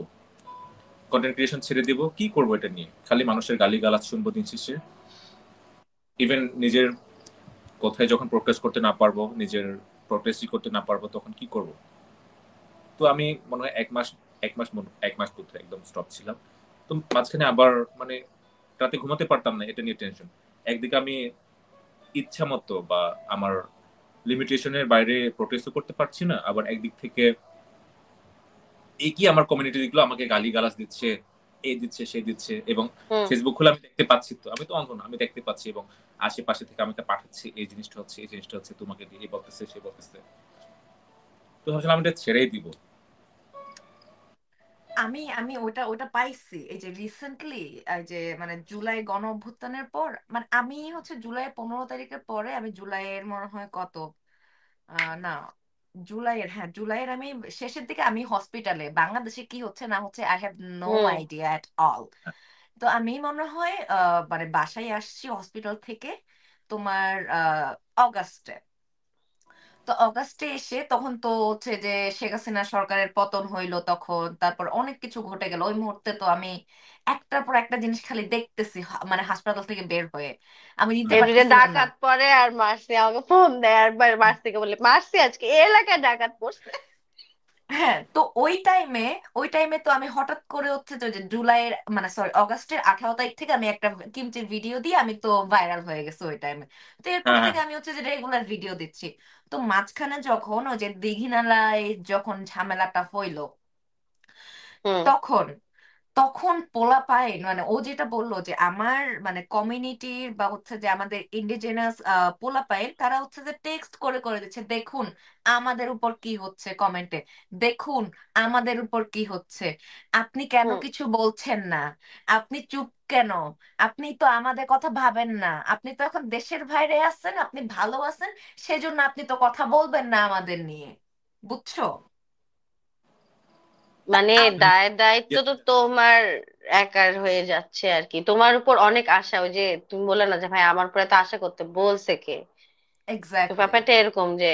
কন্টেন্ট ক্রিয়েশন ছেড়ে দিব, কি করবো এটা নিয়ে, খালি মানুষের গালি গালাজ শুনবো দিন শেষে। ইভেন নিজের কোথায় যখন প্রোটেস্ট করতে না পারবো, নিজের প্রোটেস্টই করতে না পারবো, তখন কি করব? তো আমি মনে হয় এক মাস কোথায় একদম স্টপ ছিলাম। তো মাঝখানে আবার মানে রাতে ঘুমাতে পারতাম না, এটা নিয়ে টেনশন। একদিকে আমি ইচ্ছা মতো বা আমার লিমিটেশনের বাইরে প্রোটেস্টও করতে পারছি না, আবার একদিক থেকে এই কি আমার কমিউনিটি গুলো আমাকে গালি গালাজ দিচ্ছে, এ দিচ্ছে সে দিচ্ছে, এবং হুম ফেসবুক খুলে আমি দেখতে পাচ্ছি, তো আমি তো অন্ধ না, আমি দেখতে পাচ্ছি, এবং আশেপাশে থেকে আমাকে পাঠাচ্ছে, এই জিনিসটা হচ্ছে, এই জিনিসটা হচ্ছে, তোমাকে দিয়ে এই বলতেছে সে বলতেছে। তো ভাবছিলাম আমি এটা ছেড়েই দিব। আমি আমি ওটা ওটা পাইছি এই যে রিসেন্টলি, এই যে মানে জুলাই গণ অভ্যুত্থানের পর, মানে আমি হচ্ছে জুলাই 15 তারিখের পরে, আমি জুলাইয়ের মনে হয় কত, না, জুলাইয়ের, হ্যাঁ জুলাইয়ের আমি শেষের দিকে আমি হসপিটালে, বাংলাদেশে কি হচ্ছে না হচ্ছে I have no hmm idea at all. তো আমি মনে হয় মানে বাসায় আসছি হসপিটাল থেকে তোমার অগাস্টে। তো অগাস্টে এসে তখন তো হচ্ছে যে শেখ হাসিনা সরকারের পতন হইলো, তখন তারপর অনেক কিছু ঘটে গেল ওই মুহূর্তে। তো আমি একটার পর একটা জিনিস খালি দেখতেছি, মানে হাসপাতাল থেকে বের হয়ে আমি নিতে এভরিডে পারতেছিলাম না। ডাকাত পড়ে আর মার্সি আমাকে ফোন দেয়, আর মার্সিকে বলে মার্সি আজকে এই এলাকায় ডাকাত পড়ছে। হ্যাঁ, তো ওই টাইমে তো আমি হঠাৎ করে হচ্ছে যে যে জুলাইয়ের, মানে সরি অগাস্টের 18 তারিখ থেকে আমি একটা কিমচির ভিডিও দিয়ে আমি তো ভাইরাল হয়ে গেছি ওই টাইমে। তো এরপর হ্যাঁ, হ্যাঁ, থেকে আমি হচ্ছে যে রেগুলার ভিডিও দিচ্ছি। তো মাঝখানে যখন ওই যে দীঘিনালায় যখন ঝামেলাটা হইলো, হুম তখন তখন পোলাপাইন, মানে ও যেটা বললো যে আমার মানে কমিউনিটির বা হচ্ছে যে আমাদের ইন্ডিজেনাস পোলাপাইন, তারা হচ্ছে যে টেক্সট করে করে দিচ্ছে, দেখুন আমাদের উপর কি হচ্ছে কমেন্টে, দেখুন আমাদের উপর কি হচ্ছে, আপনি কেন হুম কিছু বলছেন না, আপনি চুপ কেন, আপনি তো আমাদের কথা ভাবেন না, আপনি তো এখন দেশের বাইরে আছেন, আপনি ভালো আছেন, সেজন্য আপনি তো কথা বলবেন না আমাদের নিয়ে, বুঝছো? তা মানে আম- হুম, দায় দায়িত্ব yes, তো তোমার একার হয়ে যাচ্ছে আর কি। তোমার উপর অনেক আশা, ওই যে তুমি বললে না যে ভাই আমার উপর এত আশা করতে বলছে কে। তো এক্স্যাক্টলি। ব্যাপারটা এরকম যে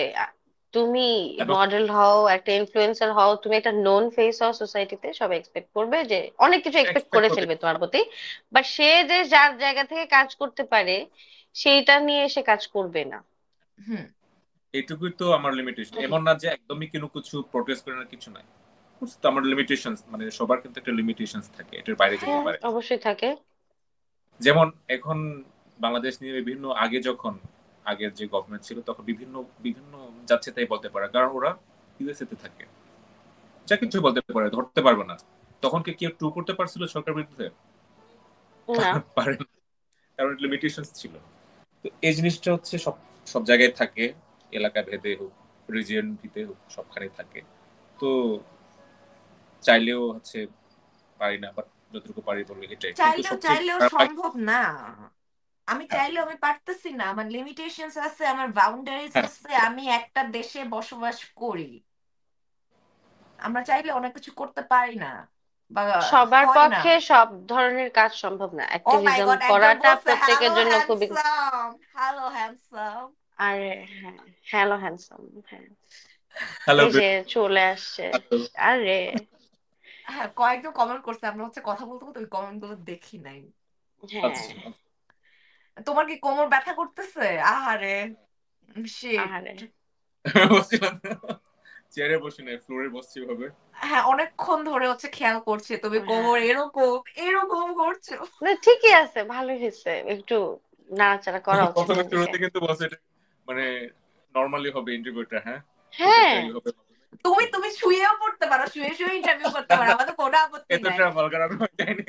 তুমি এবং মডেল হও, একটা ইনফ্লুয়েন্সার হও, তুমি একটা নোন ফেস হও সোসাইটিতে, সবাই এক্সপেক্ট করবে যে অনেক কিছু এক্সপেক্ট এক্সপেক্ট করে করবে। ফেলবে তোমার প্রতি। বাট সে যে যার জায়গা থেকে কাজ করতে পারে সেইটা নিয়ে সে কাজ করবে না। হুম এইটুকুই তো আমার লিমিটেশন, এমন না যে একদমই কোনো কিছু প্রোটেস্ট করে না, কিছু নাই। তো আমার লিমিটেশন, মানে সবার কিন্তু একটা লিমিটেশন থাকে, এটার বাইরে যেতে হ্যাঁ পারে। অবশ্যই থাকে। যেমন এখন বাংলাদেশ নিয়ে বিভিন্ন, আগে যখন আগের যে গভর্নমেন্ট ছিল তখন বিভিন্ন বিভিন্ন যাচ্ছে তাই বলতে পারে, কারণ ওরা ইউএসএ তে থাকে, যা কিছু বলতে পারে, ধরতে পারবে না। তখন কি কেউ ট্রু করতে পারছিল সরকার বিরুদ্ধে? না, পারে না, কারণ লিমিটেশন ছিল। তো এই জিনিসটা হচ্ছে সব সব জায়গায় থাকে, এলাকা ভেদে হোক, রিজিয়ন ভিত্তিতে হোক, সবখানে থাকে। তো চাইলেও হচ্ছে পারি না, বাট যতটুকু পারি বলবো এটাই। কিন্তু চাইলেও সবচেয়ে চাইলেও খারাপ লাগে, সম্ভব না। আমি হ্যাঁ চাইলেও আমি পারতেছি না, আমার লিমিটেশনস আছে, আমার বাউন্ডারিজ হ্যাঁ, আছে, আমি একটা দেশে বসবাস করি। আমরা চাইলে অনেক কিছু করতে পারি না, বা সবার হয় না। পক্ষে সব ধরনের কাজ সম্ভব না, ও মাই অ্যাক্টিভিজম গড, একজন করাটা বলছে প্রত্যেকের হ্যালো জন্য খুবই। Handsome, hello handsome. আরে হ্যাঁ, হ্যালো হ্যান্ডসাম, হ্যাঁ হ্যালো এই যে চলে আসছে। আরে হ্যাঁ, কয়েকজন কমেন্ট করছে, আমরা হচ্ছে কথা বলতে বলতে ওই কমেন্ট গুলো দেখি নাই। হ্যাঁ। আচ্ছা। তোমার কি কোমর ব্যথা করতেছে? আহারে, শিট। আরে বসছিলাম, চেয়ারে বসি নাই, ফ্লোরে বসছি ভাবে। হ্যাঁ, অনেকক্ষণ ধরে হচ্ছে খেয়াল করছে তুমি কোমর হ্যাঁ, এরকম এরকম করছো। না ঠিকই আছে, ভালোই হয়েছে, একটু নাড়াচাড়া করা উচিত প্রথমে নিজেকে। শুরুতে কিন্তু বলছে এটা মানে নর্মালি হবে ইন্টারভিউটা, হ্যাঁ খুব হ্যাঁ। একটা ই হবে না। তুমি তুমি শুয়েও পড়তে পারো, শুয়ে শুয়ে ইন্টারভিউ করতে পারো, আমাদের কোনো আপত্তি নাই। এতটা ভালগার আমি যাইনি।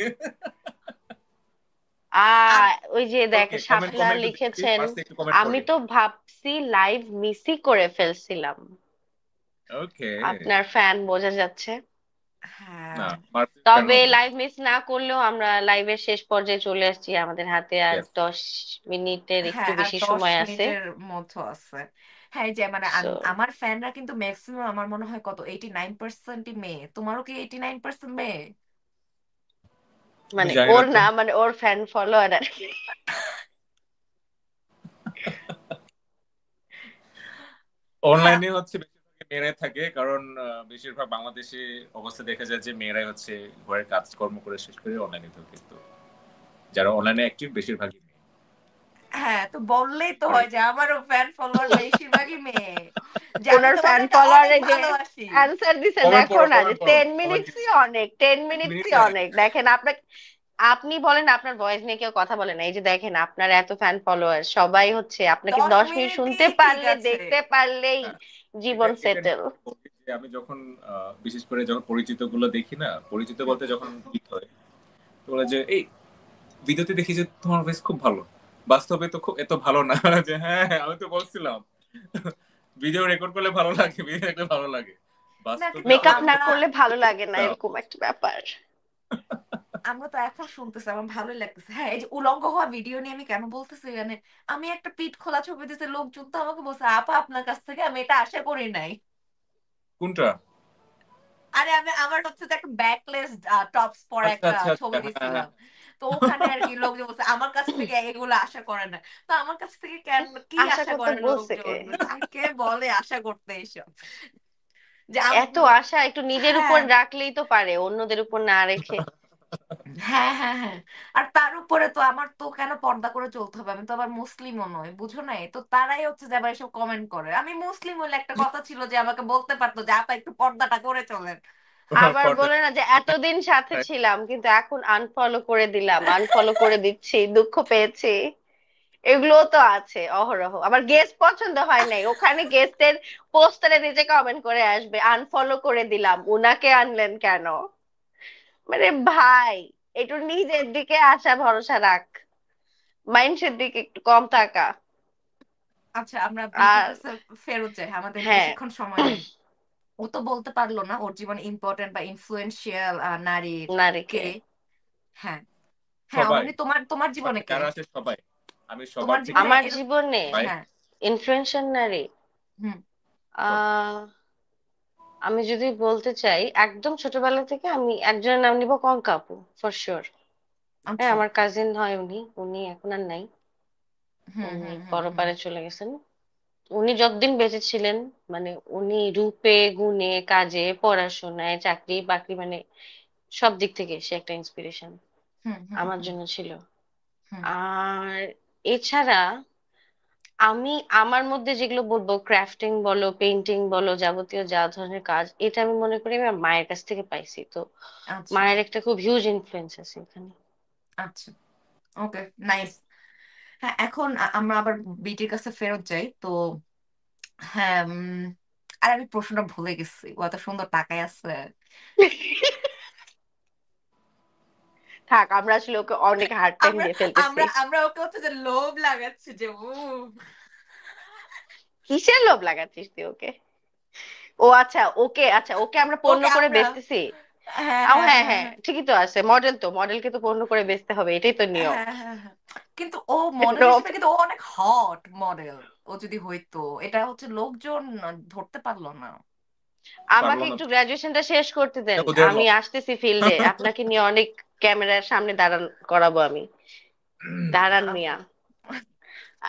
আর ওই যে দেখ ওকে, কমেন্ট শাপলা কমেন্ট দেখছি, লিখেছেন, ফার্স্ট একটু কমেন্ট আমি পড়ি। তো ভাবছি লাইভ মিসই করে ফেলছিলাম। ওকে। আপনার ফ্যান বোঝা যাচ্ছে। না, হ্যাঁ মার্সির ফ্যান তবে হব না। লাইভ মিস না করলেও আমরা লাইভের শেষ পর্যায়ে চলে আসছি, আমাদের হাতে আর Yes. 10 মিনিটের একটু হ্যাঁ, আর বেশি দশ সময় আছে। মিনিটের মতো আছে। হ্যাঁ, এই যে মানে সো আমার ফ্যানরা কিন্তু ম্যাক্সিমাম আমার মনে হয় কত 89% মেয়ে। তোমারও কি 89% মেয়ে? আমি মানে জানি না ওর তো। না, মানে ওর ফ্যান ফলোয়ার আর কি। হ্যাঁ অনলাইনে হচ্ছে বেশিরভাগ মেয়েরাই থাকে, কারণ বেশিরভাগ বাংলাদেশে অবস্থা দেখা যায় যে মেয়েরাই হচ্ছে ঘরের কাজকর্ম করে শেষ করে অনলাইনে থাকে। তো যারা অনলাইনে অ্যাক্টিভ বেশিরভাগই মেয়ে। হ্যাঁ, তো বললেই তো আর হয় যে আমারও ফ্যান ফলোয়ার বেশিরভাগই মেয়ে, যে আমি ওনার ফ্যান তোমাদেরকে অনেক ফলোয়ারে যে ভালোবাসি। অ্যান্সার দিছে কমেন্ট দেখো পড়ো, না, যে কমেন্ট পড়ো, টেন আবার কি মিনিটসই অনেক, 10 মিনিটসই মিনিট? অনেক। দেখেন আপনাকে, আপনি বলেন আপনার ভয়েস নিয়ে কেউ কথা বলে না, এই যে দেখেন আপনার এত ফ্যান ফলোয়ার সবাই হচ্ছে আপনাকে দশ 10 মিনিট শুনতে মিনিটই ঠিক পারলে, আছে। দেখতে পারলেই হ্যাঁ, এটা জীবন এটা নিয়ে সেটেল। বলি যে আমি যখন বিশেষ করে যখন পরিচিত গুলো দেখি না, পরিচিত হুম। বলতে যখন মিট হয়, তো বলে যে এই ভিডিওতে দেখি যে তোমার ভয়েস খুব ভালো, বাস্তবে তো খুব এত ভালো না। যে হ্যাঁ হ্যাঁ, আমি তো বলছিলাম ভিডিও রেকর্ড করলে ভালো লাগে, ভিডিও দেখলে ভালো লাগে, না বাস্তবে কিন্তু মেকআপ আসলে না আমরা করলে ভালো লাগে না, তো এরকম একটা ব্যাপার। আমরা তো এখন শুনতেছি, আমার ভালোই লাগতেছে। হ্যাঁ, এই যে উলঙ্গ হওয়া ভিডিও নিয়ে আমি কেন বলতেছি মানে, আমি একটা পিঠ খোলা ছবি দিতে লোকজন তো আমাকে বলছে আপা আপনার কাছ থেকে আমি এটা আশা করি নাই। কোনটা? আরে আমি আমার হচ্ছে তো একটা ব্যাকলেস টপস পরা আচ্ছা একটা আচ্ছা ছবি আচ্ছা, হ্যাঁ হ্যাঁ। দিছিলাম। তো ওখানে আর কি লোকজন বলছে আমার কাছ থেকে এগুলো আশা করে না। তো আমার কাছ থেকে কেন কি আশা আশা করতে করে বলছে কে? লোকজন? আর কে বলে আশা করতে এইসব? যে এত আশা একটু নিজের উপর হ্যাঁ রাখলেই তো পারে, অন্যদের উপর না রেখে। হ্যাঁ হ্যাঁ হ্যাঁ। আর তার উপরে তো আমার তো কেন পর্দা করে চলতে হবে? আমি তো আবার মুসলিমও নয়, বুঝো নাই? তো তারাই হচ্ছে যে আবার এসব কমেন্ট করে। আমি মুসলিম হলে একটা কথা ছিল যে আমাকে বলতে পারতো যে আপা একটু পর্দাটা করে চলেন। আবার পর্দা। বলে না যে এতদিন সাথে ছিলাম কিন্তু এখন আনফলো করে দিলাম, আনফলো করে দিচ্ছি, দুঃখ পেয়েছি, এগুলো তো আছে অহরহ। আবার গেস্ট পছন্দ হয় নাই, ওখানে গেস্টের পোস্টারে নিজে কমেন্ট করে আসবে আনফলো করে দিলাম, উনাকে আনলেন কেন? মানে ভাই, একটু নিজের দিকে আশা ভরসা রাখ, মানুষের দিকে একটু কম তাকা। আচ্ছা, আমরা বিউটি আর কাছে ফেরত যাই, আমাদের হ্যাঁ, বেশিক্ষণ সময় নেই। ও তো বলতে পারলো না ওর জীবনে ইম্পর্টেন্ট বা ইনফ্লুয়েন্সিয়াল নারী কে। নারীকে। হ্যাঁ হ্যাঁ, সবাই, মানে তোমার তোমার জীবনে কে? যারা আছে সবাই, আমি সবার তোমার থেকে জীবনে আমার এরকম। জীবনে ভাই। হ্যাঁ। ইনফ্লুয়েন্সার নারী, হুম। আহ আমি যদি বলতে চাই, একদম ছোটবেলা থেকে আমি একজনের নাম নিব, কঙ্কাপু, ফর শিওর। হ্যাঁ, আচ্ছা। আমার কাজিন হয় উনি, উনি এখন আর নাই। হুম উনি হুম হুম হুম পরপারে চলে গেছেন। উনি যতদিন বেঁচে ছিলেন, মানে উনি রূপে গুণে কাজে পড়াশোনায় চাকরি বাকরি, মানে সব দিক থেকে সে একটা ইন্সপিরেশন হুম হুম আমার হুম জন্য ছিল। হুম আর এছাড়া আমি আমার মধ্যে যেগুলো বলবো, ক্রাফটিং বলো, পেইন্টিং বলো, যাবতীয় যা ধরনের কাজ, এটা আমি মনে করি আমি আমার মায়ের কাছ থেকে পাইছি। তো আচ্ছা মায়ের একটা খুব হিউজ ইনফ্লুয়েন্স আছে এখানে। আচ্ছা। ওকে, নাইস। হ্যাঁ, এখন আমরা আবার বিটির কাছে ফেরত যাই তো। হ্যাঁ, আর আমি প্রশ্নটা ভুলে গেছি, ও এত সুন্দর টাকায় আছে। থাক, আমরা আসলে ওকে অনেক হার্ড টাইম আমরা দিয়ে ফেলতেছি। আমরা আমরা ওকে হচ্ছে যে লোভ লাগাচ্ছি যে ও। কিসের লোভ লাগাচ্ছিস তুই ওকে? ও আচ্ছা, ওকে, আচ্ছা ওকে আমরা পণ্য ওকে করে আমরা, বেচতেছি। হ্যাঁ ও হ্যাঁ হ্যাঁ হ্যাঁ হ্যাঁ, হ্যাঁ ঠিকই তো আছে, মডেল তো, মডেলকে তো পণ্য করে বেচতে হবে, এটাই তো নিয়ম। হ্যাঁ হ্যাঁ হ্যাঁ। কিন্তু ও মডেল লোভ। হিসেবে কিন্তু ও অনেক হট মডেল। ও যদি হইতো, এটা হচ্ছে লোকজন ধরতে পারলো না। পারলো আমাকে না একটু তো। গ্রাজুয়েশনটা শেষ করতে এটা দেন, ওদের আমি লস। আসতেছি ফিল্ডে, আপনাকে নিয়ে অনেক ক্যামেরার সামনে দাঁড়ান করাবো আমি। দাঁড়ান মিয়া।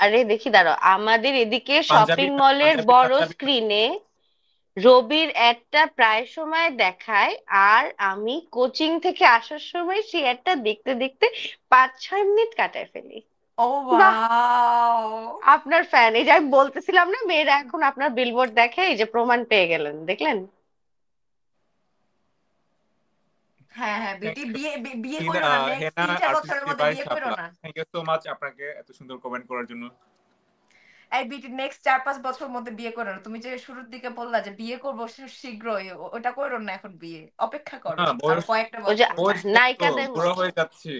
আরে দেখি, দাঁড়াও, আমাদের এদিকে পাঞ্জাবি শপিং মলের পাঞ্জাবি বড় পাঞ্জাবি স্ক্রিনে রবির অ্যাডটা প্রায় সময় দেখায়, আর আমি কোচিং থেকে আসার সময় সেই অ্যাডটা দেখতে দেখতে 5-6 মিনিট কাটায় ফেলি। ও বাহ, ওয়াও। আপনার ফ্যান! এই যে আমি বলতেছিলাম না, মেয়েরা এখন আপনার বিলবোর্ড দেখে, এই যে প্রমাণ পেয়ে গেলেন, দেখলেন? হ্যাঁ হ্যাঁ, থ্যাংক বিটি ইউ। বিয়ে বিয়ে হিনা, করো না, নেক্সট হেনা 3-4 বছরের আর্টিস্ট মধ্যে বাই বিয়ে করো শাপলা, না। থ্যাংক ইউ সো মাচ আপনাকে এত সুন্দর কমেন্ট করার জন্য। এই বিটি নেক্সট 4-5 বছর মধ্যে বিয়ে করো না। তুমি যে শুরুর দিকে বললা যে বিয়ে করবো শীঘ্রই, ওটা করো না, এখন বিয়ে অপেক্ষা করো না, আরো বয়স কয়েকটা ওই যে বছর। বয়স কত, নায়িকাদের বুড়া মতো, হয়ে যাচ্ছে,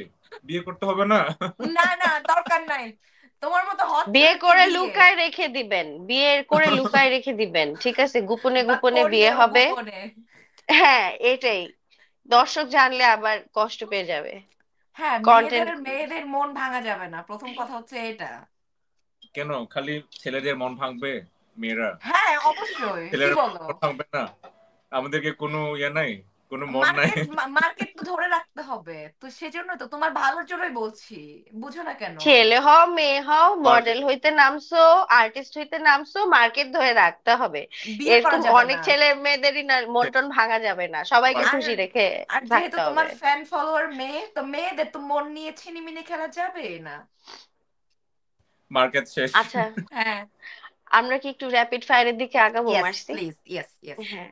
বিয়ে করতে হবে না? না না, দরকার নাই। তোমার মতো হট বিয়ে ছেলে কি করে বিয়ে? লুকায় রেখে দিবেন, বিয়ে করে লুকায় রেখে দিবেন, ঠিক আছে, গোপনে বা গোপনে বিয়ে করলেও হবে। গোপনে। হ্যাঁ, এটাই। দর্শক জানলে আবার কষ্ট পেয়ে যাবে। হ্যাঁ, মেয়েদের কন্টেন্ট। মেয়েদের মন ভাঙা যাবে না, প্রথম কথা হচ্ছে এটা। কেন খালি ছেলেদের মন ভাঙবে? মেয়েরা, হ্যাঁ অবশ্যই, কি ছেলেরা বলো? মন ভাঙবে না? আমাদেরকে কোনো ইয়ে নাই, কোনো মন নাই? মার্কেট মার্কেট তো ধরে রাখতে হবে, তো সেজন্য তো তোমার ভালোর জন্যই বলছি। বুঝো না কেন? ছেলে হও মেয়ে হও, মার্কেট। মডেল হইতে নামছো, আর্টিস্ট হইতে নামছো, মার্কেট ধরে রাখতে হবে। বিয়ে করা এরকম যাবে অনেক না। ছেলে মেয়েদেরই না মন টন ভাঙা যাবে না, সবাইকে আর খুশি রেখে আর যেহেতু থাকতে তোমার হবে। ফ্যান ফলোয়ার মেয়ে, তো মেয়েদের তো মন নিয়ে ছিনিমিনি খেলা যাবে না। মার্কেট শেষ। আচ্ছা, হ্যাঁ। আমরা কি একটু র্যাপিড ফায়ারের দিকে আগাবো, yes Mercy? Please, yes yes. হ্যাঁ,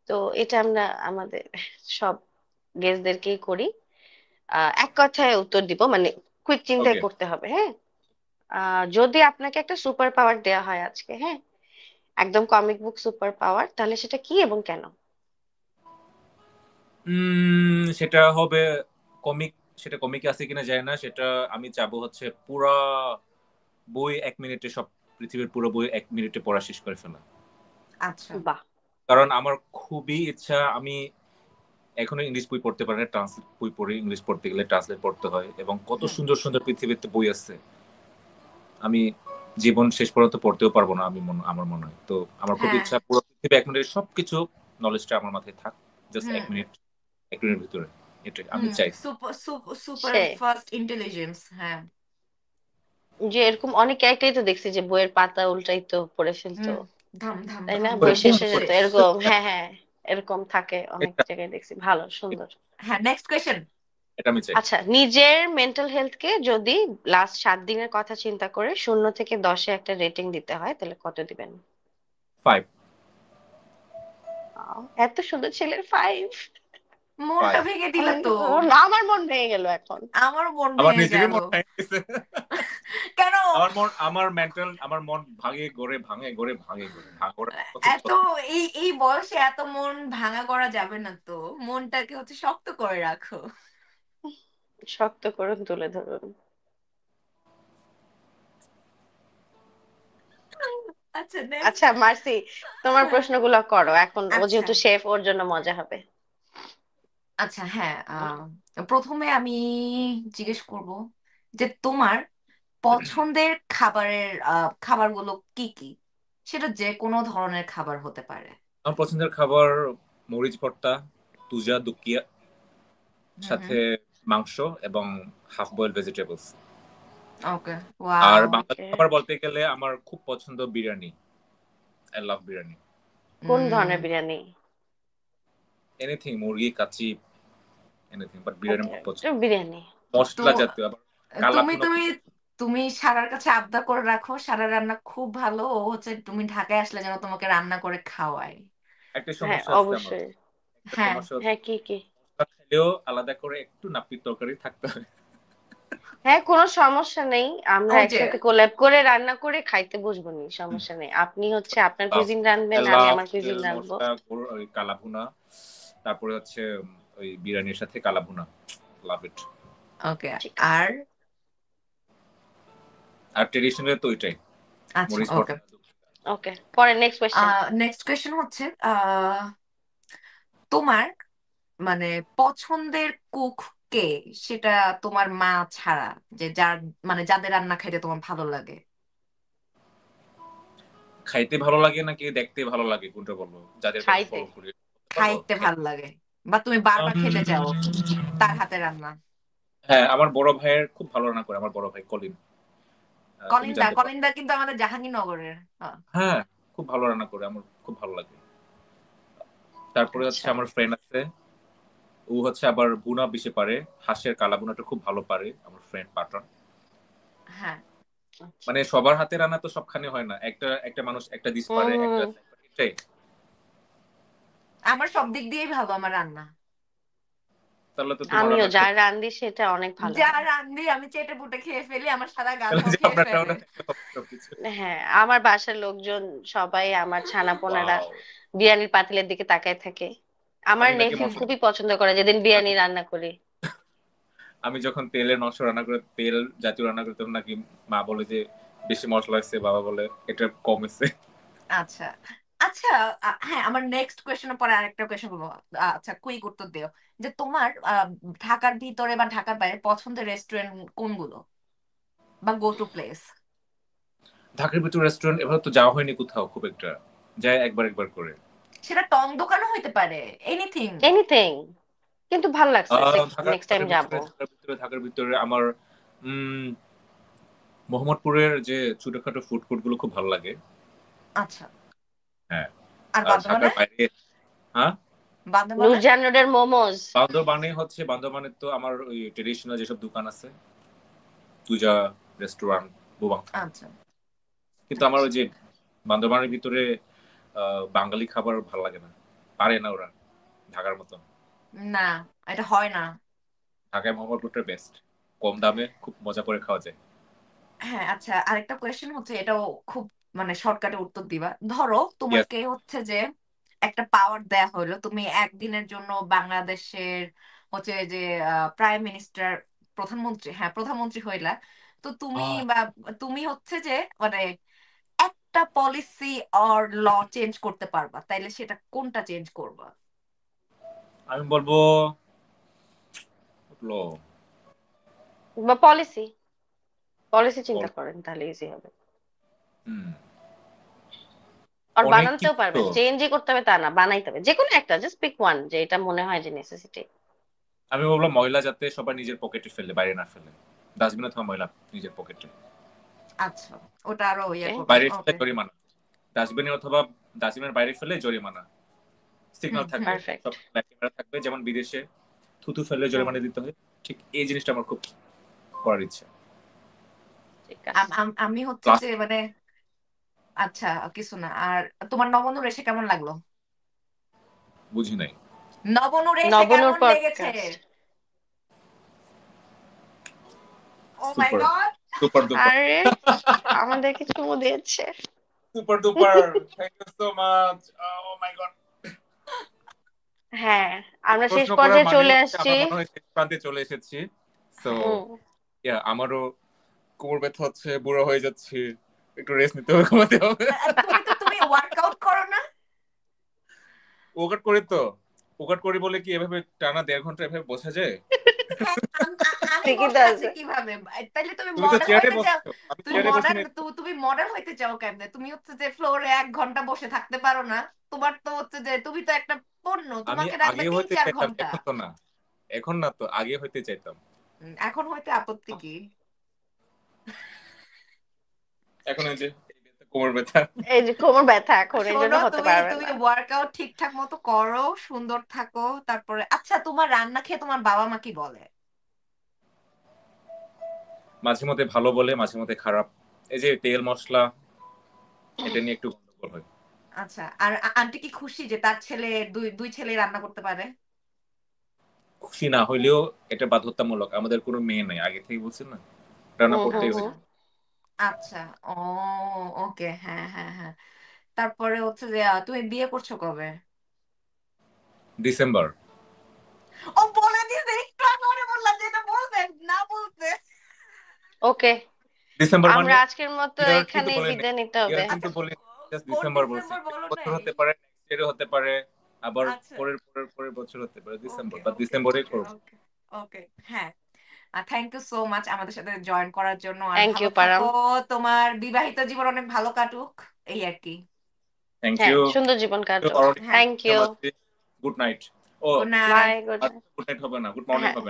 তো এটা আমরা আমাদের সব গেস্টদেরকেই করি। এক কথায় উত্তর দিব, মানে কুইক চিন্তায় ওকে। করতে হবে, হ্যাঁ? যদি আপনাকে একটা সুপার পাওয়ার দেয়া হয় আজকে, হ্যাঁ, একদম কমিক বুক সুপার পাওয়ার, তাহলে সেটা কি এবং কেন? সেটা হবে কমিক। সেটা কমিকে আছে কিনা যায় না, সেটা আমি চাবো হচ্ছে পুরা বই 1 মিনিটে, সব পৃথিবীর পুরো বই 1 মিনিটে পড়া শেষ করে ফেলা। আচ্ছা। বাহ। কারণ আমার খুবই ইচ্ছা, আমি এখনো ইংলিশ বই পড়তে পারি না, ট্রান্সলেট বই পড়ি, ইংলিশ পড়তে গেলে ট্রান্সলেট পড়তে হয়, এবং কত হুম সুন্দর সুন্দর পৃথিবীতে বই আছে, আমি জীবন শেষ পর্যন্ত পড়তেও পারবো না, আমার মনে হয়। তো আমার খুব হ্যাঁ। ইচ্ছা পুরো পৃথিবী 1 মিনিটে সবকিছু নলেজটা আমার মাথায় থাক, জাস্ট হুম 1 মিনিট, 1 মিনিটের ভিতরে। এটাই আমি হুম। চাই। সুপার সুপার সে ফাস্ট ইন্টেলিজেন্স, হ্যাঁ। যে এরকম অনেক ক্যারেক্টারই তো দেখছি যে বইয়ের পাতা উল্টাইতো পড়ে ফেলতো, হুম। ধাম ধাম তাই না, ধাম করে বই ধাম শেষ বই হয়ে যেত শেষ। এরকম, হ্যাঁ হ্যাঁ, এরকম থাকে অনেক এটা জায়গায় দেখছি, ভালো সুন্দর। এটা হ্যাঁ, নেক্সট কোয়েশ্চেন। এটা আমি চাই। আচ্ছা, নিজের মেন্টাল হেলথকে যদি লাস্ট 7 দিনের কথা চিন্তা করে 0 থেকে 10-এ একটা রেটিং দিতে হয়, তাহলে কত দিবেন? 5। এত সুন্দর ছেলের 5! মনটা 5। ভেঙে দিলে তো। আমার মন ভেঙে গেল এখন। আমার মন আমার ভেঙে নিজেরই গেল। মন ভেঙে গেছে। কেন? আমার মন ভাঙে গড়ে ভাঙে গড়ে ভাঙে গড়ে ভাঙে কত এত এই এই বয়সে এত মন ভাঙা করা যাবে না তো। মনটাকে হচ্ছে শক্ত করে রাখো। শক্ত করুন, তুলে ধরুন। আচ্ছা, নেক্সট। আচ্ছা মার্সি, তোমার হ্যাঁ। প্রশ্নগুলো করো এখন, ও আচ্ছা যেহেতু শেফ, ওর জন্য মজা হবে। আচ্ছা। হ্যাঁ, প্রথমে আমি জিজ্ঞেস করব যে তোমার পছন্দের খাবারের খাবারগুলো কি কি। সেটা যে কোনো ধরনের খাবার হতে পারে। আমার পছন্দের খাবার মরিচ ভর্তা, তুজা দুকিয়া, হুম সাথে হুম। মাংস এবং হাফ বয়েলড ভেজিটেবলস। ওকে, আর ওয়াও। বাঙালি ওকে, খাবার বলতে গেলে আমার খুব পছন্দ বিরিয়ানি। I love biryani. কোন ধরনের বিরিয়ানি? এনিথিং, মুরগি, কাচ্চি, এনিথিং, বাট বিরিয়ানি ওকে, আমার খুব তো পছন্দ। বিরিয়ানি। তো মশলা জাতীয়, আবার কালা তুমি ভুনা তুমি খুব পছন্দ। তুমি সারার কাছে আবদার করে রাখো, সারা রান্না খুব ভালো, ও হচ্ছে তুমি ঢাকায় আসলে যেন তোমাকে রান্না করে খাওয়ায়। একটা হ্যাঁ, সমস্যা আছে আমার। অবশ্যই। একটা হ্যাঁ। সমস্যা হচ্ছে হ্যাঁ, কি কি? মশলা খেলেও আলাদা করে একটু নাপিত তরকারি থাকতে হয়। হ্যাঁ, কোনো সমস্যা নেই, আমরা ওই যে একসাথে কোল্যাব করে রান্না করে খাইতে বসবো নি, সমস্যা নেই। আপনি হচ্ছে আপনার কুইজিন রাঁধবেন, আমি লাভ আমার কুইজিন তেল রাঁধবো। মশলা ওই কালা ভুনা, তারপরে হচ্ছে ওই বিরিয়ানির সাথে কালা ভুনা, লাভ ইট। ওকে। ঠিক আছে। আর আর ট্রেডিশনাল তো ওইটাই, আচ্ছা, মরিচ ওকে। ভর্তা। ওকে, পরে নেক্সট কোয়েশ্চেন। নেক্সট কোয়েশ্চেন হচ্ছে তোমার মানে পছন্দের কুক কে, সেটা তোমার মা ছাড়া, যে যার মানে যাদের রান্না খাইতে তোমার ভালো লাগে। খাইতে ভালো লাগে নাকি দেখতে ভালো লাগে, কোনটা বলবো? যাদেরকে আমি খাইতে। ফলো করি বলতে পারবো খাইতে খাইতে। ভালো লাগে, বা তুমি বারবার খেতে চাও তার হাতে রান্না। হ্যাঁ, আমার বড় ভাইয়ের খুব ভালো রান্না করে, আমার বড় ভাই কলিন। তুমি কলিন্দা, জানতে পারো। কলিন্দা কিন্তু আমাদের জাহাঙ্গীরনগরের। হ্যাঁ, খুব ভালো রান্না করে, আমার খুব ভালো লাগে। তারপরে হচ্ছে আচ্ছা আমার ফ্রেন্ড আছে, ও হচ্ছে আবার ভুনা বেশি পারে। হাঁসের কালা ভুনাটা খুব ভালো পারে আমার ফ্রেন্ড পাটন। হ্যাঁ। আচ্ছা। মানে সবার হাতে রান্না তো সবখানে হয় না, একটা একটা মানুষ একটা ডিশ পারে, একটা হুম। এটাই। আমার সব দিক দিয়েই ভালো আমার রান্না। তাহলে তো তোমার আমিও রান্না যা খাই। রান্ধি সেটা অনেক ভালো যা হয়। রান্ধি আমি চেটে পুটে খেয়ে ফেলি, আমার সারা তাহলে গাঁথাও যে খেয়ে আপনারটা ফেলে। ওটা খাইতে হবে সবকিছু। হ্যাঁ, আমার বাসার লোকজন সবাই আমার ছানাপোনারা ওয়াও। বিরিয়ানির পাতিলের দিকে তাকায় থাকে। আমার আমি নাকি নেফিউ মশলা, খুবই পছন্দ করে যেদিন বিরিয়ানি রান্না করি। আমি যখন তেলের মাংস রান্না করে, তেল জাতীয় রান্না করি, তখন নাকি মা বলে যে বেশি মশলা হয়েছে, বাবা বলে এটা কম হয়েছে। আচ্ছা, আচ্ছা। হ্যাঁ, আমার নেক্সট কোয়েশ্চেনের পরে আরেকটা কোয়েশ্চেন করবো। আচ্ছা, কুইক উত্তর দিও, যে তোমার ঢাকার ভিতরে বা ঢাকার বাইরে পছন্দের রেস্টুরেন্ট কোনগুলো, বা গো টু প্লেস। ঢাকার ভিতর রেস্টুরেন্ট এভাবে তো যাওয়া হয়নি কোথাও খুব একটা, যায় একবার একবার করে। সেটা টং দোকানও হইতে পারে, এনিথিং। এনিথিং, কিন্তু ভাল লাগছে, ঢাকার নেক্সট টাইম ঢাকার যাব। ভিতরে ঢাকার ভিতরে ঢাকার ভিতরে আমার উম মোহাম্মদপুরের যে ছোটখাটো ফুড কোর্ট গুলো খুব ভালো লাগে। আচ্ছা। হ্যাঁ। আর আর ঢাকার বান্দরবানে? বাইরে, হ্যাঁ, বান্দরবানে? নূরজাহান রোডের মোমোজ। বান্দরবানে তো আমার ওই ট্রেডিশনাল যেসব দোকান আছে, তুজা রেস্টুরেন্ট, বুবাংথাং। আচ্ছা, কিন্তু আমার ওই আচ্ছা। যে বান্দরবানের ভিতরে বাঙালি খাবার ভালো লাগে না, পারে না ওরা ঢাকার মতন। না, এটা হয় না। ঢাকায় মোহাম্মদপুরটা বেস্ট, কম দামে খুব মজা করে খাওয়া যায়। হ্যাঁ, আচ্ছা, আরেকটা কোয়েশ্চেন হচ্ছে, এটাও খুব মানে শর্টকাটে উত্তর দিবা। ধরো ইয়েস। তোমাকে হচ্ছে যে একটা পাওয়ার দেয়া হলো, তুমি একদিনের জন্য বাংলাদেশের হচ্ছে যে প্রাইম মিনিস্টার, প্রধানমন্ত্রী, হ্যাঁ প্রধানমন্ত্রী হইলা। তো তুমি বা তুমি হচ্ছে যে মানে একটা পলিসি অর ল চেঞ্জ করতে পারবা, তাইলে সেটা কোনটা চেঞ্জ করবা? আমি বলবো লো। বা পলিসি, পলিসি চিন্তা করেন তাহলে ইজি হবে। হুম। আর অনেক বানাতেও কিছু তো। পারবেন, চেঞ্জই করতে হবে তা না, বানাইতে হবে যে কোনো একটা, জাস্ট পিক ওয়ান যে এটা মনে হয় যে নেসেসিটি। আমি বললাম ময়লা যাতে সবাই নিজের পকেটে ফেলে, বাইরে না ফেলে। ডাস্টবিনে অথবা ময়লা নিজের পকেটে, আচ্ছা, ওটা আরো ইয়ে ওকে। করবা, বাইরে ফেলে ওকে। জরিমানা। ডাস্টবিনে অথবা ডাস্টবিনের বাইরে ফেলে জরিমানা। হুম সিগন্যাল হুম। থাকবে, পারফেক্ট। সব ক্যামেরা থাকবে, যেমন বিদেশে থুতু ফেলে হুম। জরিমানা দিতে হয়। ঠিক এই জিনিসটা আমার খুব করার ইচ্ছা। ঠিক আছে। আমি হচ্ছে যে প্লাস্টিক। মানে আচ্ছা, কিছু না। আর তোমার নবনূর এসে কেমন লাগলো? বুঝি নাই। নবনূর এসে নবনুর কেমন লেগেছে? Podcast. Oh my super, god. Super duper. আরে, আমাদেরকে চুমু দিয়েছে। Super duper, thank you so much. Oh my god. হ্যাঁ, আমরা শেষ প্রশ্ন করার পর্যায়ে মানে চলে হচ্ছে আসছি। আমার মনে হয় শেষ প্রান্তে চলে এসেছি। সো হুম। আমারও কোমর ব্যথা হচ্ছে, বুড়ো হয়ে যাচ্ছি, একটু রেস্ট নিতে হবে, ঘুমাতে হবে। তুমি ওয়ার্কআউট করো না? ওয়ার্কআউট করি তো। ওয়ার্কআউট করি বলে কি এভাবে টানা 1.5 ঘন্টা এভাবে বসা যায়? হ্যাঁ, আমি ঠিকই তো বসে আছি আছে। কিভাবে? তাইলে তুমি তুমি তো মডেল চেয়ারে হইতে চাও? বসছো, আমি তুমি চেয়ারে বসে মডার্ন, নেই। তুমি মডেল হইতে চাও কেমনে? তুমি হচ্ছে যে ফ্লোরে 1 ঘন্টা বসে থাকতে পারো না? তোমার তো হচ্ছে যে তুমি তো একটা পণ্য, আমি তোমাকে রাখবে আগে তিন হইতে চার চাইতাম, ঘন্টা এখন তো না। এখন না তো, আগে হইতে চাইতাম। এখন হইতে আপত্তি কি? এখন এই যে কোমর ব্যথা। এই যে কোমর ব্যথা এখন এই জন্য শোনো, হতে তুমি পারবে তুমি না। ওয়ার্কআউট ঠিকঠাক মতো করো, সুন্দর থাকো। তারপরে আচ্ছা, তোমার রান্না খেয়ে তোমার বাবা মা কি বলে? মাঝে মধ্যে ভালো বলে, মাঝে মধ্যে খারাপ। এই যে তেল মশলা, এটা নিয়ে একটু গন্ডগোল হয়। আচ্ছা, আর আন্টি কি খুশি যে তার ছেলে, দুই দুই ছেলে রান্না করতে পারে? খুশি না হইলেও এটা বাধ্যতামূলক, আমাদের কোনো মেয়ে নাই, আগে থেকে বলছেন না, রান্না হুম হুম করতেই হুম। হয়। আচ্ছা আচ্ছা। ও, ওকে, হ্যাঁ হ্যাঁ হ্যাঁ। তারপরে হচ্ছে যে তুমি বিয়ে করছো কবে? ডিসেম্বর। ও বলে দিয়েছে, একটু আগে ওরে বললাম যে এটা বলবেন না বলতে। ওকে, ডিসেম্বর মানে আমরা আজকের মতো ইয়ার কিন্তু এখানেই বলেন নাই, বিদায় নিতে হবে। ইয়ার কিন্তু আচ্ছা, বলি, জাস্ট কোন ডিসেম্বর বলছি। ডিসেম্বর বলো বছর নাই? হতে পারে, নেক্সট ইয়ারও হতে পারে, আবার আচ্ছা, পরের পরের পরের বছর হতে পারে ডিসেম্বর, ওকে বা ওকে ডিসেম্বরেই ওকে করব। ওকে ওকে, হ্যাঁ। থ্যাংক ইউ সো মাচ আমাদের সাথে জয়েন করার জন্য, আর থ্যাংক ভালো ইউ থাকো। পারাম। তোমার বিবাহিত জীবন অনেক ভালো কাটুক, এই আর কি। থ্যাংক হ্যাঁ, ইউ। সুন্দর জীবন কাটুক। অরণি, হ্যাঁ, thank you. Good night. Oh, good bye, night. Good আর নাইট। গুড নাইট হবে না, গুড মর্নিং হ্যাঁ। হবে না।